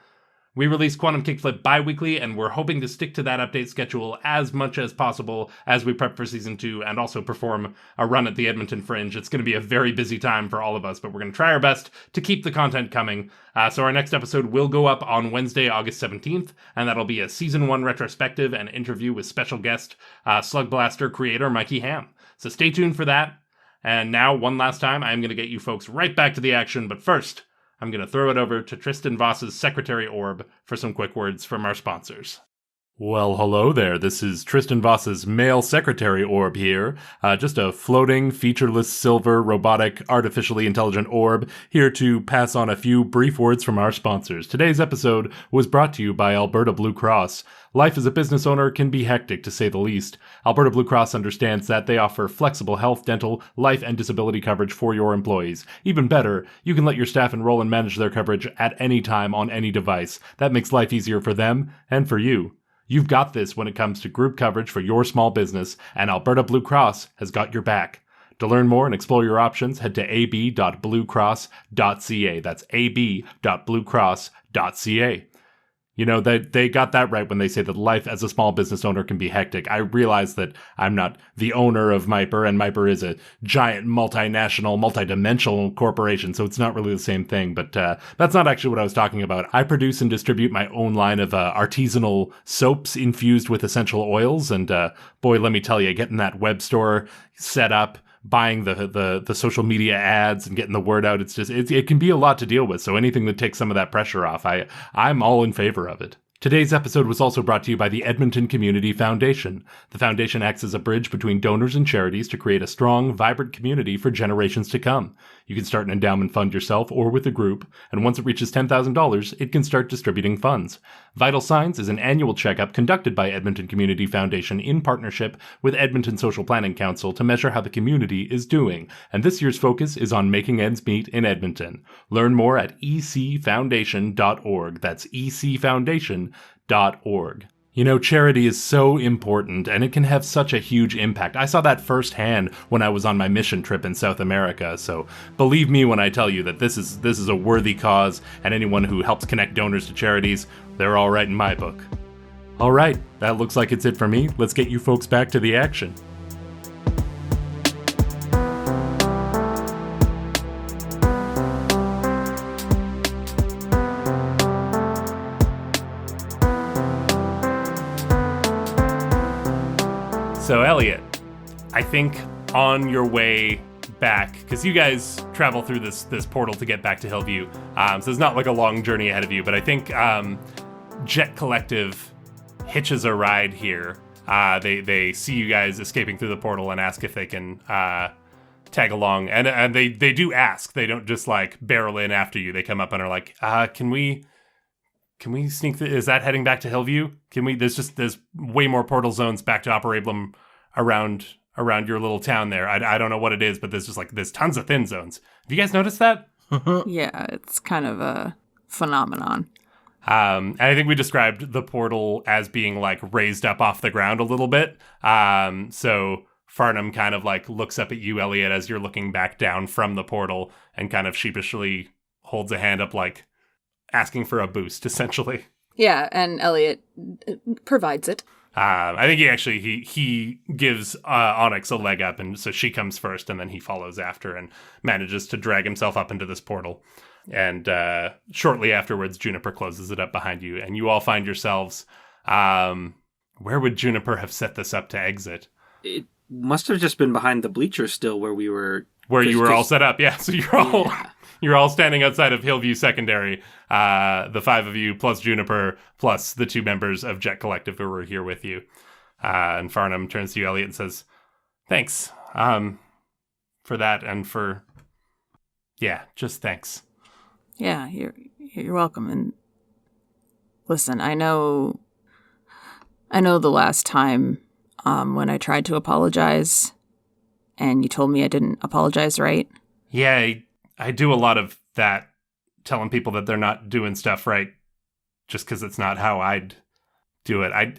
We release Quantum Kickflip bi-weekly, and we're hoping to stick to that update schedule as much as possible as we prep for Season 2 and also perform a run at the Edmonton Fringe. It's going to be a very busy time for all of us, but we're going to try our best to keep the content coming. So our next episode will go up on Wednesday, August 17th, and that'll be a Season 1 retrospective and interview with special guest Slugblaster creator Mikey Hamm. So stay tuned for that. And now, one last time, I'm going to get you folks right back to the action, but first, I'm going to throw it over to Tristan Voss's Secretary Orb for some quick words from our sponsors. Well, hello there. This is Tristan Voss's male secretary orb here. Just a floating, featureless, silver, robotic, artificially intelligent orb here to pass on a few brief words from our sponsors. Today's episode was brought to you by Alberta Blue Cross. Life as a business owner can be hectic, to say the least. Alberta Blue Cross understands that they offer flexible health, dental, life, and disability coverage for your employees. Even better, you can let your staff enroll and manage their coverage at any time on any device. That makes life easier for them and for you. You've got this when it comes to group coverage for your small business, and Alberta Blue Cross has got your back. To learn more and explore your options, head to ab.bluecross.ca. That's ab.bluecross.ca. You know, they got that right when they say that life as a small business owner can be hectic. I realize that I'm not the owner of Myper, and Myper is a giant multinational, multidimensional corporation, so it's not really the same thing, but that's not actually what I was talking about. I produce and distribute my own line of artisanal soaps infused with essential oils, and boy, let me tell you, getting that web store set up, buying the social media ads and getting the word out, it can be a lot to deal with. So anything that takes some of that pressure off, I'm all in favor of it. Today's episode was also brought to you by the Edmonton Community Foundation. The foundation acts as a bridge between donors and charities to create a strong, vibrant community for generations to come. You can start an endowment fund yourself or with a group, and once it reaches $10,000, it can start distributing funds. Vital Signs is an annual checkup conducted by Edmonton Community Foundation in partnership with Edmonton Social Planning Council to measure how the community is doing, and this year's focus is on making ends meet in Edmonton. Learn more at ecfoundation.org. That's ecfoundation.org. You know, charity is so important, and it can have such a huge impact. I saw that firsthand when I was on my mission trip in South America, so believe me when I tell you that this is a worthy cause, and anyone who helps connect donors to charities, they're all right in my book. All right, that looks like it's it for me. Let's get you folks back to the action. So, Elliott, I think on your way back, because you guys travel through this portal to get back to Hillview, so it's not like a long journey ahead of you, but I think Jet Collective hitches a ride here. They see you guys escaping through the portal and ask if they can tag along, and they do ask. They don't just like barrel in after you. They come up and are like, can we sneak is that heading back to Hillview? There's way more portal zones back to Operablum around your little town there. I don't know what it is, but there's tons of thin zones. Have you guys noticed that? Yeah, it's kind of a phenomenon. And I think we described the portal as being like raised up off the ground a little bit. So Farnham kind of like looks up at you, Elliott, as you're looking back down from the portal, and kind of sheepishly holds a hand up, like asking for a boost, essentially. Yeah, and Elliott provides it. I think he gives Onyx a leg up, and so she comes first, and then he follows after and manages to drag himself up into this portal. And shortly afterwards, Juniper closes it up behind you, and you all find yourselves... where would Juniper have set this up to exit? It must have just been behind the bleachers still where we were... Where you were all set up, yeah. So you're all standing outside of Hillview Secondary, the five of you, plus Juniper, plus the two members of Jet Collective who were here with you. And Farnham turns to you, Elliott, and says, thanks for that, and for... Yeah, just thanks. Yeah, you're welcome. And listen, I know the last time when I tried to apologize and you told me I didn't apologize right. Yeah, I do a lot of that, telling people that they're not doing stuff right just because it's not how I'd do it. I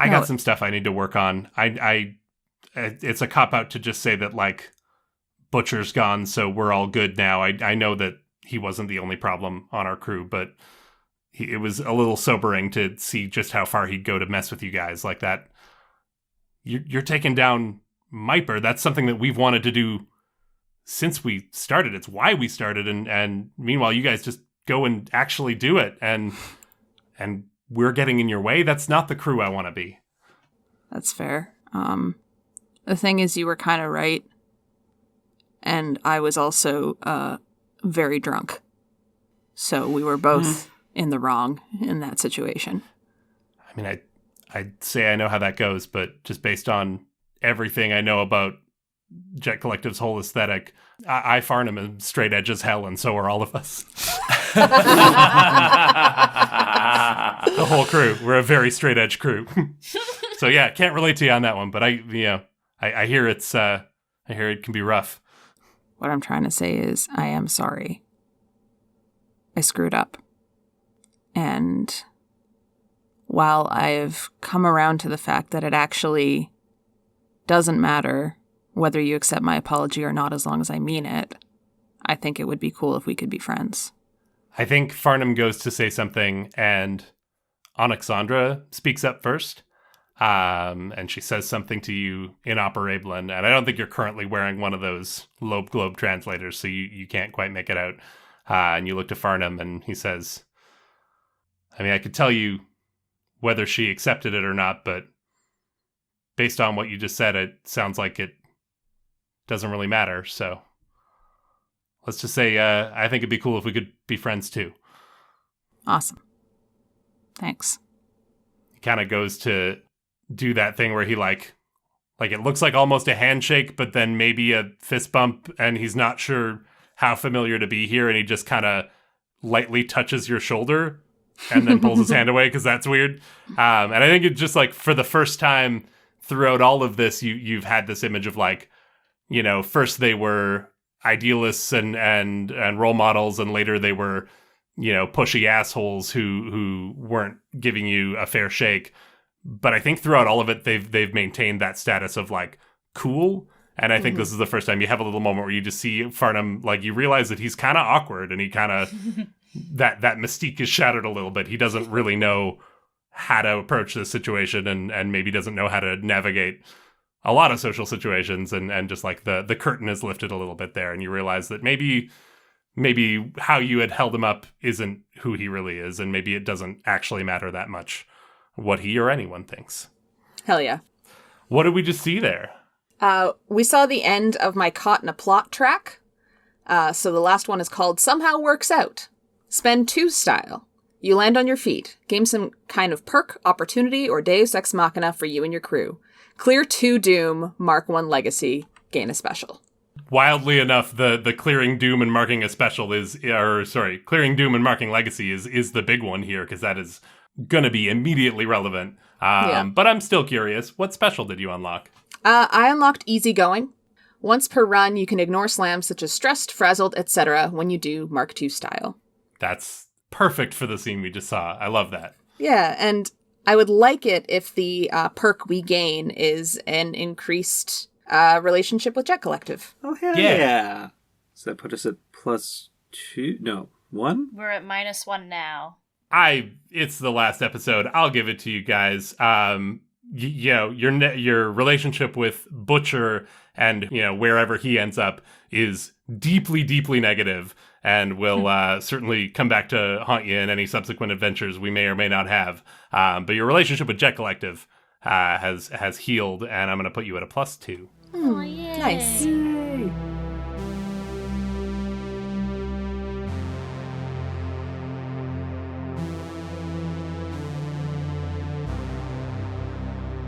got some stuff I need to work on. It's a cop-out to just say that, like, Butcher's gone, so we're all good now. I know that he wasn't the only problem on our crew, but it was a little sobering to see just how far he'd go to mess with you guys like that. You're taking down Myper. That's something that we've wanted to do since we started. It's why we started, and meanwhile, you guys just go and actually do it, and we're getting in your way. That's not the crew I want to be. That's fair. The thing is, you were kind of right. And I was also very drunk. So we were both in the wrong in that situation. I mean, I'd say I know how that goes, but just based on everything I know about Jet Collective's whole aesthetic, I Farnham am straight edge as hell, and so are all of us. The whole crew. We're a very straight edge crew. So yeah, can't relate to you on that one, but I hear I hear it can be rough. What I'm trying to say is I am sorry. I screwed up. And while I've come around to the fact that it actually doesn't matter whether you accept my apology or not as long as I mean it, I think it would be cool if we could be friends. I think Farnham goes to say something, and Onyxandra speaks up first. And she says something to you in Operablen, and I don't think you're currently wearing one of those Lobe Globe translators, so you can't quite make it out. And you look to Farnham, and he says, I mean, I could tell you whether she accepted it or not, but based on what you just said, it sounds like it doesn't really matter, so let's just say I think it'd be cool if we could be friends too. Awesome. Thanks. He kind of goes to do that thing where he like it looks like almost a handshake, but then maybe a fist bump, and he's not sure how familiar to be here, and he just kind of lightly touches your shoulder and then pulls his hand away because that's weird. And I think it's just like for the first time throughout all of this, you've had this image of like, you know, first they were idealists and role models, and later they were, you know, pushy assholes who weren't giving you a fair shake. But I think throughout all of it, they've maintained that status of like cool. And I think this is the first time you have a little moment where you just see Farnham, like you realize that he's kind of awkward, and he kind of that mystique is shattered a little bit. He doesn't really know how to approach this situation, and maybe doesn't know how to navigate a lot of social situations, and just like the curtain is lifted a little bit there, and you realize that maybe how you had held him up isn't who he really is, and maybe it doesn't actually matter that much what he or anyone thinks. Hell yeah. What did we just see there? We saw the end of my Caught in a Plot track. So the last one is called Somehow Works Out. Spend 2 style. You land on your feet. Gain some kind of perk, opportunity, or deus ex machina for you and your crew. Clear 2 doom, mark 1 legacy, gain a special. Wildly enough, the clearing doom and marking a special clearing doom and marking legacy is the big one here, because that is going to be immediately relevant. But I'm still curious, what special did you unlock? I unlocked Easygoing. Once per run, you can ignore slams such as stressed, frazzled, etc. when you do Mark II style. That's perfect for the scene we just saw. I love that. Yeah, and I would like it if the perk we gain is an increased relationship with Jet Collective. Oh, hell yeah. So that put us at +2? No, 1? We're at -1 now. It's the last episode. I'll give it to you guys. Your relationship with Butcher and, wherever he ends up is deeply, deeply negative, and will certainly come back to haunt you in any subsequent adventures we may or may not have. But your relationship with Jet Collective has healed, and I'm going to put you at a +2. Oh, yay. Nice.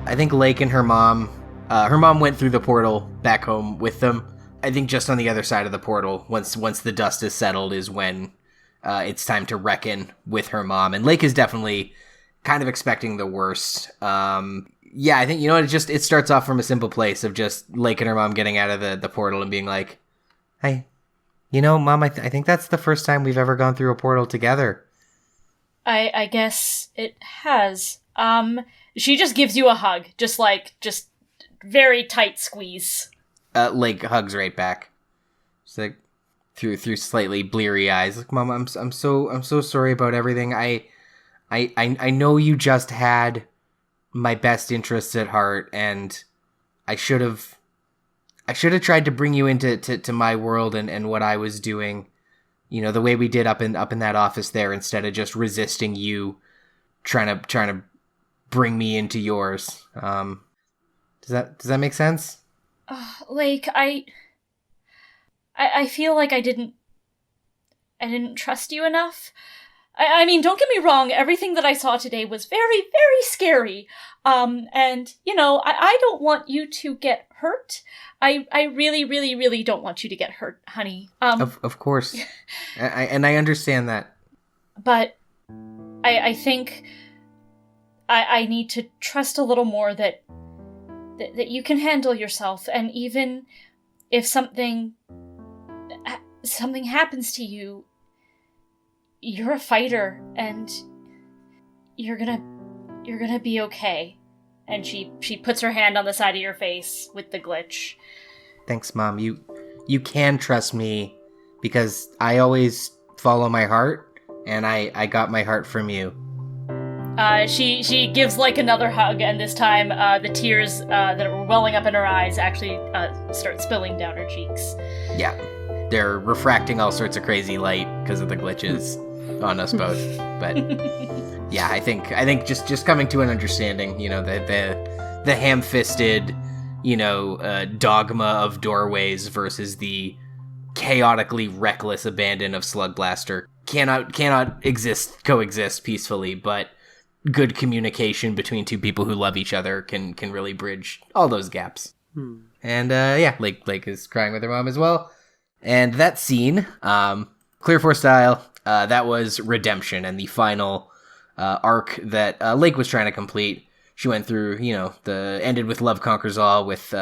I think Lake and her mom went through the portal back home with them. I think just on the other side of the portal, once the dust is settled, is when it's time to reckon with her mom. And Lake is definitely kind of expecting the worst. I think, it starts off from a simple place of just Lake and her mom getting out of the portal and being like, hey, Mom, I think that's the first time we've ever gone through a portal together. I guess it has. She just gives you a hug, just very tight squeeze. Lake hugs right back. She's like, through slightly bleary eyes, like, Mom, I'm so sorry about everything. I know you just had my best interests at heart, and I should have tried to bring you into my world and what I was doing, the way we did up in that office there, instead of just resisting you trying to bring me into yours. Does that make sense? Like, I feel like I didn't trust you enough. I mean, don't get me wrong, everything that I saw today was very, very scary. And, I don't want you to get hurt. I really, really, really don't want you to get hurt, honey. Of course. I understand that. But I think I need to trust a little more that you can handle yourself, and even if something happens to you, you're a fighter, and you're gonna be okay. And she puts her hand on the side of your face with the glitch. Thanks, Mom. You can trust me, because I always follow my heart, and I got my heart from you. She gives another hug, and this time the tears that were welling up in her eyes actually start spilling down her cheeks. Yeah, they're refracting all sorts of crazy light because of the glitches on us both. But yeah, I think just coming to an understanding, the ham-fisted, dogma of doorways versus the chaotically reckless abandon of Slugblaster cannot coexist peacefully, but good communication between two people who love each other can really bridge all those gaps. And Lake is crying with her mom as well. And that scene, Clear 4 style, that was redemption, and the final arc that Lake was trying to complete. She went through, ended with Love Conquers All with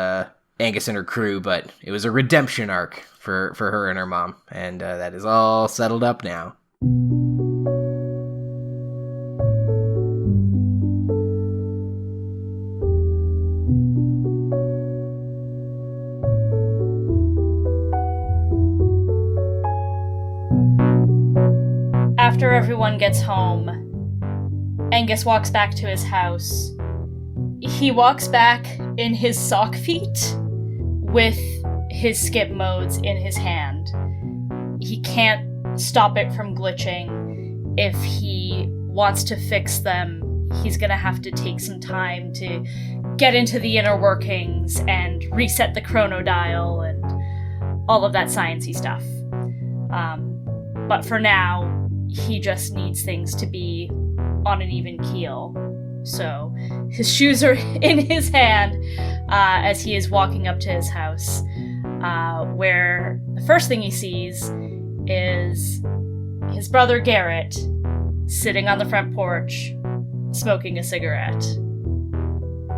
Angus and her crew, but it was a redemption arc for her and her mom, and that is all settled up now. After everyone gets home, Angus walks back to his house. He walks back in his sock feet with his skip modes in his hand. He can't stop it from glitching. If he wants to fix them, he's gonna have to take some time to get into the inner workings and reset the chronodial and all of that sciencey stuff. But for now, he just needs things to be on an even keel. So his shoes are in his hand as he is walking up to his house, where the first thing he sees is his brother Garrett sitting on the front porch, smoking a cigarette.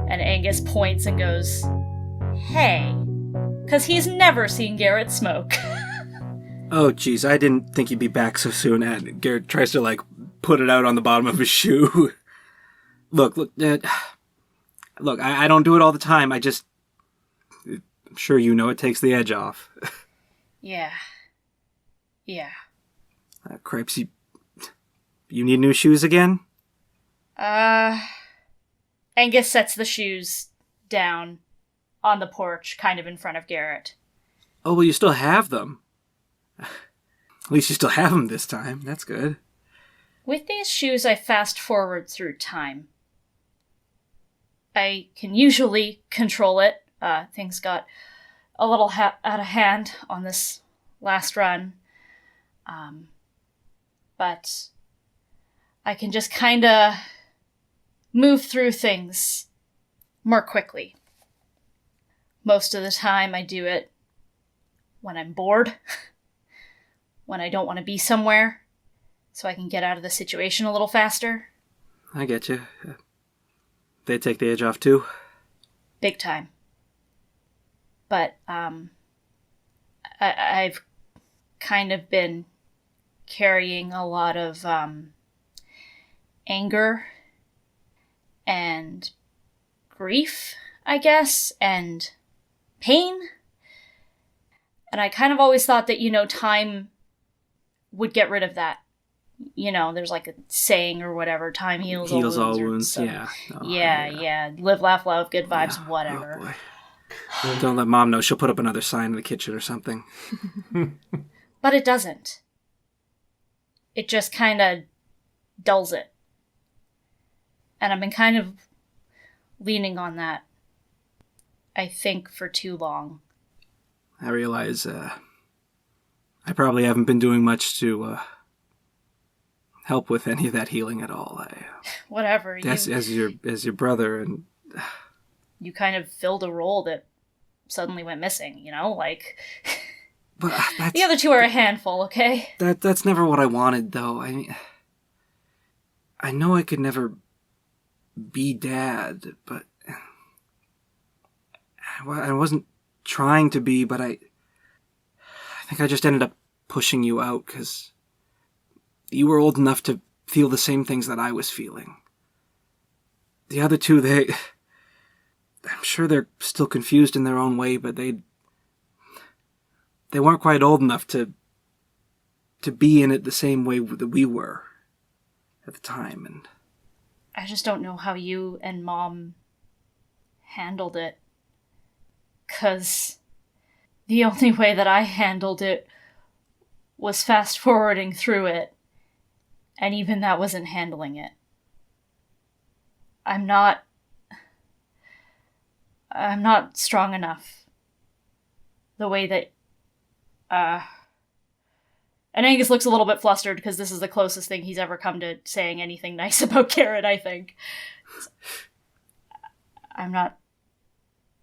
And Angus points and goes, "Hey," because he's never seen Garrett smoke. Oh, geez, I didn't think you'd be back so soon. And Garrett tries to, like, put it out on the bottom of his shoe. Look, I don't do it all the time. I'm sure you know it takes the edge off. Yeah. Cripes, you need new shoes again? Angus sets the shoes down on the porch, kind of in front of Garrett. Oh, well, you still have them. At least you still have them this time. That's good. With these shoes, I fast forward through time. I can usually control it. Things got a little out of hand on this last run. But I can just kind of move through things more quickly. Most of the time I do it when I'm bored, when I don't want to be somewhere, so I can get out of the situation a little faster. I get you. They take the edge off too? Big time. But, I've kind of been carrying a lot of, anger and grief, I guess, and pain. And I kind of always thought that, time would get rid of that. There's like a saying or whatever, time heals all wounds. Yeah. Oh, yeah. Live, laugh, love, good vibes, whatever. Oh, boy. Don't let Mom know. She'll put up another sign in the kitchen or something. But it doesn't. It just kind of dulls it. And I've been kind of leaning on that, I think, for too long. I realize I probably haven't been doing much to help with any of that healing at all. Whatever. As your brother, and you kind of filled a role that suddenly went missing, like... But the other two are a handful, okay? That's never what I wanted, though. I know I could never be Dad, but I wasn't trying to be, but I think I just ended up pushing you out because you were old enough to feel the same things that I was feeling. The other two, I'm sure they're still confused in their own way, but they weren't quite old enough to be in it the same way that we were at the time. And I just don't know how you and Mom handled it. 'Cause the only way that I handled it was fast forwarding through it. And even that wasn't handling it. I'm not strong enough. The way that and Angus looks a little bit flustered because this is the closest thing he's ever come to saying anything nice about Garrett, I think. I'm not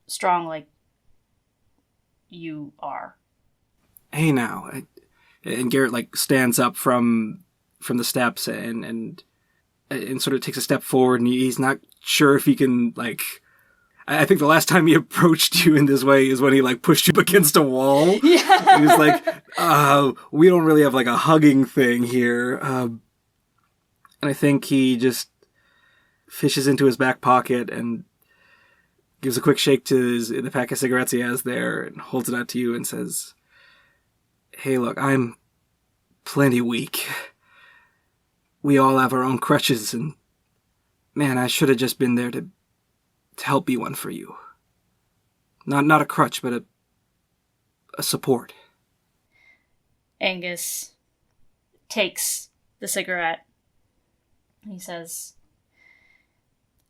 strong like you are. Hey now. And Garrett stands up from the steps and sort of takes a step forward, and he's not sure if he can I think the last time he approached you in this way is when he pushed you up against a wall. Yeah. He was like, we don't really have a hugging thing here. And I think he just fishes into his back pocket and gives a quick shake to the pack of cigarettes he has there and holds it out to you and says, "Hey, look, I'm plenty weak. We all have our own crutches, and man, I should have just been there to help be one for you. Not a crutch, but a support." Angus takes the cigarette. He says,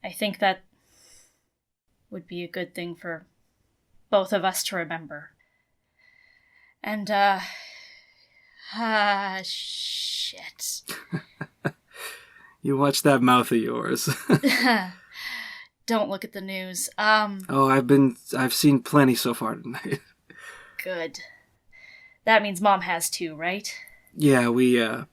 I think that would be a good thing for both of us to remember. And, shit. You watch that mouth of yours. Don't look at the news. I've seen plenty so far tonight. Good. That means Mom has too, right? Yeah, we Damn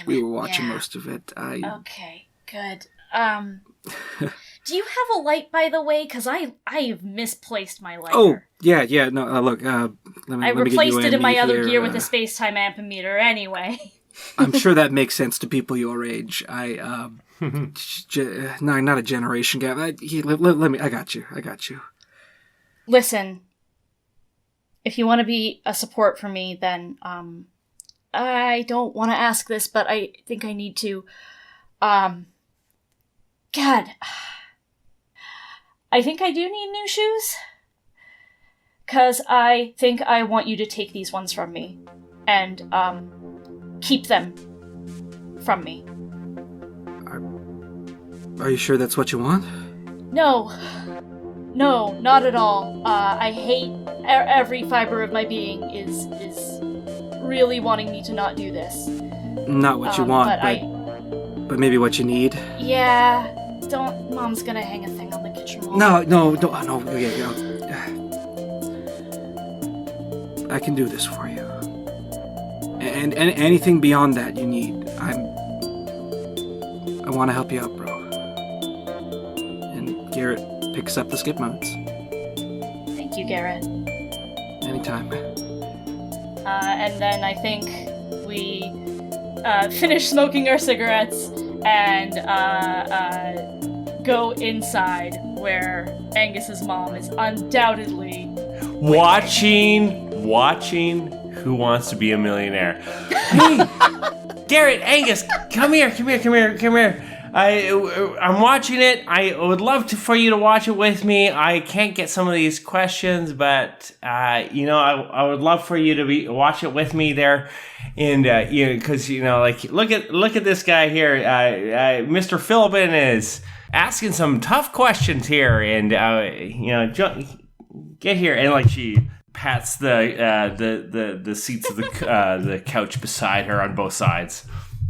we it, were watching yeah. most of it. Okay, good. Do you have a light, by the way? Because I've misplaced my lighter. Oh, yeah, no, look, let me I get replaced you it in my other here, gear with a space-time ampermeter anyway. I'm sure that makes sense to people your age. No, not a generation gap. Let me, I got you. Listen, if you want to be a support for me, then, I don't want to ask this, but I think I need to, God, I think I do need new shoes. 'Cause I think I want you to take these ones from me. And, keep them from me. Are you sure that's what you want? No, not at all. I hate every fiber of my being is really wanting me to not do this. Not what you want, but maybe what you need. Yeah, Mom's gonna hang a thing on the kitchen wall. No. Yeah. I can do this for you. And anything beyond that you need, I want to help you out, bro. And Garrett picks up the skip modes. Thank you, Garrett. Anytime. And then I think we finish smoking our cigarettes and go inside where Angus's mom is undoubtedly Watching Who Wants to Be a Millionaire. Hey, Garrett, Angus, come here. I'm watching it. I would love for you to watch it with me. I can't get some of these questions, but I would love for you to watch it with me there, and because look at this guy here, Mr. Philbin is asking some tough questions here, and get here, and she pats the seats of the couch beside her on both sides.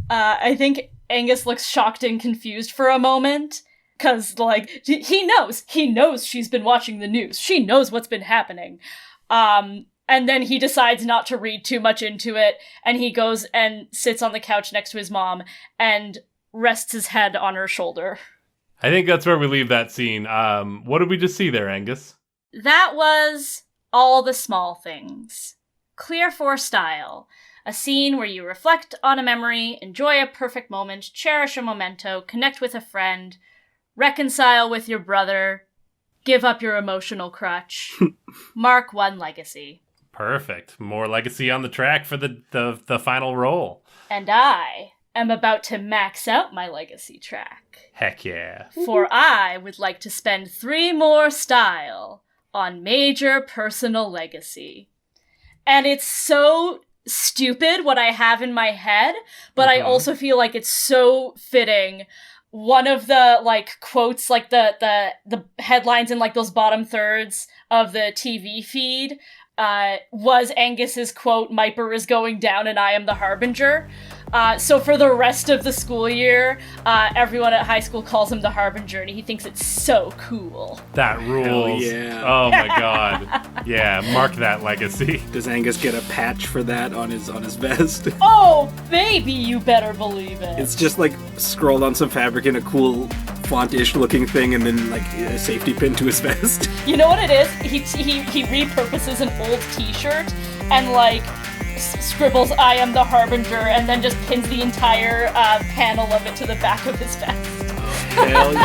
I think Angus looks shocked and confused for a moment, because, he knows she's been watching the news. She knows what's been happening. And then he decides not to read too much into it, and he goes and sits on the couch next to his mom and rests his head on her shoulder. I think that's where we leave that scene. What did we just see there, Angus? That was All the Small Things. Clear 4 style. A scene where you reflect on a memory, enjoy a perfect moment, cherish a memento, connect with a friend, reconcile with your brother, give up your emotional crutch. Mark 1 legacy. Perfect. More legacy on the track for the final roll. And I am about to max out my legacy track. Heck yeah. For I would like to spend 3 more style on major personal legacy. And it's so stupid what I have in my head, but I also feel like it's so fitting. One of the quotes, the headlines in those bottom thirds of the TV feed was Angus's quote, "Myper is going down and I am the harbinger." So for the rest of the school year, everyone at high school calls him the harbinger, and he thinks it's so cool. That rules. Hell yeah. Oh my god. Yeah, mark that legacy. Does Angus get a patch for that on his vest? Oh, baby, you better believe it. It's just scrolled on some fabric in a cool font-ish looking thing, and then a safety pin to his vest. You know what it is? He repurposes an old t-shirt and scribbles "I am the harbinger" and then just pins the entire panel of it to the back of his vest. Hell yeah.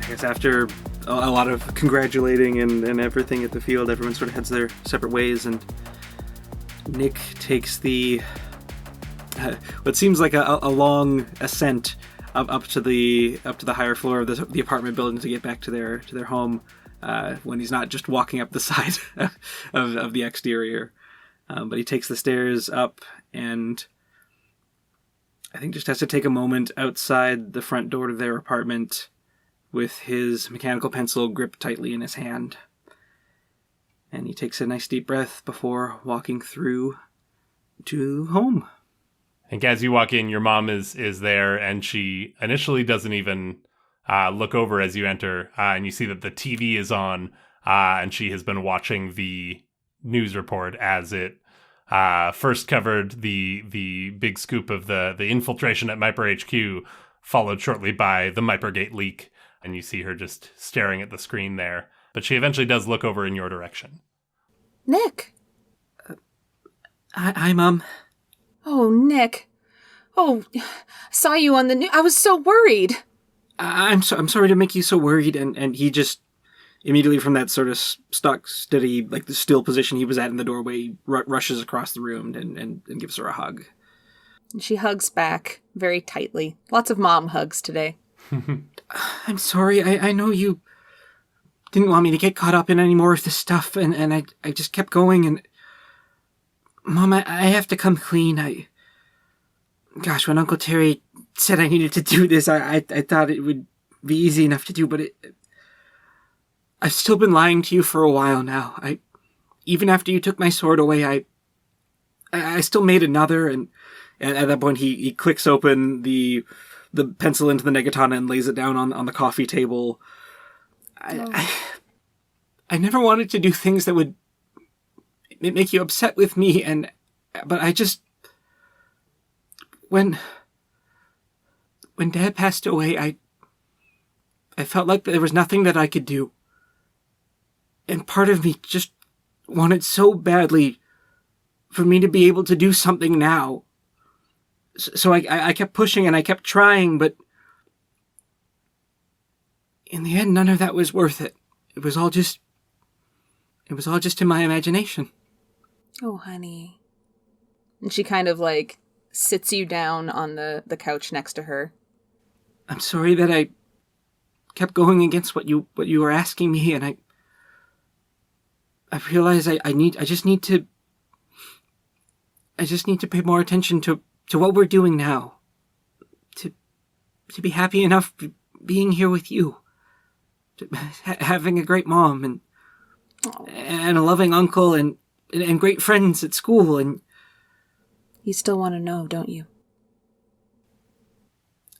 I guess after a lot of congratulating and everything at the field, everyone sort of heads their separate ways, and Nick takes the what seems like a long ascent up to the higher floor of the apartment building to get back to their home, when he's not just walking up the side of the exterior, but he takes the stairs up, and I think just has to take a moment outside the front door to their apartment with his mechanical pencil gripped tightly in his hand. And he takes a nice deep breath before walking through to home. I think as you walk in, your mom is there, and she initially doesn't even look over as you enter, and you see that the TV is on, and she has been watching the news report as it first covered the big scoop of the infiltration at Myper HQ, followed shortly by the Mypergate leak, and you see her just staring at the screen there. But she eventually does look over in your direction. Nick. Hi, Mom. Oh, Nick. Oh, I saw you on the news. I was so worried. I'm sorry to make you so worried, and he just immediately from that sort of stock steady, like the still position he was at in the doorway, rushes across the room and gives her a hug. She hugs back very tightly. Lots of mom hugs today. I'm sorry. I know you didn't want me to get caught up in any more of this stuff, and I just kept going, and Mom, I have to come clean. Gosh, when Uncle Terry said I needed to do this, I thought it would be easy enough to do, but I've still been lying to you for a while now. Even after you took my sword away, I still made another, and at that point he clicks open the pencil into the negatana and lays it down on the coffee table. I never wanted to do things that would make you upset with me, but I just... When Dad passed away, I felt like there was nothing that I could do. And part of me just wanted so badly for me to be able to do something now. So I kept pushing and I kept trying, but in the end, none of that was worth it. It was all just in my imagination. Oh, honey. And she kind of like sits you down on the couch next to her. I'm sorry that I kept going against what you were asking me, and I realize I just need to pay more attention to what we're doing now. To be happy enough being here with you. Having a great mom and a loving uncle and great friends at school, and you still want to know, don't you?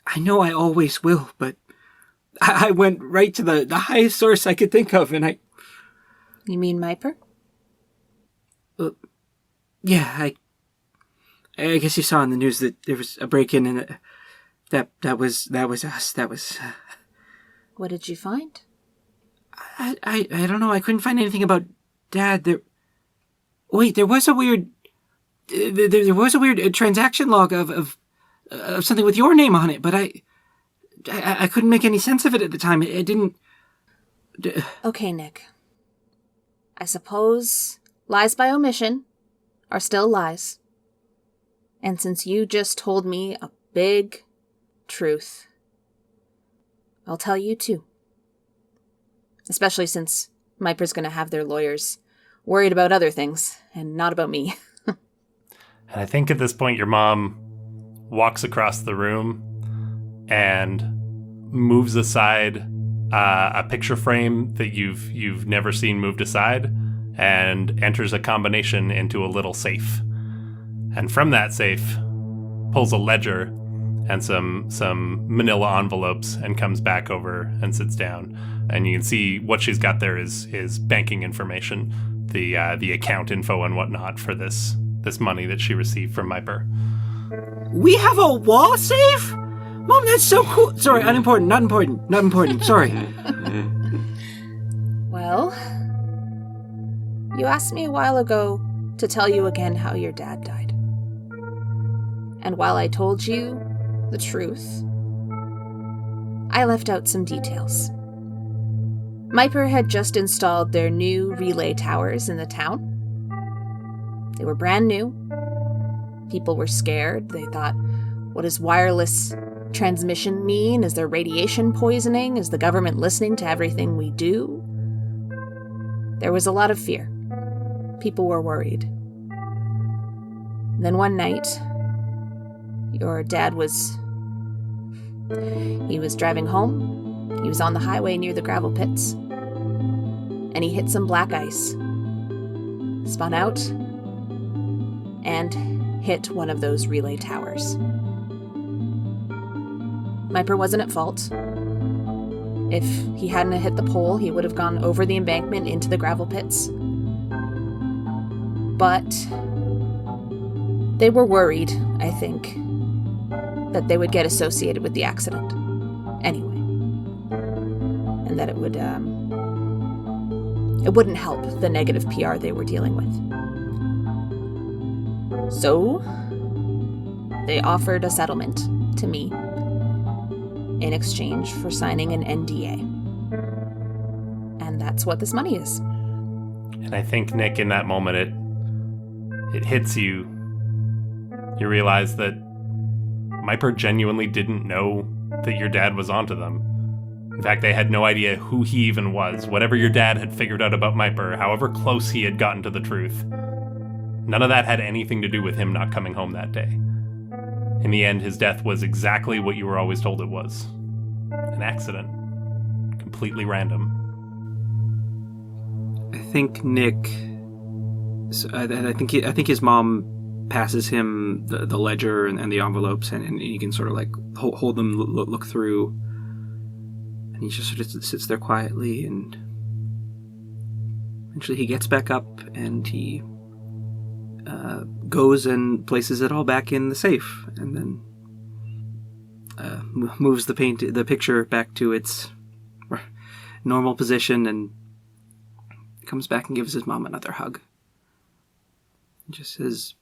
I know I always will, but I went right to the highest source I could think of, and You mean Myper? Yeah, I guess you saw in the news that there was a break-in, and that was us. That was... What did you find? I don't know. I couldn't find anything about Dad. There was a weird... There was a weird transaction log of something with your name on it, but I couldn't make any sense of it at the time. It didn't... Okay, Nick. I suppose lies by omission are still lies. And since you just told me a big truth, I'll tell you too. Especially since Myper's going to have their lawyers worried about other things and not about me. And I think at this point your mom walks across the room and moves aside a picture frame that you've never seen moved aside, and enters a combination into a little safe. And from that safe pulls a ledger and some manila envelopes and comes back over and sits down. And you can see what she's got there is banking information, the account info and whatnot for this money that she received from Myper. We have a wall safe? Mom, that's so cool. Sorry, not important. Sorry. Well, you asked me a while ago to tell you again how your dad died. And while I told you the truth, I left out some details. Myper had just installed their new relay towers in the town. They were brand new. People were scared. They thought, what does wireless transmission mean? Is there radiation poisoning? Is the government listening to everything we do? There was a lot of fear. People were worried. Then one night, Your dad was... He was driving home. He was on the highway near the gravel pits. And he hit some black ice. Spun out. And hit one of those relay towers. Myper wasn't at fault. If he hadn't hit the pole, he would have gone over the embankment into the gravel pits. But they were worried, I think, that they would get associated with the accident anyway. And that it wouldn't help the negative PR they were dealing with. So, they offered a settlement to me in exchange for signing an NDA. And that's what this money is. And I think, Nick, in that moment, it hits you. You realize that Myper genuinely didn't know that your dad was onto them. In fact, they had no idea who he even was. Whatever your dad had figured out about Myper, however close he had gotten to the truth, none of that had anything to do with him not coming home that day. In the end, his death was exactly what you were always told it was. An accident. Completely random. I think Nick... I think his mom passes him the ledger and the envelopes, and he can sort of like hold them, look through. And he just sort of sits there quietly, and eventually he gets back up and he goes and places it all back in the safe, and then moves the picture back to its normal position, and comes back and gives his mom another hug. And just says,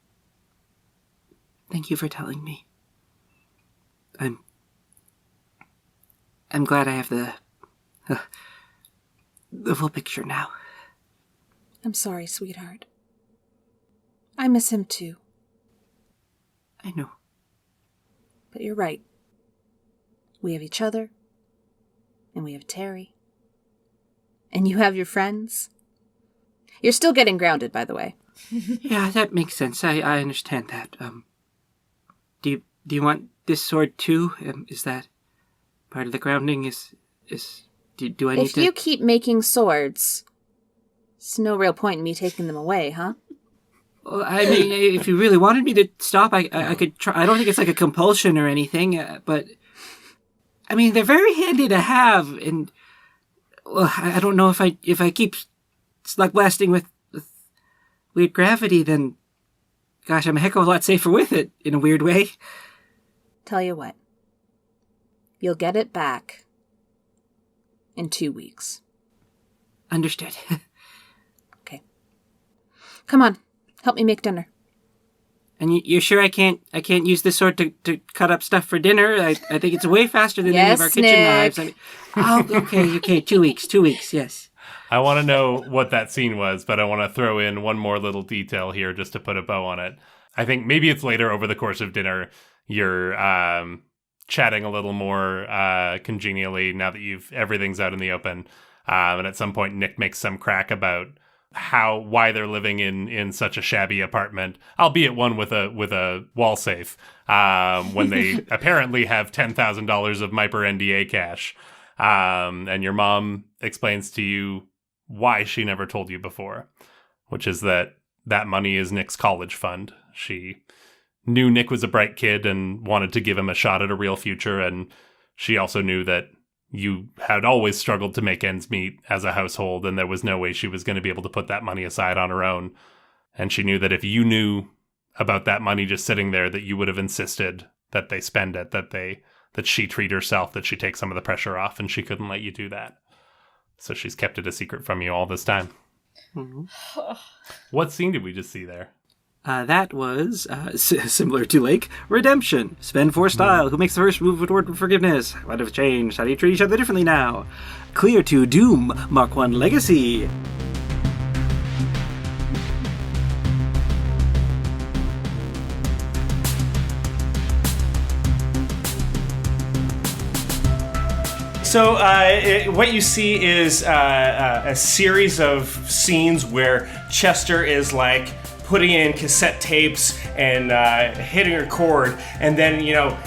"Thank you for telling me. I'm glad I have the full picture now." I'm sorry, sweetheart. I miss him too. I know. But you're right. We have each other. And we have Terry. And you have your friends. You're still getting grounded, by the way. Yeah, that makes sense. I understand that. Do you want this sword too? Is that part of the grounding? Do I need if to... you keep making swords, there's no real point in me taking them away, huh? Well, I mean, if you really wanted me to stop, I could try. I don't think it's like a compulsion or anything, but I mean, they're very handy to have, and well, I don't know if I keep slugblasting with weird gravity, then gosh, I'm a heck of a lot safer with it in a weird way. Tell you what, you'll get it back in 2 weeks. Understood. Okay. Come on. Help me make dinner. And you're sure I can't use this sword to cut up stuff for dinner? I think it's way faster than any of our kitchen knives. I mean, okay, 2 weeks, yes. I want to know what that scene was, but I want to throw in one more little detail here just to put a bow on it. I think maybe it's later over the course of dinner, you're chatting a little more congenially now that everything's out in the open. And at some point, Nick makes some crack about why they're living in such a shabby apartment, albeit one with a wall safe, when they apparently have $10,000 of Myper NDA cash. And your mom explains to you why she never told you before, which is that money is Nick's college fund. She knew Nick was a bright kid and wanted to give him a shot at a real future, and she also knew that you had always struggled to make ends meet as a household, and there was no way she was going to be able to put that money aside on her own. And she knew that if you knew about that money just sitting there, that you would have insisted that they spend it, that she treat herself, that she take some of the pressure off, and she couldn't let you do that. So she's kept it a secret from you all this time. Mm-hmm. What scene did we just see there? That was, similar to Lake, redemption. Spend 4 style. Who makes the first move toward forgiveness? What have changed? How do you treat each other differently now? Clear to Doom. Mark 1 Legacy. So what you see is a series of scenes where Chester is like putting in cassette tapes and hitting record, and then,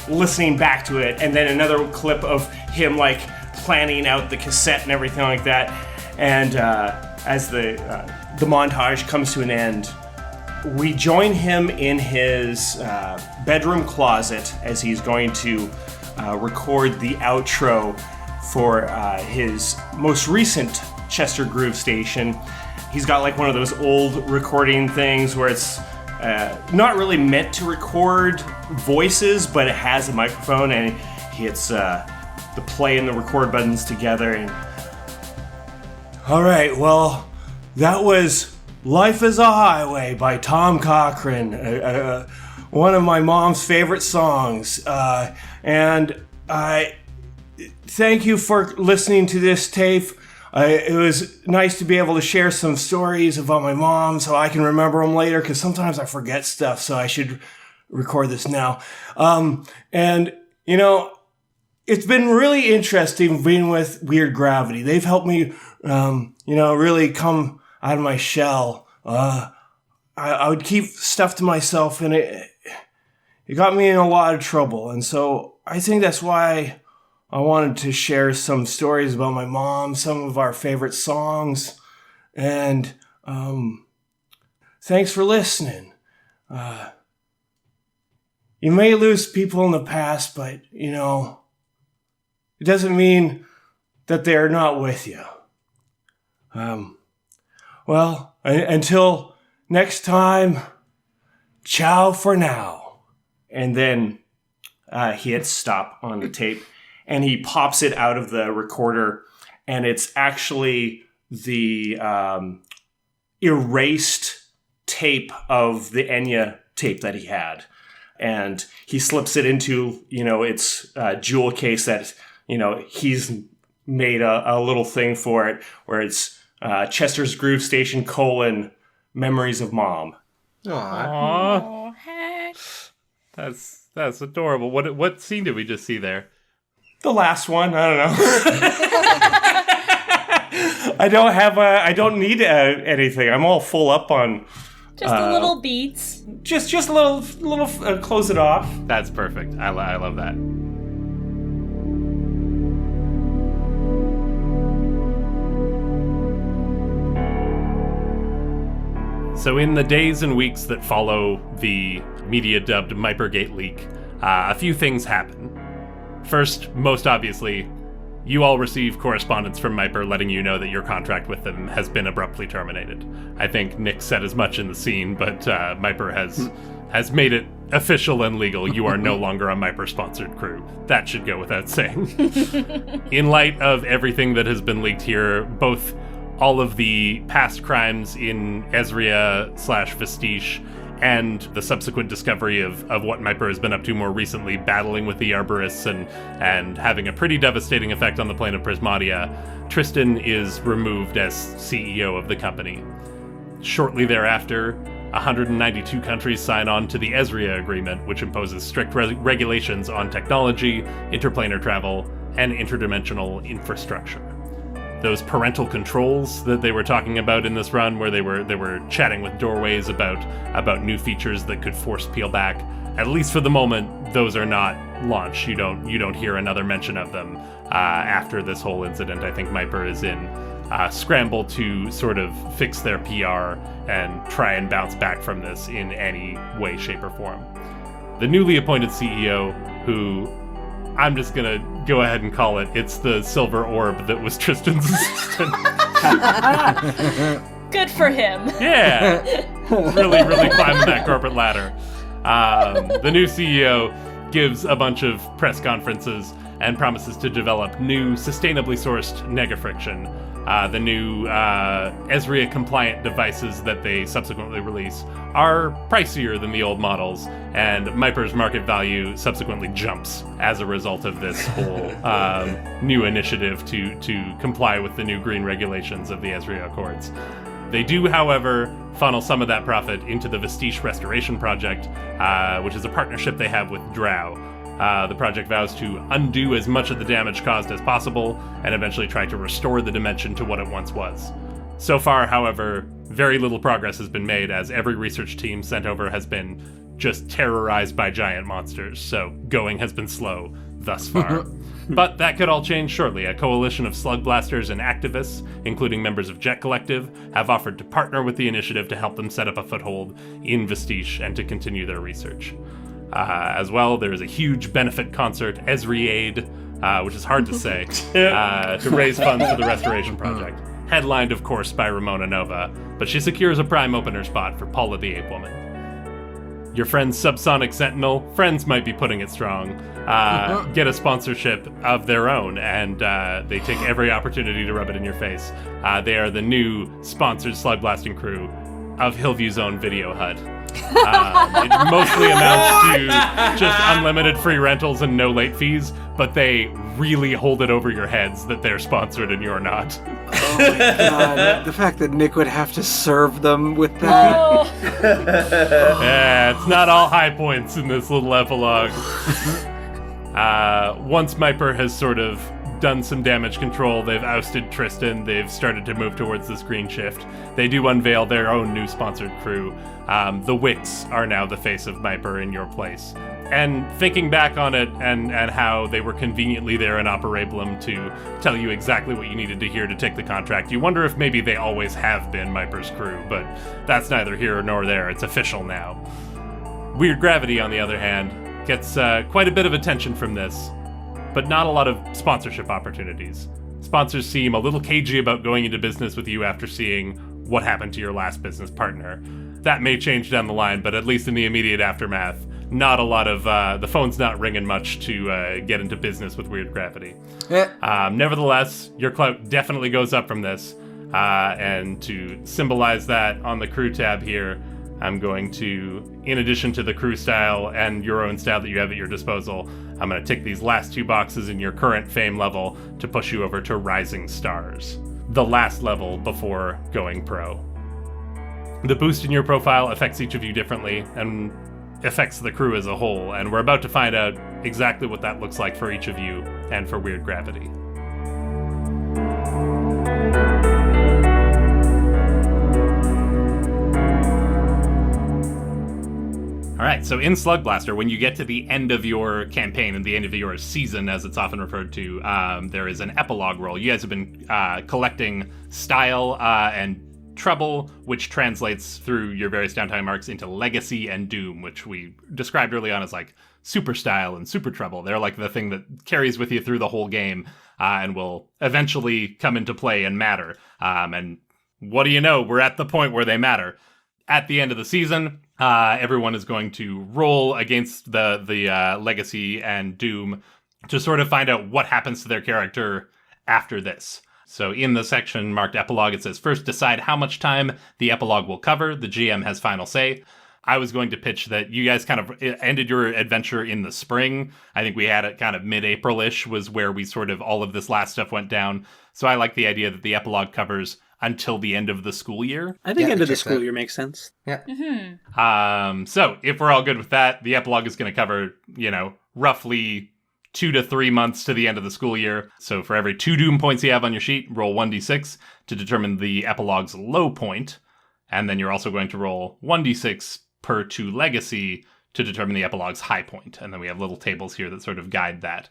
listening back to it, and then another clip of him, like, planning out the cassette and everything like that. And as the montage comes to an end, we join him in his bedroom closet as he's going to record the outro for his most recent Chester Groove station. He's got like one of those old recording things where it's not really meant to record voices, but it has a microphone, and he hits the play and the record buttons together. And All right, well, that was Life is a Highway by Tom Cochrane, one of my mom's favorite songs. And I thank you for listening to this tape. It was nice to be able to share some stories about my mom so I can remember them later, because sometimes I forget stuff, so I should record this now. And, it's been really interesting being with Weird Gravity. They've helped me, really come out of my shell. I would keep stuff to myself, and it got me in a lot of trouble. And so I think that's why I wanted to share some stories about my mom, some of our favorite songs, and thanks for listening. You may lose people in the past, but, it doesn't mean that they're not with you. Well, until next time, ciao for now. And then he hits stop on the tape, and he pops it out of the recorder, and it's actually the erased tape of the Enya tape that he had. And he slips it into, its jewel case that, he's made a little thing for it, where it's Chester's Groove Station : Memories of Mom. Aww. Oh, heck. That's adorable. What scene did we just see there? The last one, I don't know. I don't need anything. I'm all full up on Just a little beats. just a little close it off. That's perfect. I love that. So in the days and weeks that follow the media-dubbed Mypergate leak, a few things happen. First, most obviously, you all receive correspondence from Myper letting you know that your contract with them has been abruptly terminated. I think Nick said as much in the scene, but Myper has made it official and legal. You are no longer a Myper-sponsored crew. That should go without saying. In light of everything that has been leaked here, both all of the past crimes in Ezria/Vestige and the subsequent discovery of what Myper has been up to more recently, battling with the Arborists and having a pretty devastating effect on the plane of Prismatia, Tristan is removed as CEO of the company. Shortly thereafter, 192 countries sign on to the Ezria Agreement, which imposes strict regulations on technology, interplanar travel, and interdimensional infrastructure. Those parental controls that they were talking about in this run, where they were chatting with Doorways about new features that could force peel back, at least for the moment, those are not launched. You don't hear another mention of them after this whole incident. I think Myper is in scramble to sort of fix their PR and try and bounce back from this in any way, shape, or form. The newly appointed CEO, who I'm just gonna go ahead and call it's the silver orb that was Tristan's assistant. Good for him. Yeah. Really climbing that corporate ladder. The new CEO gives a bunch of press conferences and promises to develop new, sustainably sourced negafriction. The new Ezria-compliant devices that they subsequently release are pricier than the old models, and Myper's market value subsequently jumps as a result of this whole new initiative to comply with the new green regulations of the Ezria Accords. They do, however, funnel some of that profit into the Vestige Restoration Project, which is a partnership they have with Drow. The project vows to undo as much of the damage caused as possible and eventually try to restore the dimension to what it once was. So far, however, very little progress has been made as every research team sent over has been just terrorized by giant monsters, so going has been slow thus far. But that could all change shortly. A coalition of Slugblasters and activists, including members of Jet Collective, have offered to partner with the initiative to help them set up a foothold in Vestige and to continue their research. As well, there is a huge benefit concert, Esri Aid, which is hard to say, to raise funds for the restoration project. Headlined, of course, by Ramona Nova, but she secures a prime opener spot for Paula the Ape Woman. Your friend's Subsonic Sentinel, friends might be putting it strong, get a sponsorship of their own, and they take every opportunity to rub it in your face. They are the new sponsored Slugblasting crew of Hillview's own Video Hut. It mostly amounts to just unlimited free rentals and no late fees, but they really hold it over your heads that they're sponsored and you're not. Oh my god, the fact that Nick would have to serve them with that. Oh. Yeah, it's not all high points in this little epilogue. Once Myper has sort of done some damage control, they've ousted Tristan, they've started to move towards this green shift. They do unveil their own new sponsored crew. The Wicks are now the face of Myper in your place. And thinking back on it and how they were conveniently there in Operablum to tell you exactly what you needed to hear to take the contract, you wonder if maybe they always have been Myper's crew, but that's neither here nor there. It's official now. Weird Gravity, on the other hand, gets quite a bit of attention from this, but not a lot of sponsorship opportunities. Sponsors seem a little cagey about going into business with you after seeing what happened to your last business partner. That may change down the line, but at least in the immediate aftermath, not a lot of, the phone's not ringing much to get into business with Weird Gravity. Nevertheless, your clout definitely goes up from this, and to symbolize that on the crew tab here, I'm going to, in addition to the crew style and your own style that you have at your disposal, I'm going to tick these last two boxes in your current fame level to push you over to Rising Stars, the last level before going pro. The boost in your profile affects each of you differently and affects the crew as a whole, and we're about to find out exactly what that looks like for each of you and for Weird Gravity. All right, so in Slugblaster, when you get to the end of your campaign and the end of your season, as it's often referred to, there is an epilogue roll. You guys have been collecting style and trouble, which translates through your various downtime arcs into legacy and doom, which we described early on as like super style and super trouble. They're like the thing that carries with you through the whole game and will eventually come into play and matter. And what do you know? We're at the point where they matter. At the end of the season, everyone is going to roll against the legacy and doom to sort of find out what happens to their character after this. So in the section marked epilogue, it says, first decide how much time the epilogue will cover. The GM has final say. I was going to pitch that you guys kind of ended your adventure in the spring. I think we had it kind of mid-April-ish was where we sort of, all of this last stuff went down. So I like the idea that the epilogue covers until the end of the school year. I think end of the school year makes sense. Yeah. Mm-hmm. So if we're all good with that, the epilogue is going to cover, roughly 2 to 3 months to the end of the school year. So for every 2 doom points you have on your sheet, roll 1d6 to determine the epilogue's low point. And then you're also going to roll 1d6 per 2 legacy to determine the epilogue's high point. And then we have little tables here that sort of guide that.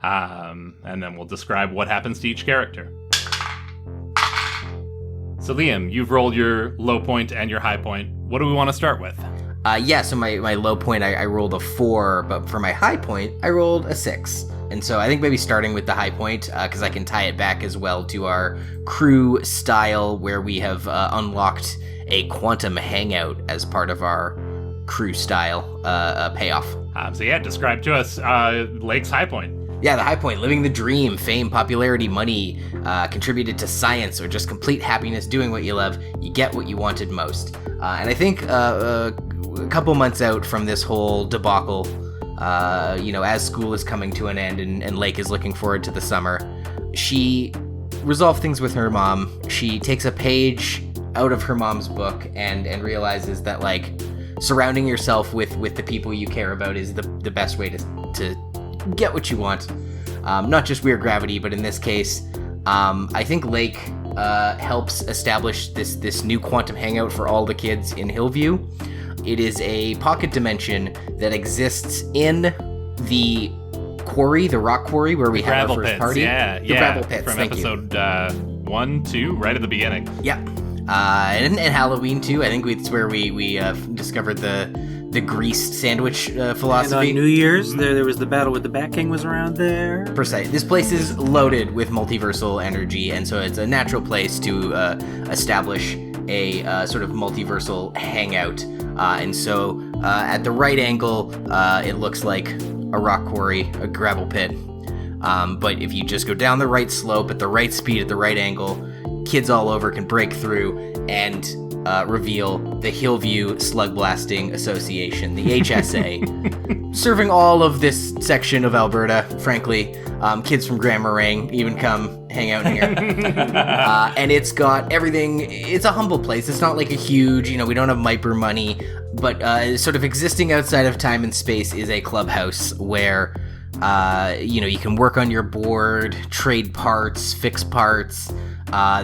And then we'll describe what happens to each character. So Liam, you've rolled your low point and your high point. What do we want to start with? So my low point, I rolled a 4, but for my high point, I rolled a 6. And so I think maybe starting with the high point, because I can tie it back as well to our crew style, where we have unlocked a quantum hangout as part of our crew style payoff. Describe to us Lake's high point. Yeah, the high point, living the dream, fame, popularity, money, contributed to science, or just complete happiness doing what you love. You get what you wanted most. And I think a couple months out from this whole debacle, as school is coming to an end and Lake is looking forward to the summer, she resolved things with her mom. She takes a page out of her mom's book and realizes that, surrounding yourself with the people you care about is the best way to get what you want. Not just Weird Gravity, but in this case, I think Lake helps establish this new quantum hangout for all the kids in Hillview. It is a pocket dimension that exists in the quarry, the rock quarry, where we have our first pits, party. Yeah, the gravel pits, from thank episode 1, 2, right at the beginning. Yeah. And Halloween, too. I think it's where we discovered the greased sandwich philosophy. And on New Year's, there was the battle with the Bat King was around there. Precise. This place is loaded with multiversal energy, and so it's a natural place to establish a sort of multiversal hangout. And so at the right angle, it looks like a rock quarry, a gravel pit. But if you just go down the right slope at the right speed at the right angle, kids all over can break through and reveal the Hillview Slugblasting Association, the HSA, serving all of this section of Alberta. Frankly, kids from Grand Moraine even come hang out here. And it's got everything. It's a humble place. It's not like a huge, we don't have Myper money, but sort of existing outside of time and space is a clubhouse where you can work on your board, trade parts, fix parts.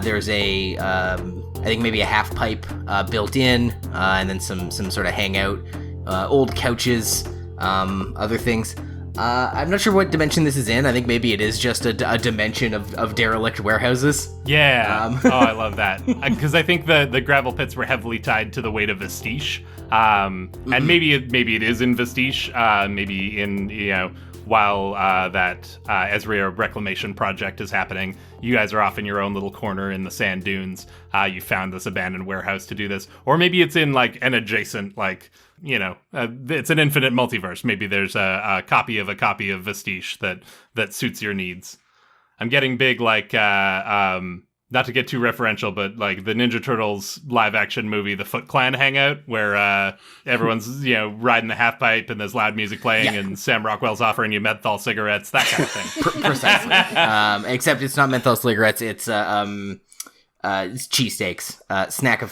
There's I think maybe a half pipe built in, and then some sort of hangout, old couches, other things. I'm not sure what dimension this is in. I think maybe it is just a dimension of derelict warehouses. Yeah. I love that. Because I think the gravel pits were heavily tied to the weight of Vestige. And maybe it is in Vestige. Maybe in, while that Ezria reclamation project is happening, you guys are off in your own little corner in the sand dunes. You found this abandoned warehouse to do this. Or maybe it's in like an adjacent, it's an infinite multiverse. Maybe there's a copy of Vestige that suits your needs. I'm getting big, not to get too referential, but like the Ninja Turtles live action movie, The Foot Clan Hangout, where everyone's, riding the half pipe and there's loud music playing and Sam Rockwell's offering you menthol cigarettes, that kind of thing. Precisely. Except it's not menthol cigarettes, it's cheesesteaks, snack of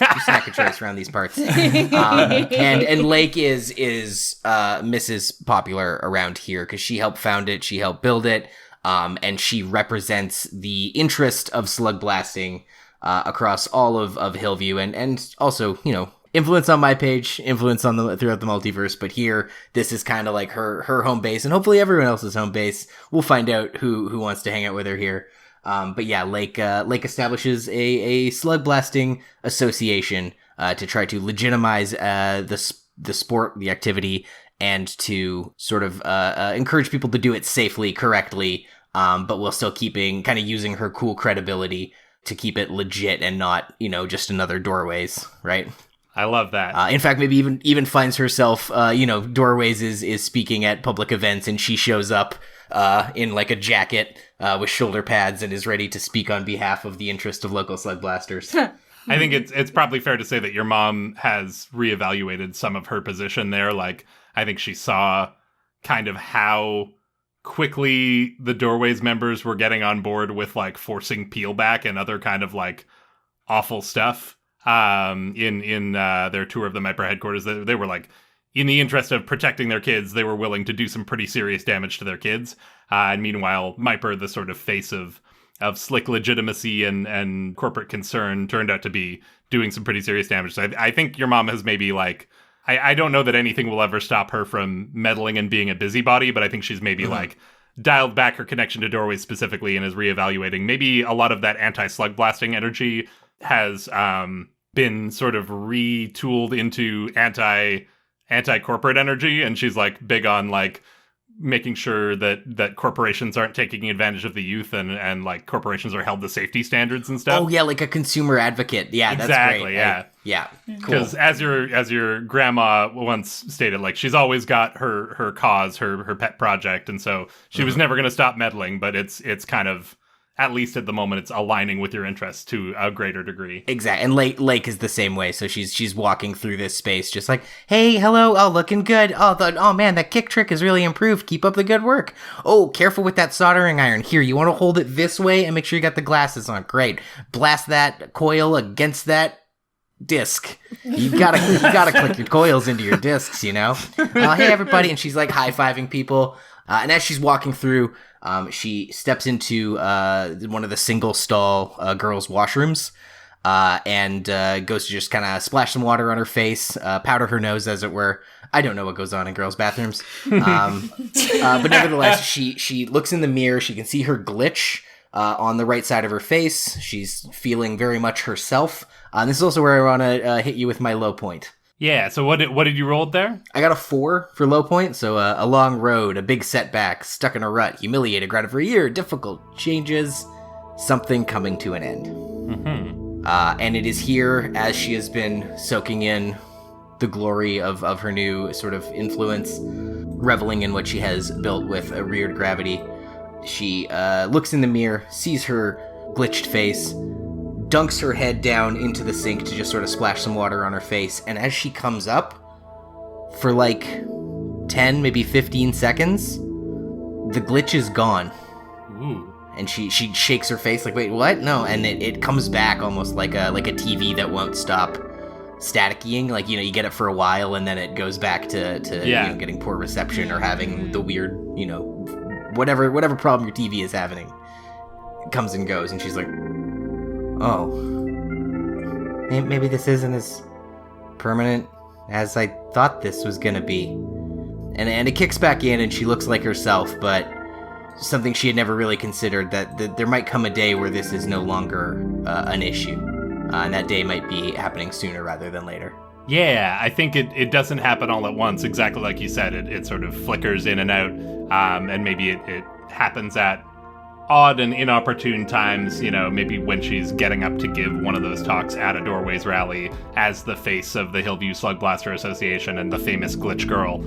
choice around these parts. And Lake is Mrs. Popular around here because she helped found it, she helped build it. And she represents the interest of slug blasting across all of Hillview and also, influence on my page, influence on throughout the multiverse. But here, this is kind of like her home base, and hopefully everyone else's home base. We'll find out who wants to hang out with her here. But yeah, Lake establishes a slug blasting association to try to legitimize the sport, the activity, and to sort of encourage people to do it safely, correctly, but while still kind of using her cool credibility to keep it legit and not, just another Doorways, right? I love that. In fact, maybe even finds herself, Doorways is speaking at public events, and she shows up in like a jacket with shoulder pads and is ready to speak on behalf of the interest of local slug blasters. I think it's probably fair to say that your mom has reevaluated some of her position there. Like, I think she saw kind of how quickly the Doorways members were getting on board with like forcing peel back and other kind of like awful stuff in their tour of the Myper headquarters. They were like, in the interest of protecting their kids, they were willing to do some pretty serious damage to their kids. And meanwhile, Myper, the sort of face of slick legitimacy and corporate concern, turned out to be doing some pretty serious damage. So I think your mom has maybe like, I don't know that anything will ever stop her from meddling and being a busybody, but I think she's maybe like dialed back her connection to Doorways specifically and is reevaluating. Maybe a lot of that anti-slug blasting energy has been sort of retooled into anti-corporate energy, and she's like big on like making sure that corporations aren't taking advantage of the youth and like corporations are held to safety standards and stuff. Oh yeah, like a consumer advocate. Yeah, exactly, that's great. Yeah. Cool. Because as your grandma once stated, like she's always got her cause, her pet project, and so she was never going to stop meddling. But it's kind of, at least at the moment, it's aligning with your interests to a greater degree. Exactly. And Lake is the same way. So she's walking through this space just like, hey, hello, oh, looking good. Oh man, that kick trick is really improved. Keep up the good work. Oh, careful with that soldering iron. Here, you want to hold it this way and make sure you got the glasses on. Great. Blast that coil against that disc. You gotta click your coils into your discs, Hey, everybody. And she's like high-fiving people. And as she's walking through, She steps into one of the single stall girls' washrooms and goes to just kind of splash some water on her face, powder her nose, as it were. I don't know what goes on in girls' bathrooms. But nevertheless, she looks in the mirror. She can see her glitch on the right side of her face. She's feeling very much herself. This is also where I want to hit you with my low point. Yeah, so what did you roll there? I got a 4 for low point, so a long road, a big setback, stuck in a rut, humiliated, grounded for a year, difficult changes, something coming to an end. Mm-hmm. And it is here, as she has been soaking in the glory of her new sort of influence, reveling in what she has built with a reared gravity. She looks in the mirror, sees her glitched face, dunks her head down into the sink to just sort of splash some water on her face, and as she comes up, for like 10, maybe 15 seconds, the glitch is gone. Ooh. And she shakes her face like, wait, what? No, and it comes back almost like a TV that won't stop staticying. Like, you get it for a while, and then it goes back to getting poor reception or having the weird, whatever problem your TV is having. It comes and goes, and she's like, oh, maybe this isn't as permanent as I thought this was gonna be. And it kicks back in, and she looks like herself, but something she had never really considered, that there might come a day where this is no longer an issue. And that day might be happening sooner rather than later. Yeah, I think it doesn't happen all at once, exactly like you said. It sort of flickers in and out, and maybe it happens at odd and inopportune times, maybe when she's getting up to give one of those talks at a Doorways rally as the face of the Hillview Slugblaster Association and the famous Glitch Girl.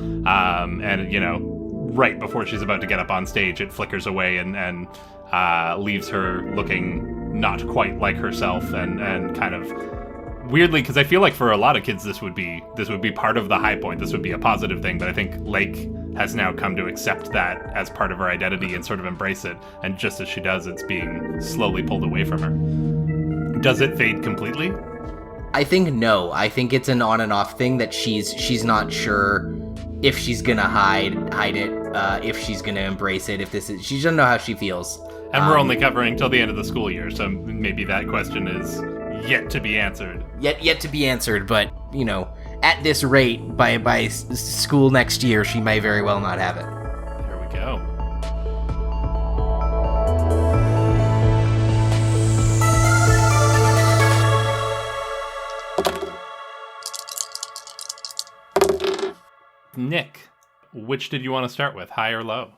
Right before she's about to get up on stage, it flickers away and leaves her looking not quite like herself and kind of weirdly, because I feel like for a lot of kids this would be part of the high point. This would be a positive thing, but I think Lake has now come to accept that as part of her identity and sort of embrace it. And just as she does, it's being slowly pulled away from her. Does it fade completely? I think no. I think it's an on and off thing that she's not sure if she's gonna hide it, if she's gonna embrace it, she doesn't know how she feels. And we're only covering till the end of the school year, so maybe that question is yet to be answered. Yet to be answered, but, at this rate, by school next year, she may very well not have it. There we go. Nick, which did you want to start with, high or low?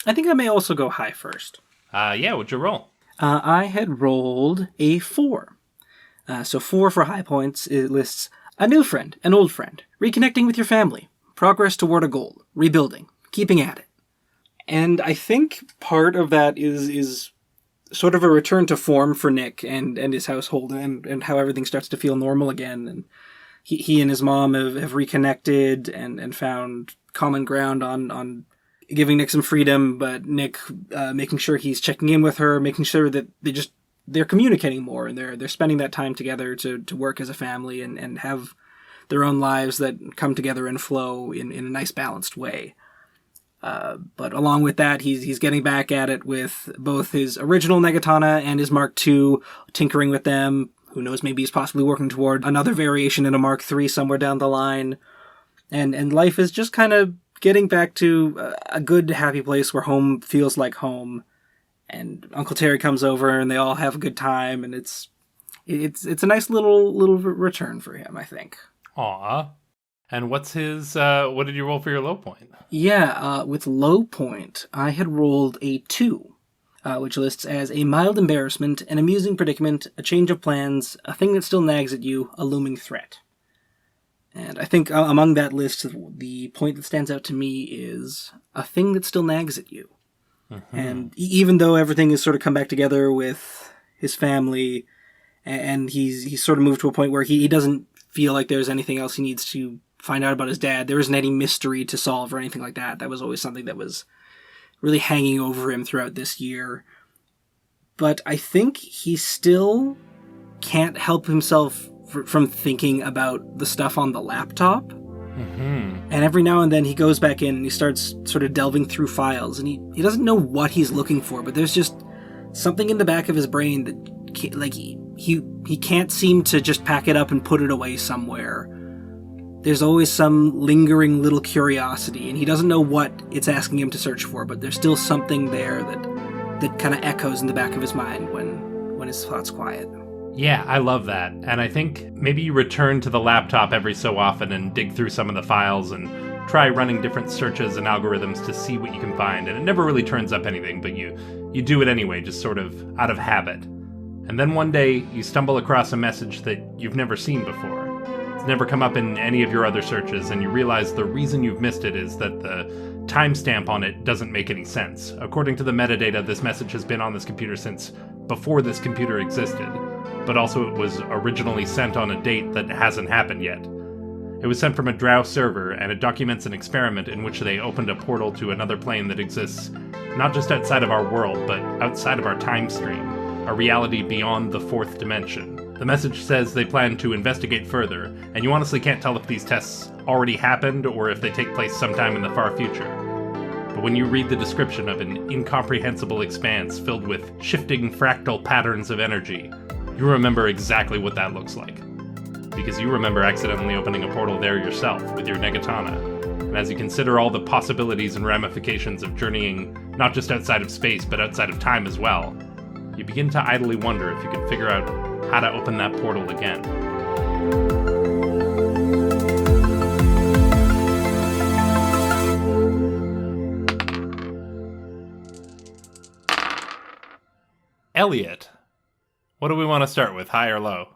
I think I may also go high first. What'd you roll? I had rolled a 4. So 4 for high points. It lists a new friend, an old friend, reconnecting with your family, progress toward a goal, rebuilding, keeping at it. And I think part of that is sort of a return to form for Nick and his household and how everything starts to feel normal again. And he and his mom have reconnected and found common ground on giving Nick some freedom, but Nick making sure he's checking in with her, making sure that they're communicating more and they're spending that time together to work as a family and have their own lives that come together and flow in a nice balanced way. But along with that, he's getting back at it with both his original Negatana and his Mark II, tinkering with them. Who knows, maybe he's possibly working toward another variation in a Mark III somewhere down the line. And life is just kind of getting back to a good, happy place where home feels like home. And Uncle Terry comes over and they all have a good time. And it's a nice little return for him, I think. Aw. And what's his, what did you roll for your low point? Yeah, with low point, I had rolled a 2, which lists as a mild embarrassment, an amusing predicament, a change of plans, a thing that still nags at you, a looming threat. And I think among that list, the point that stands out to me is a thing that still nags at you. Mm-hmm. And even though everything has sort of come back together with his family, and he's sort of moved to a point where he doesn't feel like there's anything else he needs to find out about his dad. There isn't any mystery to solve or anything like that. That was always something that was really hanging over him throughout this year. But I think he still can't help himself from thinking about the stuff on the laptop. And every now and then he goes back in and he starts sort of delving through files, and he doesn't know what he's looking for, but there's just something in the back of his brain that, like, he can't seem to just pack it up and put it away somewhere. There's always some lingering little curiosity, and he doesn't know what it's asking him to search for, but there's still something there that kind of echoes in the back of his mind when his thoughts quiet. Yeah, I love that. And I think maybe you return to the laptop every so often and dig through some of the files and try running different searches and algorithms to see what you can find. And it never really turns up anything, but you do it anyway, just sort of out of habit. And then one day you stumble across a message that you've never seen before. It's never come up in any of your other searches, and you realize the reason you've missed it is that the timestamp on it doesn't make any sense. According to the metadata, this message has been on this computer since before this computer existed, but also it was originally sent on a date that hasn't happened yet. It was sent from a Drow server, and it documents an experiment in which they opened a portal to another plane that exists not just outside of our world, but outside of our time stream, a reality beyond the fourth dimension. The message says they plan to investigate further, and you honestly can't tell if these tests already happened or if they take place sometime in the far future. But when you read the description of an incomprehensible expanse filled with shifting fractal patterns of energy, you remember exactly what that looks like. Because you remember accidentally opening a portal there yourself with your Negatana. And as you consider all the possibilities and ramifications of journeying not just outside of space, but outside of time as well, you begin to idly wonder if you can figure out how to open that portal again. Elliott, what do we want to start with, high or low?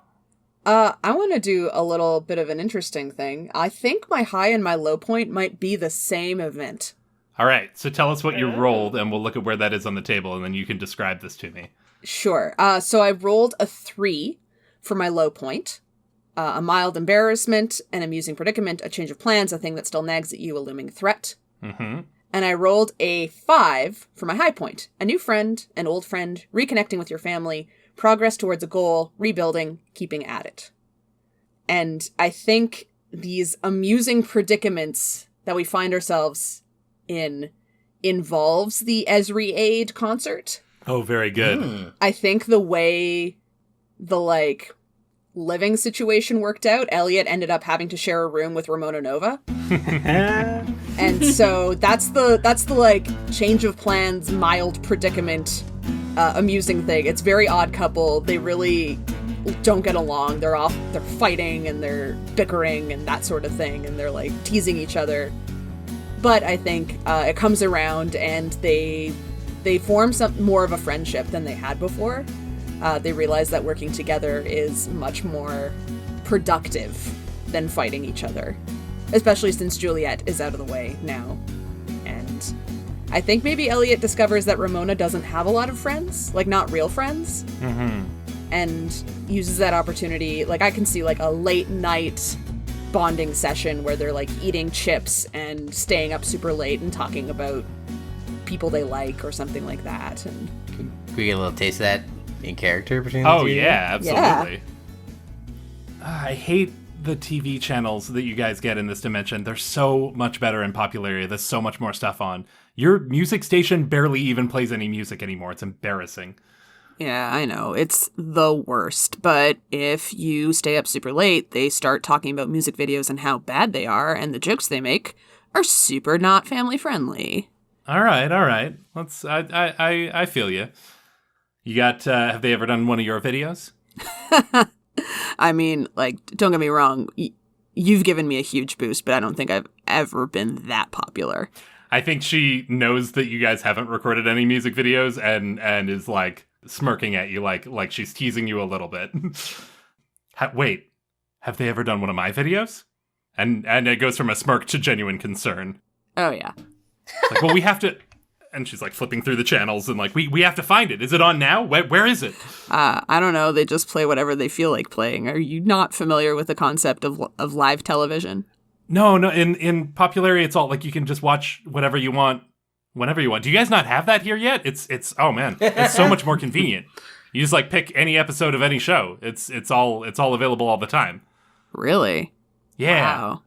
I want to do a little bit of an interesting thing. I think my high and my low point might be the same event. All right, so tell us what you rolled, and we'll look at where that is on the table, and then you can describe this to me. Sure. So I rolled a 3 for my low point. A mild embarrassment, an amusing predicament, a change of plans, a thing that still nags at you, a looming threat. Mm-hmm. And I rolled a 5 for my high point. A new friend, an old friend, reconnecting with your family, progress towards a goal, rebuilding, keeping at it. And I think these amusing predicaments that we find ourselves in involves the Esri Aid concert. Oh, very good. I think the way the, living situation worked out, Elliott ended up having to share a room with Ramona Nova. And so that's the change of plans, mild predicament, amusing thing. It's very odd couple. They really don't get along. They're fighting and they're bickering and that sort of thing, and they're teasing each other. But I think it comes around and they form some more of a friendship than they had before. They realize that working together is much more productive than fighting each other, especially since Juliet is out of the way now. And I think maybe Elliott discovers that Ramona doesn't have a lot of friends, not real friends, and uses that opportunity. I can see a late night bonding session where they're eating chips and staying up super late and talking about people they like or something like that. And Can we get a little taste of that in character between the two? Oh, yeah, absolutely. Yeah. I hate the TV channels that you guys get in this dimension. They're so much better in popularity. There's so much more stuff on. Your music station barely even plays any music anymore. It's embarrassing. Yeah, I know. It's the worst. But if you stay up super late, they start talking about music videos and how bad they are, and the jokes they make are super not family friendly. All right. I feel you. You got, have they ever done one of your videos? I mean, don't get me wrong. You've given me a huge boost, but I don't think I've ever been that popular. I think she knows that you guys haven't recorded any music videos and is smirking at you like she's teasing you a little bit. Wait, have they ever done one of my videos? And it goes from a smirk to genuine concern. Oh, yeah. Well, we have to... And she's flipping through the channels and we have to find it. Is it on now? Where is it? I don't know. They just play whatever they feel like playing. Are you not familiar with the concept of live television? No. In popularity, it's all you can just watch whatever you want, whenever you want. Do you guys not have that here yet? It's oh man, it's so much more convenient. You just pick any episode of any show. It's all available all the time. Really? Yeah. Wow.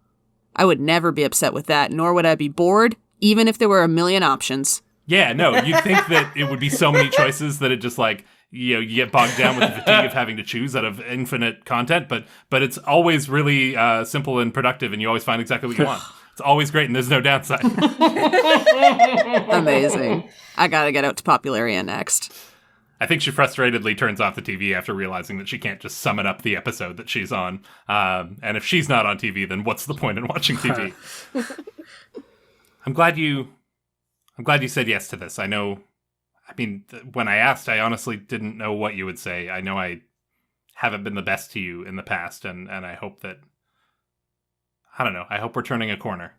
I would never be upset with that, nor would I be bored, even if there were a million options. Yeah, no, you'd think that it would be so many choices that it just like, you get bogged down with the fatigue of having to choose out of infinite content, but it's always really simple and productive, and you always find exactly what you want. It's always great, and there's no downside. Amazing. I gotta get out to Popularia next. I think she frustratedly turns off the TV after realizing that she can't just summon up the episode that she's on. And if she's not on TV, then what's the point in watching TV? I'm glad you said yes to this. When I asked, I honestly didn't know what you would say. I know I haven't been the best to you in the past, and I hope that, I don't know, I hope we're turning a corner.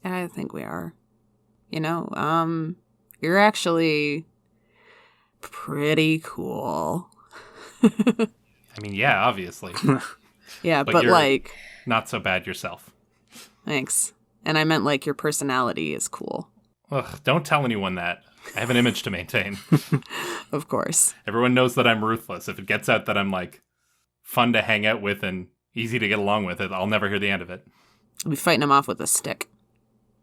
I think we are. You're actually pretty cool. Yeah, obviously. Yeah, but you're not so bad yourself. Thanks. And I meant your personality is cool. Ugh, don't tell anyone that. I have an image to maintain. Of course. Everyone knows that I'm ruthless. If it gets out that I'm fun to hang out with and easy to get along with, I'll never hear the end of it. I'll be fighting them off with a stick.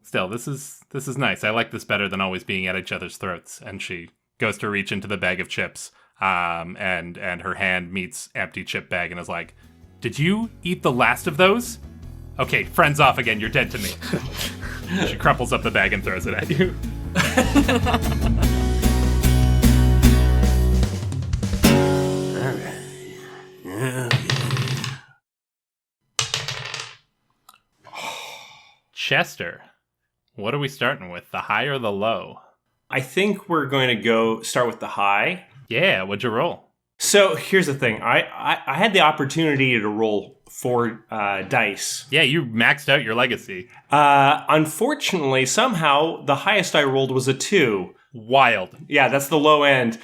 Still, this is nice. I like this better than always being at each other's throats. And she goes to reach into the bag of chips, and her hand meets empty chip bag and is like, "Did you eat the last of those? Okay, friends off again. You're dead to me." She crumples up the bag and throws it at you. Chester, what are we starting with? The high or the low? I think we're going to start with the high. Yeah, what'd you roll? So here's the thing. I had the opportunity to roll 4 dice. Yeah, you maxed out your legacy. Unfortunately, somehow, the highest I rolled was a 2. Wild. Yeah, that's the low end.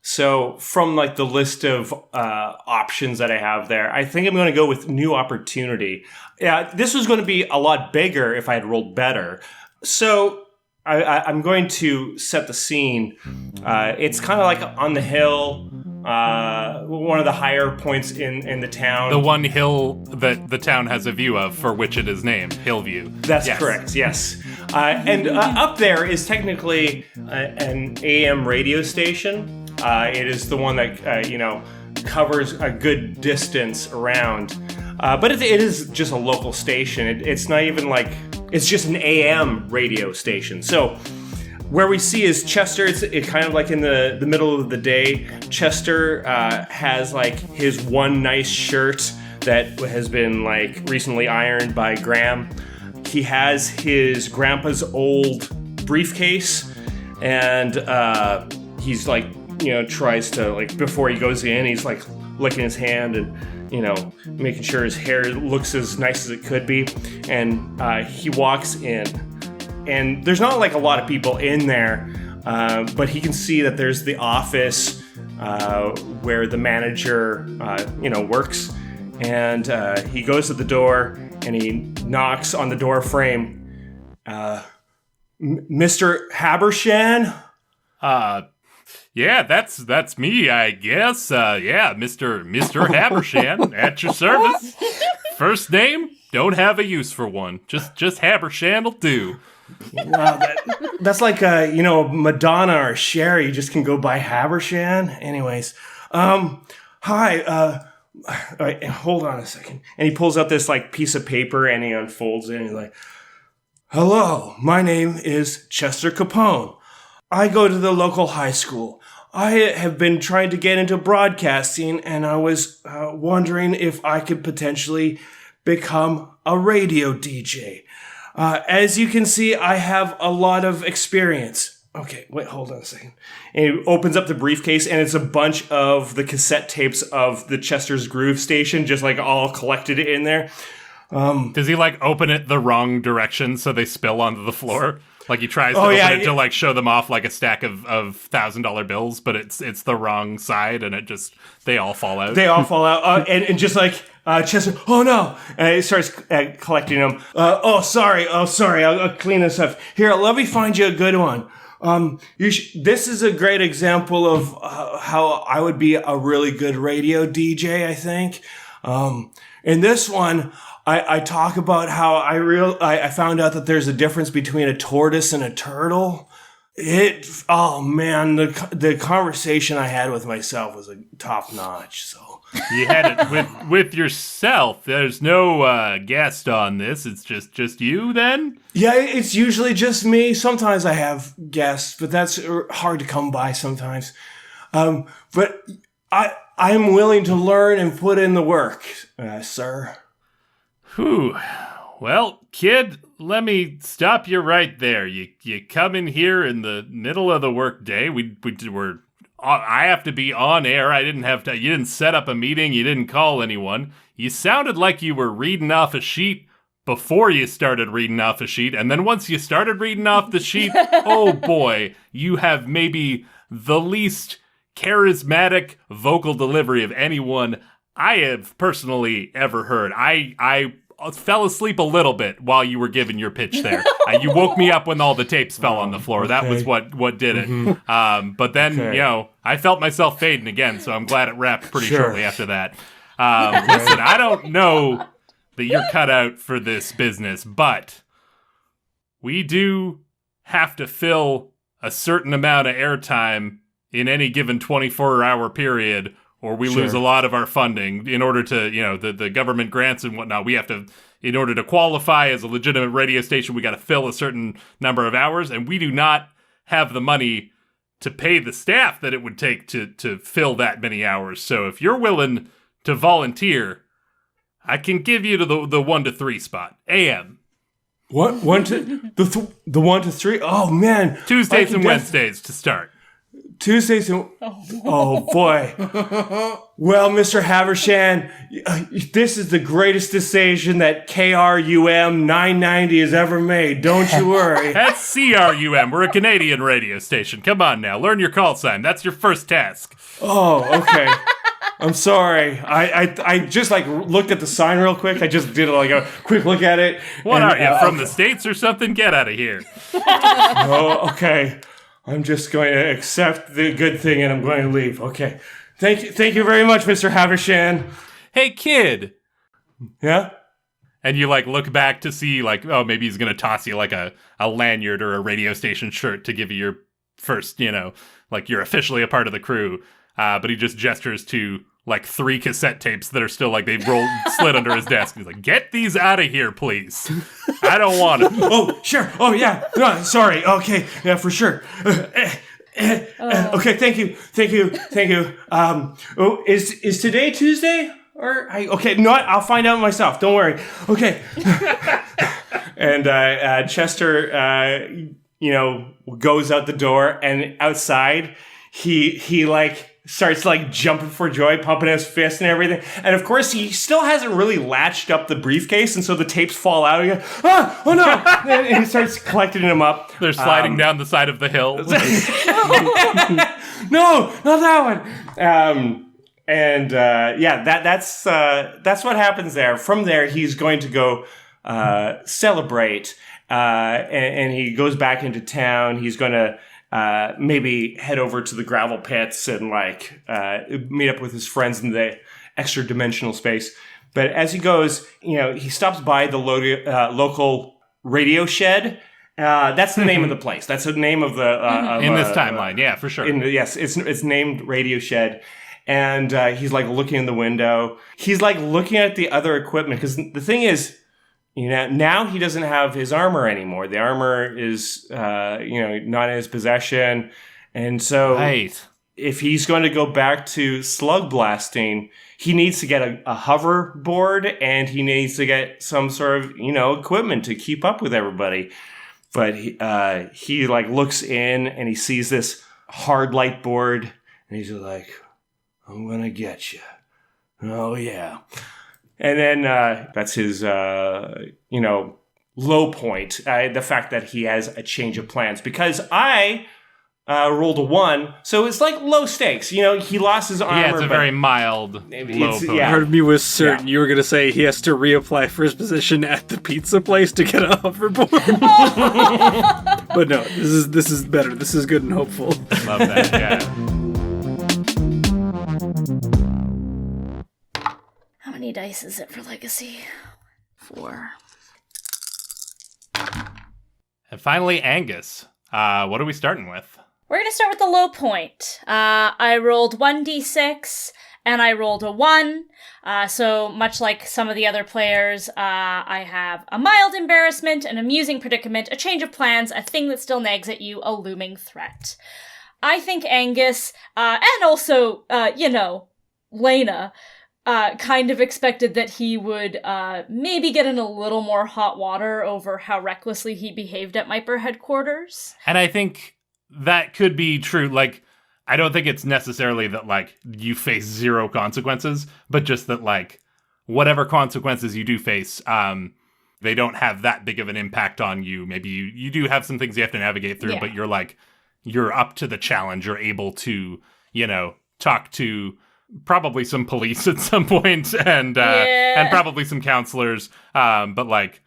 So from the list of options that I have there, I think I'm going to go with new opportunity. Yeah, this was going to be a lot bigger if I had rolled better. So I'm going to set the scene. It's kind of on the hill, one of the higher points in the town. The one hill that the town has a view of, for which it is named Hillview. That's correct, yes. And up there is technically an AM radio station. It is the one that, covers a good distance around. But it is just a local station. It's not even it's just an AM radio station. So where we see is Chester, it's kind of in the middle of the day. Chester has his one nice shirt that has been recently ironed by Graham. He has his grandpa's old briefcase, and he's tries to before he goes in, he's licking his hand and making sure his hair looks as nice as it could be. And he walks in, and there's not a lot of people in there, but he can see that there's the office where the manager works. And he goes to the door and he knocks on the door frame. Mr. Habershan? Yeah, that's me, I guess. Yeah, Mr. Habershan, at your service. First name, don't have a use for one. Just Habershan will do. Wow, that's Madonna or Cher. You just can go by Habershan. Anyways, hi. Right, hold on a second. And he pulls out this piece of paper and he unfolds it and he's like, "Hello, my name is Chester Capone. I go to the local high school. I have been trying to get into broadcasting, and I was wondering if I could potentially become a radio DJ. As you can see, I have a lot of experience." Okay, wait, hold on a second. And he opens up the briefcase, and it's a bunch of the cassette tapes of the Chester's Groove station, just all collected in there. Does he open it the wrong direction so they spill onto the floor? He tries to open it to show them off a stack of $1,000 bills, but it's the wrong side, and they all fall out. They all fall out, and just Chester, oh no! And he starts collecting them. Oh sorry, I'll clean this up. Here, let me find you a good one. This is a great example of how I would be a really good radio DJ, I think. In this one, I talk about how I found out that there's a difference between a tortoise and a turtle. Oh man, the conversation I had with myself was top notch. So you had it with yourself. There's no guest on this. It's just you then? Yeah, it's usually just me. Sometimes I have guests, but that's hard to come by sometimes. But I'm willing to learn and put in the work, sir. Whew. Well, kid, let me stop you right there. You come in here in the middle of the workday. I have to be on air. I didn't have to. You didn't set up a meeting. You didn't call anyone. You sounded like you were reading off a sheet before you started reading off a sheet, and then once you started reading off the sheet, oh boy, you have maybe the least charismatic vocal delivery of anyone I have personally ever heard. I fell asleep a little bit while you were giving your pitch there. You woke me up when all the tapes fell on the floor. That was what did it. But then, I felt myself fading again, so I'm glad it wrapped pretty shortly after that. Listen, I don't know that you're cut out for this business, but we do have to fill a certain amount of airtime in any given 24-hour period, or we lose a lot of our funding. In order to, the government grants and whatnot, we have to, in order to qualify as a legitimate radio station, we got to fill a certain number of hours, and we do not have the money to pay the staff that it would take to fill that many hours. So if you're willing to volunteer, I can give you to the 1 to 3 spot. AM. What? 1 to the 1 to 3? Oh man. Tuesdays and Wednesdays to start. Tuesdays and oh boy. Well, Mr. Havershan, this is the greatest decision that KRUM 990 has ever made. Don't you worry. That's CRUM. We're a Canadian radio station. Come on now, learn your call sign. That's your first task. Oh, okay. I'm sorry. I just looked at the sign real quick. I just did a quick look at it. What are you, from the States or something? Get out of here. Oh, okay. I'm just going to accept the good thing and I'm going to leave. Okay. Thank you very much, Mr. Havershan. Hey, kid. Yeah? And you look back to see maybe he's going to toss you a lanyard or a radio station shirt to give you your first, you're officially a part of the crew. But he just gestures to 3 cassette tapes that are still they've slid under his desk. He's like, get these out of here, please. I don't want them. Oh, sure. Oh, yeah. No, sorry. Okay. Yeah, for sure. Okay. Thank you. Is today Tuesday? Okay. No, I'll find out myself. Don't worry. Okay. And Chester, goes out the door, and outside he starts jumping for joy, pumping his fist and everything. And of course, he still hasn't really latched up the briefcase, and so the tapes fall out again. Oh no! And he starts collecting them up. They're sliding down the side of the hill. No, not that one. That's what happens there. From there, he's going to go celebrate, and he goes back into town. He's going to maybe head over to the gravel pits and meet up with his friends in the extra dimensional space. But as he goes, he stops by the local radio shed. That's the name of the place. That's the name of the in this timeline. Yeah, for sure. Yes, it's named Radio Shed. And he's looking in the window. He's looking at the other equipment, because the thing is, now he doesn't have his armor anymore. The armor is, not in his possession. And so if he's going to go back to Slugblasting, he needs to get a hoverboard, and he needs to get some sort of, equipment to keep up with everybody. But he looks in and he sees this hard light board, and he's like, I'm going to get you. Oh, yeah. And then that's his, low point, the fact that he has a change of plans. Because I rolled a 1, so it's low stakes. He lost his armor. Yeah, it's a very mild low point. Yeah. Part of me was certain you were going to say he has to reapply for his position at the pizza place to get a hoverboard. But no, this is better. This is good and hopeful. Love that, yeah. How many dice is it for Legacy? 4. And finally, Angus. What are we starting with? We're going to start with the low point. I rolled 1d6, and I rolled a 1. So much like some of the other players, I have a mild embarrassment, an amusing predicament, a change of plans, a thing that still nags at you, a looming threat. I think Angus, and also, Laena, kind of expected that he would maybe get in a little more hot water over how recklessly he behaved at Myper headquarters. And I think that could be true. Like, I don't think it's necessarily that, like, you face 0 consequences, but just that, like, whatever consequences you do face, they don't have that big of an impact on you. Maybe you do have some things you have to navigate through, but you're up to the challenge. You're able to, talk to probably some police at some point and probably some counselors. But like,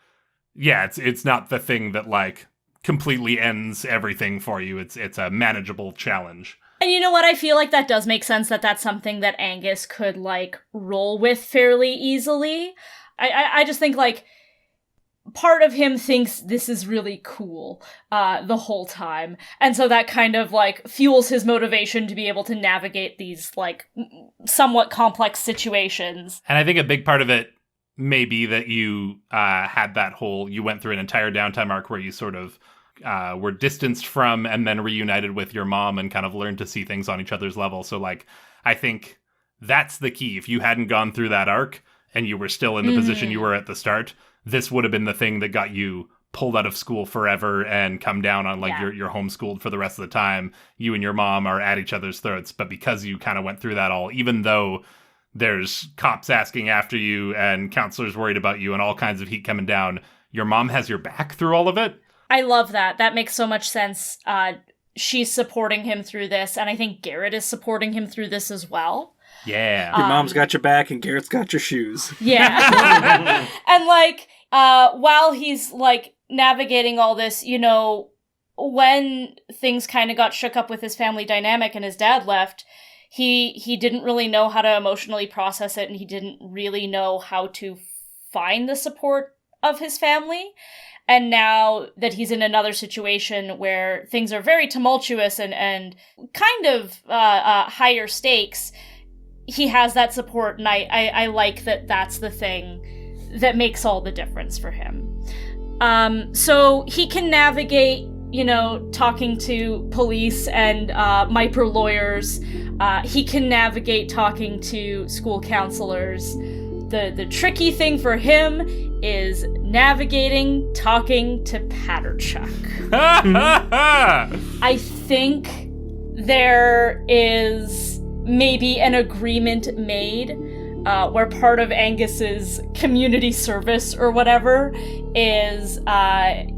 yeah, it's not the thing that like completely ends everything for you. It's a manageable challenge. And you know what? I feel like that does make sense that that's something that Angus could like roll with fairly easily. I just think like part of him thinks this is really cool the whole time. And so that kind of like fuels his motivation to be able to navigate these like somewhat complex situations. And I think a big part of it may be that you you went through an entire downtime arc where you sort of were distanced from and then reunited with your mom and kind of learned to see things on each other's level. So like, I think that's the key. If you hadn't gone through that arc and you were still in the position you were at the start, this would have been the thing that got you pulled out of school forever and come down on like you're homeschooled for the rest of the time. You and your mom are at each other's throats. But because you kind of went through that all, even though there's cops asking after you and counselors worried about you and all kinds of heat coming down, your mom has your back through all of it. I love that. That makes so much sense. She's supporting him through this, and I think Garrett is supporting him through this as well. Yeah. Your mom's got your back and Garrett's got your shoes. Yeah. And like, while he's like navigating all this, you know, when things kind of got shook up with his family dynamic and his dad left, he didn't really know how to emotionally process it, and he didn't really know how to find the support of his family. And now that he's in another situation where things are very tumultuous and kind of higher stakes, he has that support, and I like that that's the thing that makes all the difference for him. So he can navigate, you know, talking to police and Myper lawyers. He can navigate talking to school counselors. The tricky thing for him is navigating talking to Patterchuck. I think there is maybe an agreement made where part of Angus's community service or whatever is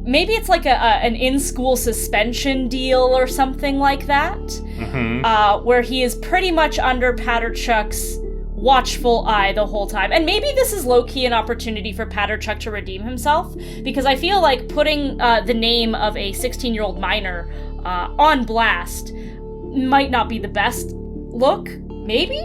maybe it's like an in-school suspension deal or something like that, where he is pretty much under Patterchuck's watchful eye the whole time. And maybe this is low-key an opportunity for Patterchuck to redeem himself, because I feel like putting the name of a 16-year-old minor on blast might not be the best look, maybe?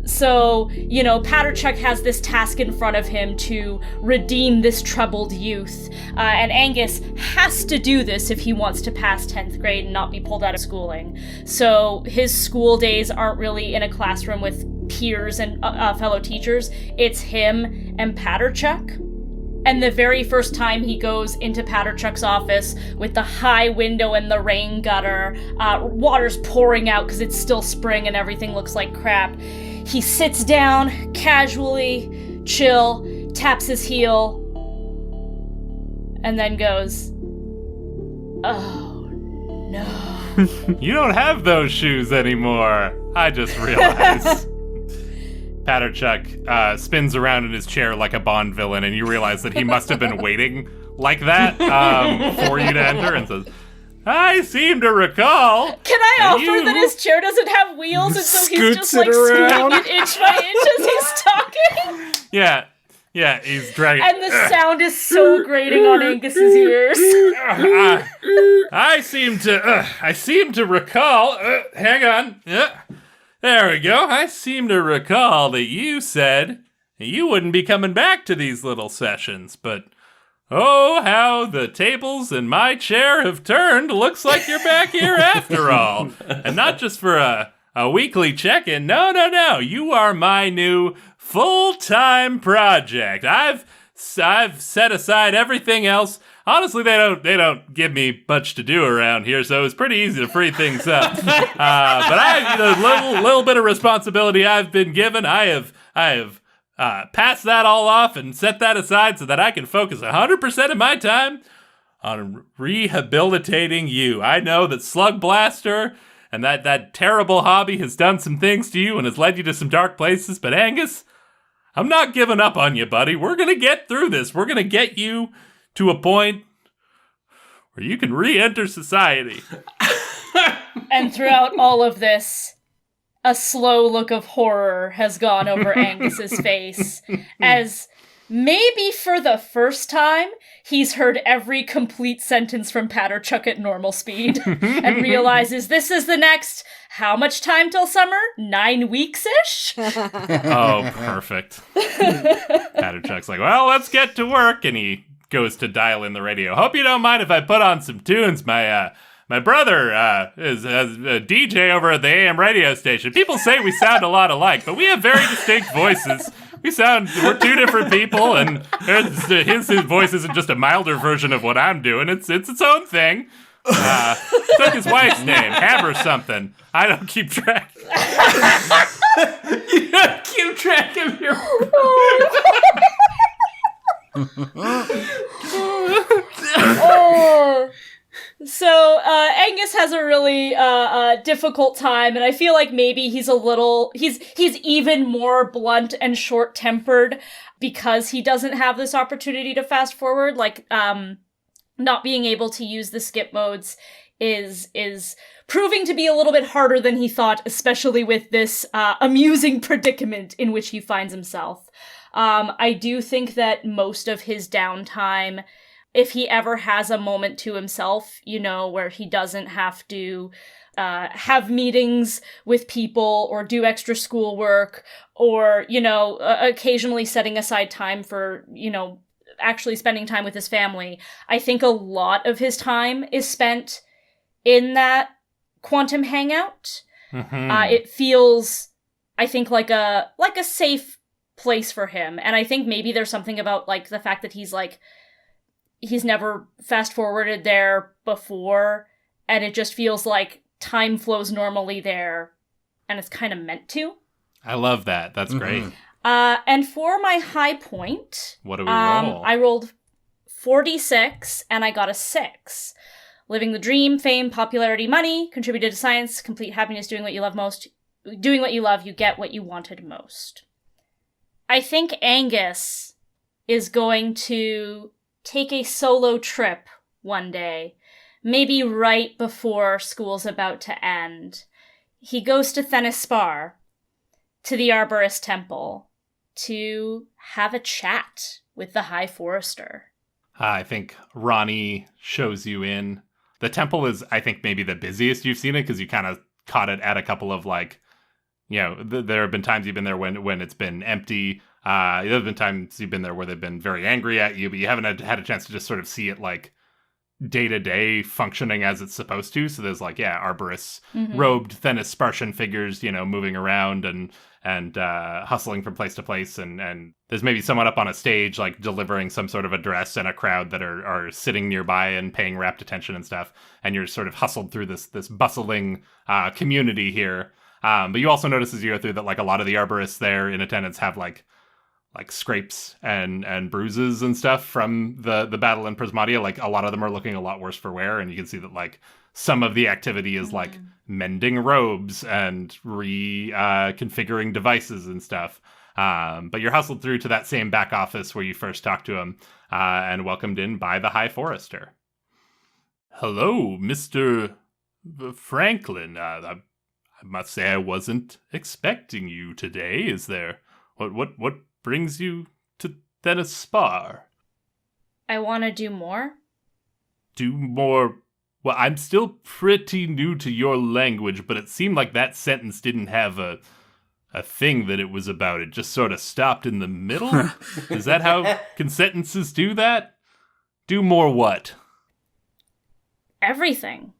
So, you know, Patterchuck has this task in front of him to redeem this troubled youth, and Angus has to do this if he wants to pass 10th grade and not be pulled out of schooling. So his school days aren't really in a classroom with peers and fellow teachers. It's him and Patterchuck. And the very first time he goes into Patterchuck's office with the high window and the rain gutter, water's pouring out because it's still spring and everything looks like crap, he sits down, casually, chill, taps his heel, and then goes, "Oh, no." You don't have those shoes anymore. I just realized. Patterchuck spins around in his chair like a Bond villain, and you realize that he must have been waiting like that for you to enter, and says, "I seem to recall." Can I offer that his chair doesn't have wheels, and so he's just like scooting it inch by inch as he's talking? Yeah, he's dragging. And the sound is so grating on Angus's ears. I seem to recall. Hang on. There we go. I seem to recall that you said you wouldn't be coming back to these little sessions, but oh, how the tables in my chair have turned. Looks like you're back here after all. And not just for a weekly check-in. No. You are my new full-time project. I've set aside everything else. Honestly, they don't give me much to do around here, so it's pretty easy to free things up. But the little bit of responsibility I've been given, I have pass that all off and set that aside so that I can focus 100% of my time on rehabilitating you. I know that Slugblaster and that terrible hobby has done some things to you and has led you to some dark places, but Angus, I'm not giving up on you, buddy. We're going to get through this. We're going to get you to a point where you can re-enter society. And throughout all of this, a slow look of horror has gone over Angus's face, as maybe for the first time, he's heard every complete sentence from Patterchuck at normal speed, and realizes this is the next, how much time till summer? 9 weeks-ish? Oh, perfect. Patterchuck's like, well, let's get to work, and he goes to dial in the radio. Hope you don't mind if I put on some tunes. My brother is a DJ over at the AM radio station. People say we sound a lot alike, but we have very distinct voices. We're two different people, and his voice isn't just a milder version of what I'm doing. It's its own thing. Took his wife's name, Hamm or something. I don't keep track. You don't keep track of your... So Angus has a really difficult time, and I feel like maybe he's even more blunt and short-tempered because he doesn't have this opportunity to fast forward. Like not being able to use the skip modes is proving to be a little bit harder than he thought, especially with this amusing predicament in which he finds himself. I do think that most of his downtime, if he ever has a moment to himself, where he doesn't have to have meetings with people or do extra schoolwork or, occasionally setting aside time for, actually spending time with his family, I think a lot of his time is spent in that quantum hangout. Mm-hmm. It feels, I think, like a safe place for him. And I think maybe there's something about, like, the fact that he's never fast forwarded there before, and it just feels like time flows normally there, and it's kind of meant to. I love that. That's great. And for my high point, what do we roll? I rolled 46, and I got a 6. Living the dream, fame, popularity, money, contributed to science, complete happiness, doing what you love most. Doing what you love, you get what you wanted most. I think Angus is going to take a solo trip one day, maybe right before school's about to end. He goes to Thenispar, to the Arborist Temple, to have a chat with the High Forester. I think Ronnie shows you in. The temple is, I think, maybe the busiest you've seen it, because you kind of caught it at a couple of, there have been times you've been there when it's been empty. There have been times you've been there where they've been very angry at you, but you haven't had a chance to just sort of see it, day-to-day functioning as it's supposed to. So there's, arborists, robed Thenispartian figures, moving around and hustling from place to place. And there's maybe someone up on a stage, delivering some sort of address, and a crowd that are sitting nearby and paying rapt attention and stuff. And you're sort of hustled through this bustling community here. But you also notice as you go through that, a lot of the arborists there in attendance have, scrapes and bruises and stuff from the battle in Prismatia. A lot of them are looking a lot worse for wear, and you can see that, some of the activity is, mending robes and reconfiguring devices and stuff. But you're hustled through to that same back office where you first talked to him, and welcomed in by the High Forester. Hello, Mr. Franklin. I must say I wasn't expecting you today. Is there... What brings you to Thenispar? I want to do more. Do more Well, I'm still pretty new to your language, but it seemed like that sentence didn't have a thing that it was about. It just sort of stopped in the middle? Is that how sentences do that? Do more what? Everything.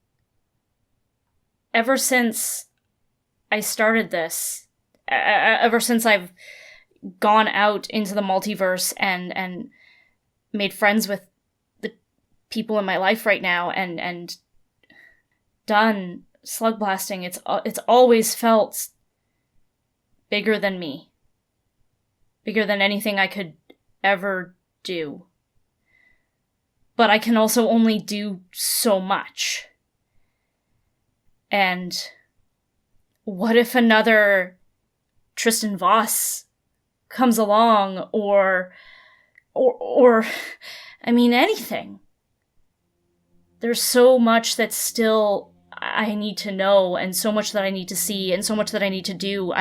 Ever since I started this, ever since I've gone out into the multiverse and made friends with the people in my life right now and done slug blasting, it's always felt bigger than me. Bigger than anything I could ever do. But I can also only do so much. And what if another Tristan Voss comes along, or I mean, anything? There's so much that still I need to know, and so much that I need to see, and so much that I need to do.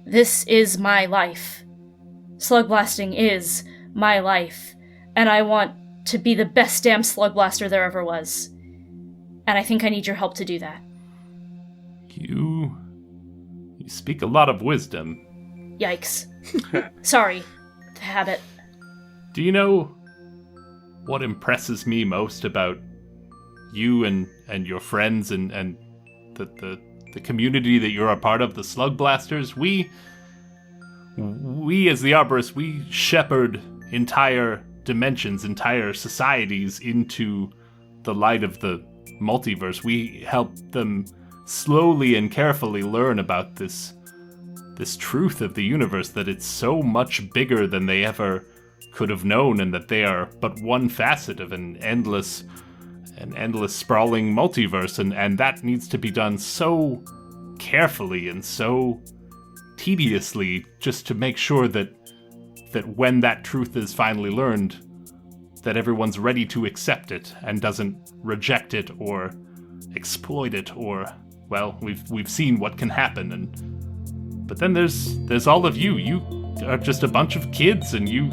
This is my life. Slug blasting is my life, and I want to be the best damn slug blaster there ever was. And I think I need your help to do that. You speak a lot of wisdom. Yikes. Sorry. The habit. Do you know what impresses me most about you and your friends and the community that you're a part of, the Slug Blasters? We as the Arborists, we shepherd entire dimensions, entire societies into the light of the multiverse. We help them slowly and carefully learn about this truth of the universe, that it's so much bigger than they ever could have known, and that they are but one facet of an endless sprawling multiverse, and that needs to be done so carefully and so tediously, just to make sure that when that truth is finally learned, that everyone's ready to accept it and doesn't reject it or exploit it, or, well, we've seen what can happen. But then there's all of you. You are just a bunch of kids, and you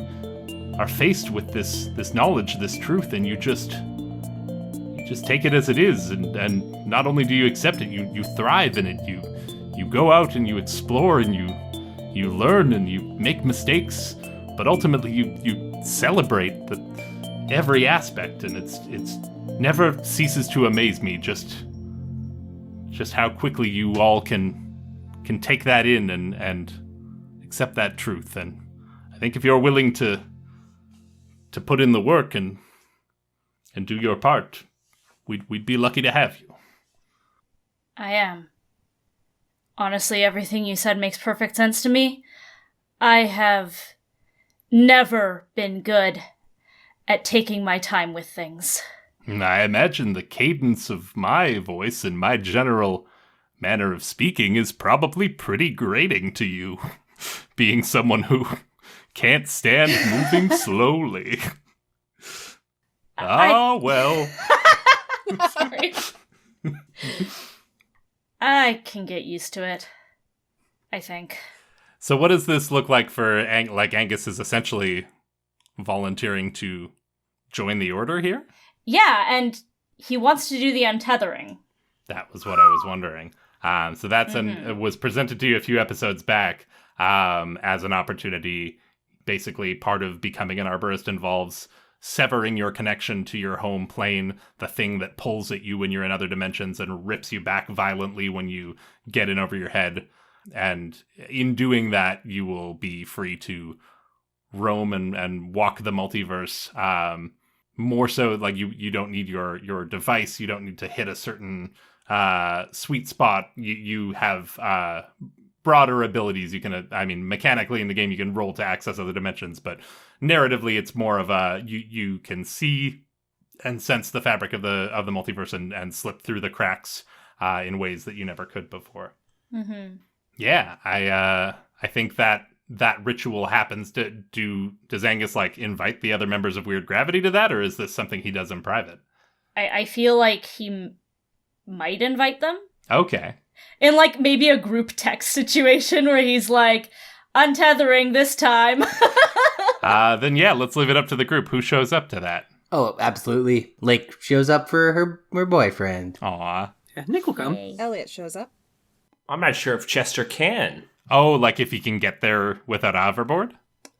are faced with this knowledge, this truth, and you just take it as it is, and not only do you accept it, you thrive in it. You go out and you explore, and you learn, and you make mistakes, but ultimately you celebrate every aspect, and it's never ceases to amaze me just how quickly you all can take that in and accept that truth. And I think if you're willing to put in the work and do your part, we'd be lucky to have you. I am. Honestly, everything you said makes perfect sense to me. I have never been good at taking my time with things. I imagine the cadence of my voice and my general manner of speaking is probably pretty grating to you, being someone who can't stand moving slowly. Well. Sorry. I can get used to it, I think. So what does this look like for Angus is essentially volunteering to join the Order here? Yeah, and he wants to do the untethering. That was what I was wondering. So that's it was presented to you a few episodes back as an opportunity. Basically, part of becoming an arborist involves severing your connection to your home plane, the thing that pulls at you when you're in other dimensions and rips you back violently when you get in over your head. And in doing that, you will be free to roam and walk the multiverse. More so, like you don't need your device. You don't need to hit a certain sweet spot. You have broader abilities. You can, mechanically in the game, you can roll to access other dimensions, but narratively, it's more of a you can see and sense the fabric of the multiverse and slip through the cracks in ways that you never could before. Mm-hmm. Yeah, I think that ritual happens. Does Angus invite the other members of Weird Gravity to that, or is this something he does in private? I feel like he might invite them. Okay. In maybe a group text situation where he's untethering this time. Then yeah, let's leave it up to the group. Who shows up to that? Oh, absolutely. Lake shows up for her boyfriend. Aw. Yeah, Nick will come. Elliott shows up. I'm not sure if Chester can. Oh, like if he can get there without a hoverboard?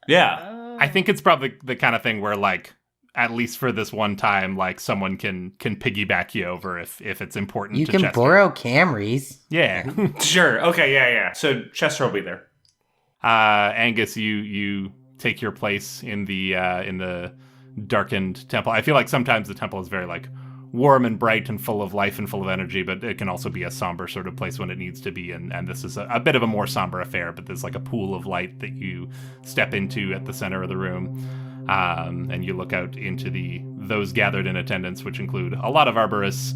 Yeah. I think it's probably the kind of thing where, like, at least for this one time, like, someone can piggyback you over if it's important You to can Chester. borrow Camrys. Yeah. Sure. Okay, yeah. So Chester will be there. Angus, you take your place in the darkened temple. I feel like sometimes the temple is very, like, warm and bright and full of life and full of energy, but it can also be a somber sort of place when it needs to be, and this is a bit of a more somber affair, but there's like a pool of light that you step into at the center of the room, and you look out into those gathered in attendance, which include a lot of arborists,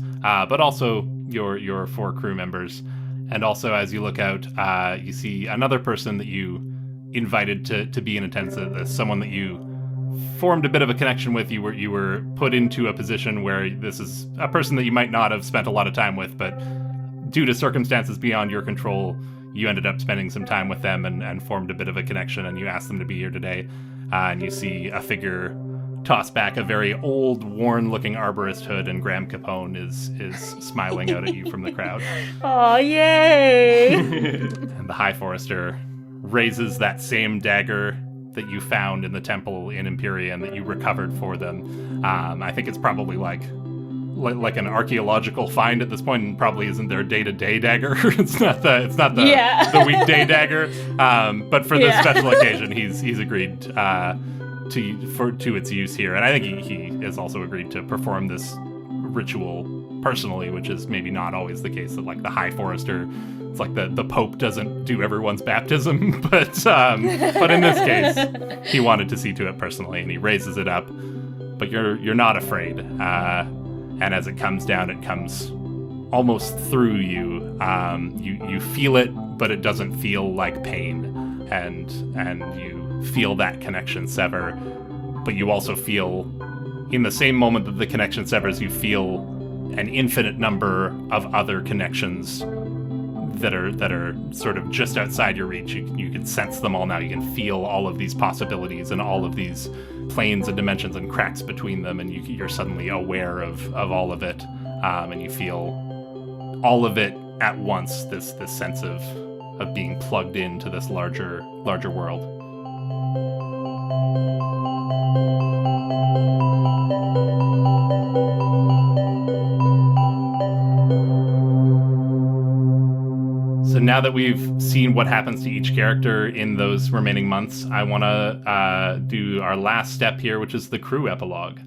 but also your 4 crew members. And also, as you look out, you see another person that you invited to be in attendance at this, someone that you formed a bit of a connection with. You were put into a position where this is a person that you might not have spent a lot of time with, but due to circumstances beyond your control, you ended up spending some time with them and formed a bit of a connection, and you asked them to be here today. And you see a figure toss back a very old, worn-looking arborist hood, and Graham Capone is smiling out at you from the crowd. Oh, yay! And the High Forester raises that same dagger that you found in the temple in Empyrean that you recovered for them. I think it's probably like an archaeological find at this point, and probably isn't their day-to-day dagger. it's not the weekday dagger. But for this special occasion, he's agreed to its use here, and I think he has also agreed to perform this ritual personally, which is maybe not always the case. That like the High Forester, it's like the Pope doesn't do everyone's baptism, but in this case, he wanted to see to it personally, and he raises it up. But you're not afraid, and as it comes down, it comes almost through you. You feel it, but it doesn't feel like pain, and you feel that connection sever. But you also feel, in the same moment that the connection severs, you feel an infinite number of other connections that are sort of just outside your reach. You can sense them all now. You can feel all of these possibilities and all of these planes and dimensions and cracks between them, and you're suddenly aware of all of it, and you feel all of it at once. This sense of being plugged into this larger world. So now that we've seen what happens to each character in those remaining months, I want to do our last step here, which is the crew epilogue.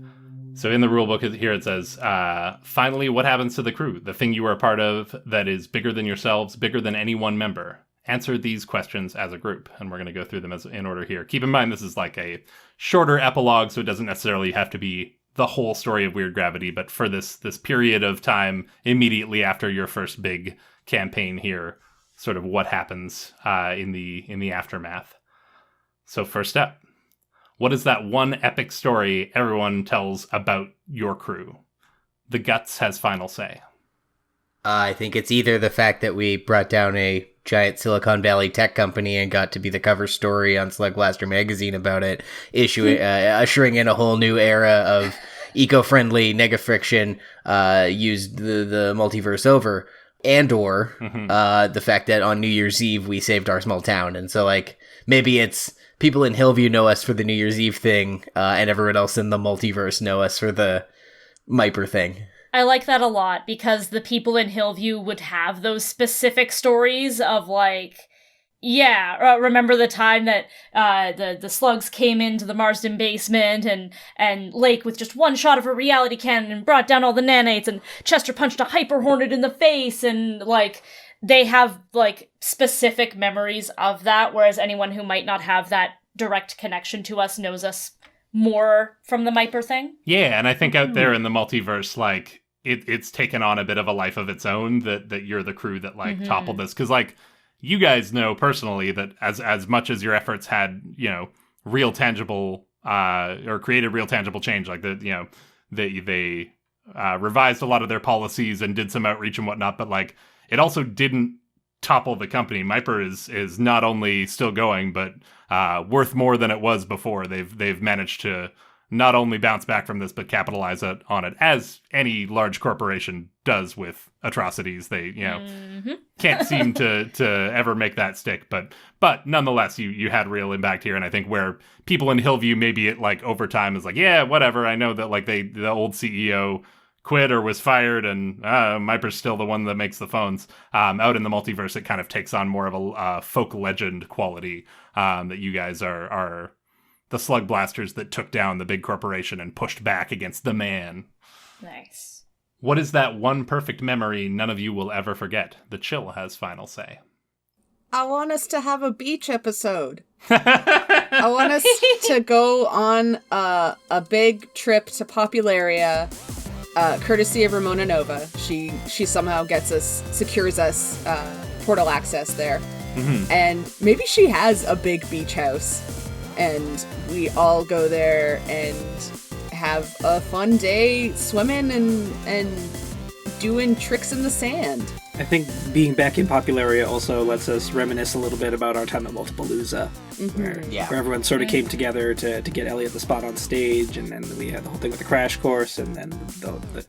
So in the rulebook here it says, finally, what happens to the crew? The thing you are a part of that is bigger than yourselves, bigger than any one member. Answer these questions as a group. And we're going to go through them in order here. Keep in mind, this is like a shorter epilogue, so it doesn't necessarily have to be the whole story of Weird Gravity, but for this period of time immediately after your first big campaign here, sort of what happens in the aftermath. So first up, what is that one epic story everyone tells about your crew? The Guts has final say. I think it's either the fact that we brought down a giant Silicon Valley tech company and got to be the cover story on Slugblaster magazine about it, ushering in a whole new era of eco-friendly nega-friction, used the multiverse over. And/or the fact that on New Year's Eve we saved our small town, and so like maybe it's people in Hillview know us for the New Year's Eve thing, and everyone else in the multiverse know us for the Myper thing. I like that a lot, because the people in Hillview would have those specific stories of like, remember the time that the slugs came into the Marzden basement and Lake with just one shot of her reality cannon and brought down all the nanites, and Chester punched a hyper hornet in the face, and like they have like specific memories of that, whereas anyone who might not have that direct connection to us knows us more from the Myper thing. Yeah, and I think out there in the multiverse, like it's taken on a bit of a life of its own, that you're the crew that like toppled this, because like you guys know personally that as much as your efforts had, real tangible or created real tangible change, like they revised a lot of their policies and did some outreach and whatnot, but like it also didn't topple the company. Myper is not only still going, but worth more than it was before. They've managed to not only bounce back from this, but capitalize on it, as any large corporation does with atrocities. They, can't seem to ever make that stick. But nonetheless, you had real impact here. And I think where people in Hillview, maybe it like over time is like, yeah, whatever. I know that like the old CEO quit or was fired, and Myper's still the one that makes the phones. Out in the multiverse, it kind of takes on more of a folk legend quality, that you guys are the Slugblasters that took down the big corporation and pushed back against the man. Nice. What is that one perfect memory none of you will ever forget? The Chill has final say. I want us to have a beach episode. I want us to go on a big trip to Popularia, courtesy of Ramona Nova. She somehow secures us portal access there. Mm-hmm. And maybe she has a big beach house. And we all go there and have a fun day swimming and doing tricks in the sand. I think being back in Popularia also lets us reminisce a little bit about our time at Multipalooza, where everyone sort of came together to get Elliott the spot on stage, and then we had the whole thing with the crash course, and then the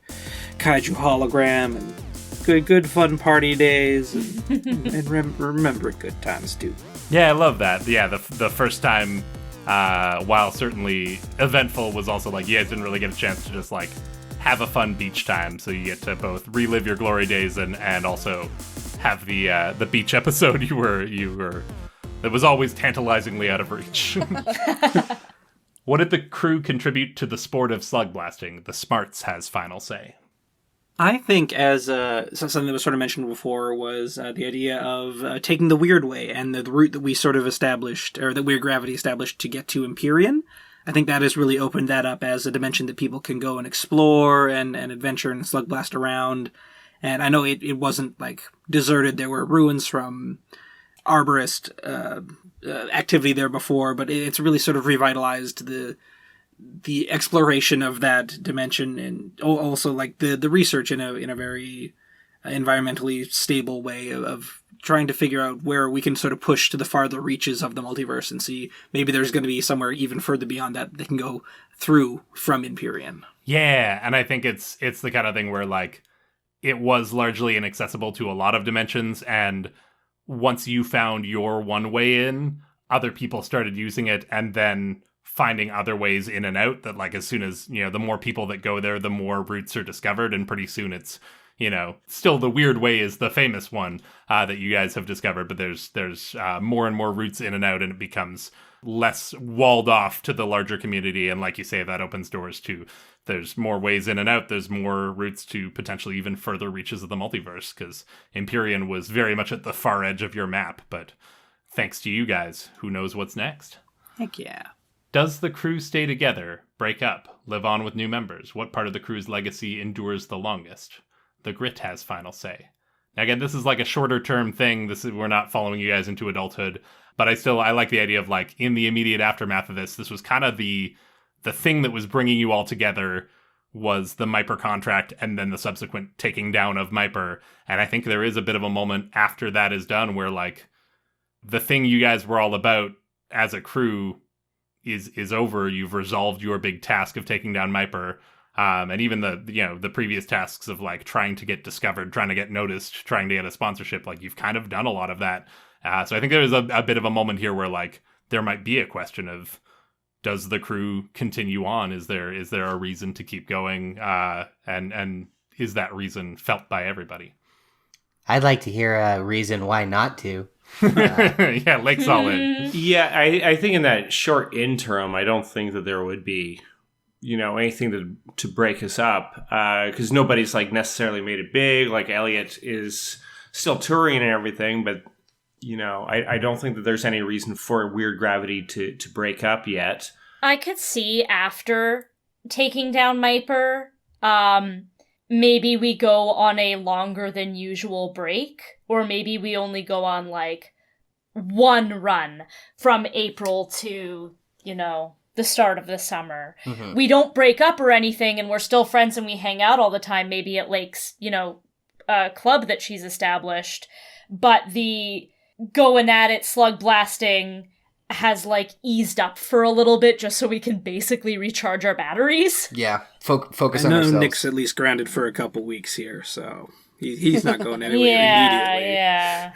kaiju hologram, and good fun party days, and remember good times too. Yeah, I love that. Yeah, the first time, while certainly eventful, was also like you guys didn't really get a chance to just like have a fun beach time, so you get to both relive your glory days and also have the beach episode you were that was always tantalizingly out of reach. What did the crew contribute to the sport of slug blasting? The Smarts has final say. I think, as something that was sort of mentioned before, was the idea of taking the weird way and the route that we sort of established, or that Weird Gravity established to get to Empyrean. I think that has really opened that up as a dimension that people can go and explore and adventure and slug blast around. And I know it wasn't like deserted. There were ruins from arborist activity there before, but it's really sort of revitalized the exploration of that dimension, and also like the research in a very environmentally stable way of trying to figure out where we can sort of push to the farther reaches of the multiverse and see maybe there's going to be somewhere even further beyond that they can go through from Empyrean. Yeah, and I think it's the kind of thing where like it was largely inaccessible to a lot of dimensions, and once you found your one way in, other people started using it, and then finding other ways in and out that like as soon as, the more people that go there, the more routes are discovered, and pretty soon it's, still the weird way is the famous one that you guys have discovered, but there's more and more routes in and out, and it becomes less walled off to the larger community. And like you say, that opens doors to, there's more ways in and out, there's more routes to potentially even further reaches of the multiverse, because Empyrean was very much at the far edge of your map. But thanks to you guys, who knows what's next? Heck yeah. Does the crew stay together, break up, live on with new members? What part of the crew's legacy endures the longest? The Grit has final say. Now, again, this is like a shorter term thing. We're not following you guys into adulthood, but I like the idea of like in the immediate aftermath of this was kind of the thing that was bringing you all together was the Myper contract and then the subsequent taking down of Myper. And I think there is a bit of a moment after that is done where like the thing you guys were all about as a crew is over. You've resolved your big task of taking down Myper. And even the previous tasks of like trying to get discovered, trying to get noticed, trying to get a sponsorship, like you've kind of done a lot of that. So I think there's a bit of a moment here where like there might be a question of, does the crew continue on? Is there a reason to keep going? And is that reason felt by everybody? I'd like to hear a reason why not to. Yeah, Lake's all in. Yeah, I think in that short interim, I don't think that there would be anything to break us up, because nobody's like necessarily made it big. Like Elliott is still touring and everything, but I don't think that there's any reason for Weird Gravity to break up yet. I could see after taking down Myper, maybe we go on a longer than usual break, or maybe we only go on like one run from April to, the start of the summer. Mm-hmm. We don't break up or anything, and we're still friends and we hang out all the time, maybe at Lake's, club that she's established. But the going at it, slug blasting, has like eased up for a little bit just so we can basically recharge our batteries. Yeah, focus I on know ourselves. Nick's at least grounded for a couple weeks here, so he's not going anywhere immediately. Yeah.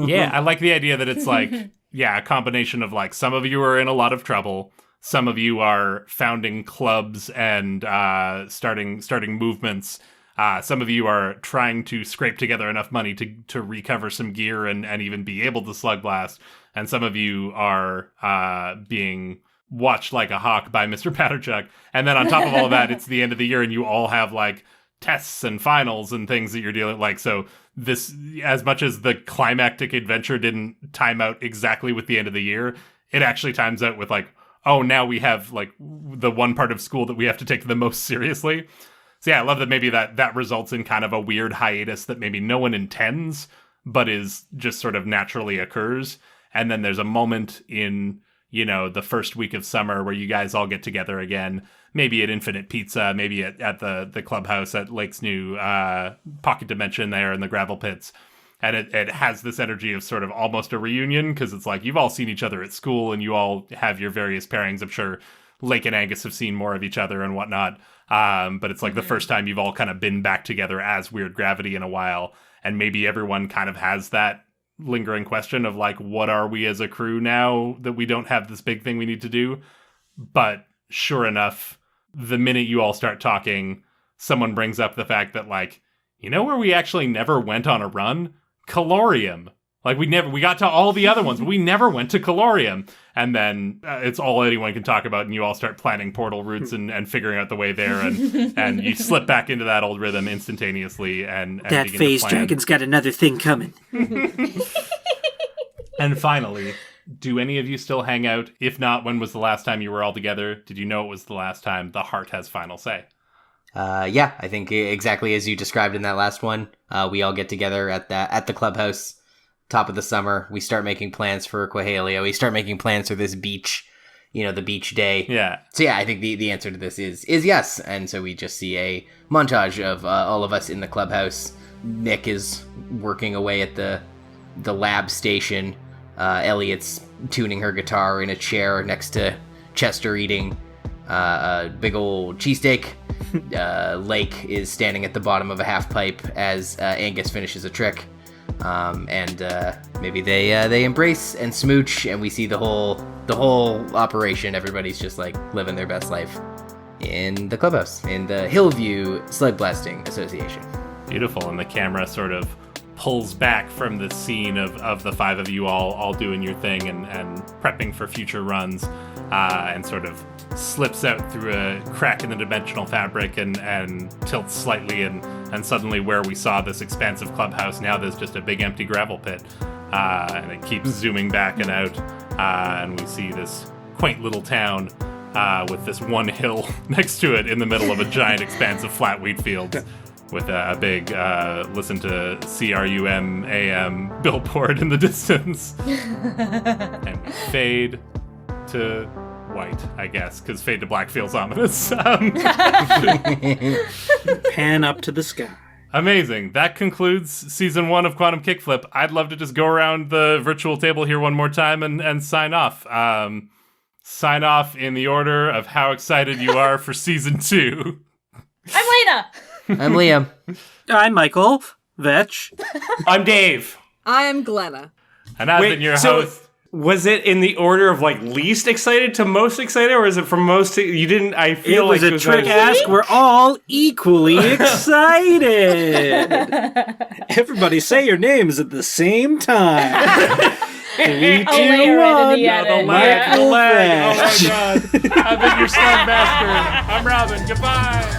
Yeah, I like the idea that it's like, a combination of like some of you are in a lot of trouble, some of you are founding clubs and starting movements. Some of you are trying to scrape together enough money to recover some gear and even be able to slug blast. And some of you are being watched like a hawk by Mr. Patterchuck. And then on top of all of that, it's the end of the year and you all have like tests and finals and things that you're dealing like. So this, as much as the climactic adventure didn't time out exactly with the end of the year, it actually times out with like, oh, now we have like the one part of school that we have to take the most seriously. So yeah, I love that maybe that results in kind of a weird hiatus that maybe no one intends, but is just sort of naturally occurs. And then there's a moment in, the first week of summer where you guys all get together again, maybe at Infinite Pizza, maybe at the clubhouse at Lake's new pocket dimension there in the gravel pits. And it has this energy of sort of almost a reunion because it's like you've all seen each other at school and you all have your various pairings. I'm sure Lake and Angus have seen more of each other and whatnot. But it's like the first time you've all kind of been back together as Weird Gravity in a while. And maybe everyone kind of has that lingering question of like, what are we as a crew now that we don't have this big thing we need to do? But sure enough, the minute you all start talking, someone brings up the fact that like, where we actually never went on a run? Calorium. Like we got to all the other ones, but we never went to Calorium. And then it's all anyone can talk about, and you all start planning portal routes and figuring out the way there, and you slip back into that old rhythm instantaneously. And that phase dragon's got another thing coming. And finally, do any of you still hang out? If not, when was the last time you were all together? Did you know it was the last time the heart has final say? Yeah, I think exactly as you described in that last one. We all get together at the clubhouse. Top of the summer, we start making plans for Quahalia. We start making plans for this beach, the beach day. Yeah. So yeah, I think the answer to this is yes. And so we just see a montage of all of us in the clubhouse. Nick is working away at the lab station. Elliott's tuning her guitar in a chair next to Chester eating a big old cheesesteak. Lake is standing at the bottom of a half pipe as Angus finishes a trick. And maybe they embrace and smooch, and we see the whole operation. Everybody's just like living their best life in the clubhouse in the Hillview Slugblasting Association. Beautiful, and the camera sort of pulls back from the scene of the five of you all doing your thing and prepping for future runs, and sort of slips out through a crack in the dimensional fabric and tilts slightly, and suddenly where we saw this expansive clubhouse, now there's just a big empty gravel pit, and it keeps zooming back and out, and we see this quaint little town with this one hill next to it in the middle of a giant expanse of flat wheat fields with a big listen to CRUM AM billboard in the distance. And fade to white, I guess, because fade to black feels ominous. Pan up to the sky. Amazing. That concludes season 1 of Quantum Kickflip. I'd love to just go around the virtual table here one more time and sign off. Sign off in the order of how excited you are for season 2. I'm Laena. I'm Liam. I'm Michael. Vetsch. I'm Dave. I'm Glenna. And I've been your host. Was it in the order of like least excited to most excited, or is it from most to, you didn't? I feel it was like a trick ask. We're all equally excited. Everybody say your names at the same time. 3, 2, 1. The lag. Oh my god. I've been your Slugblaster. I'm Robyn. Goodbye.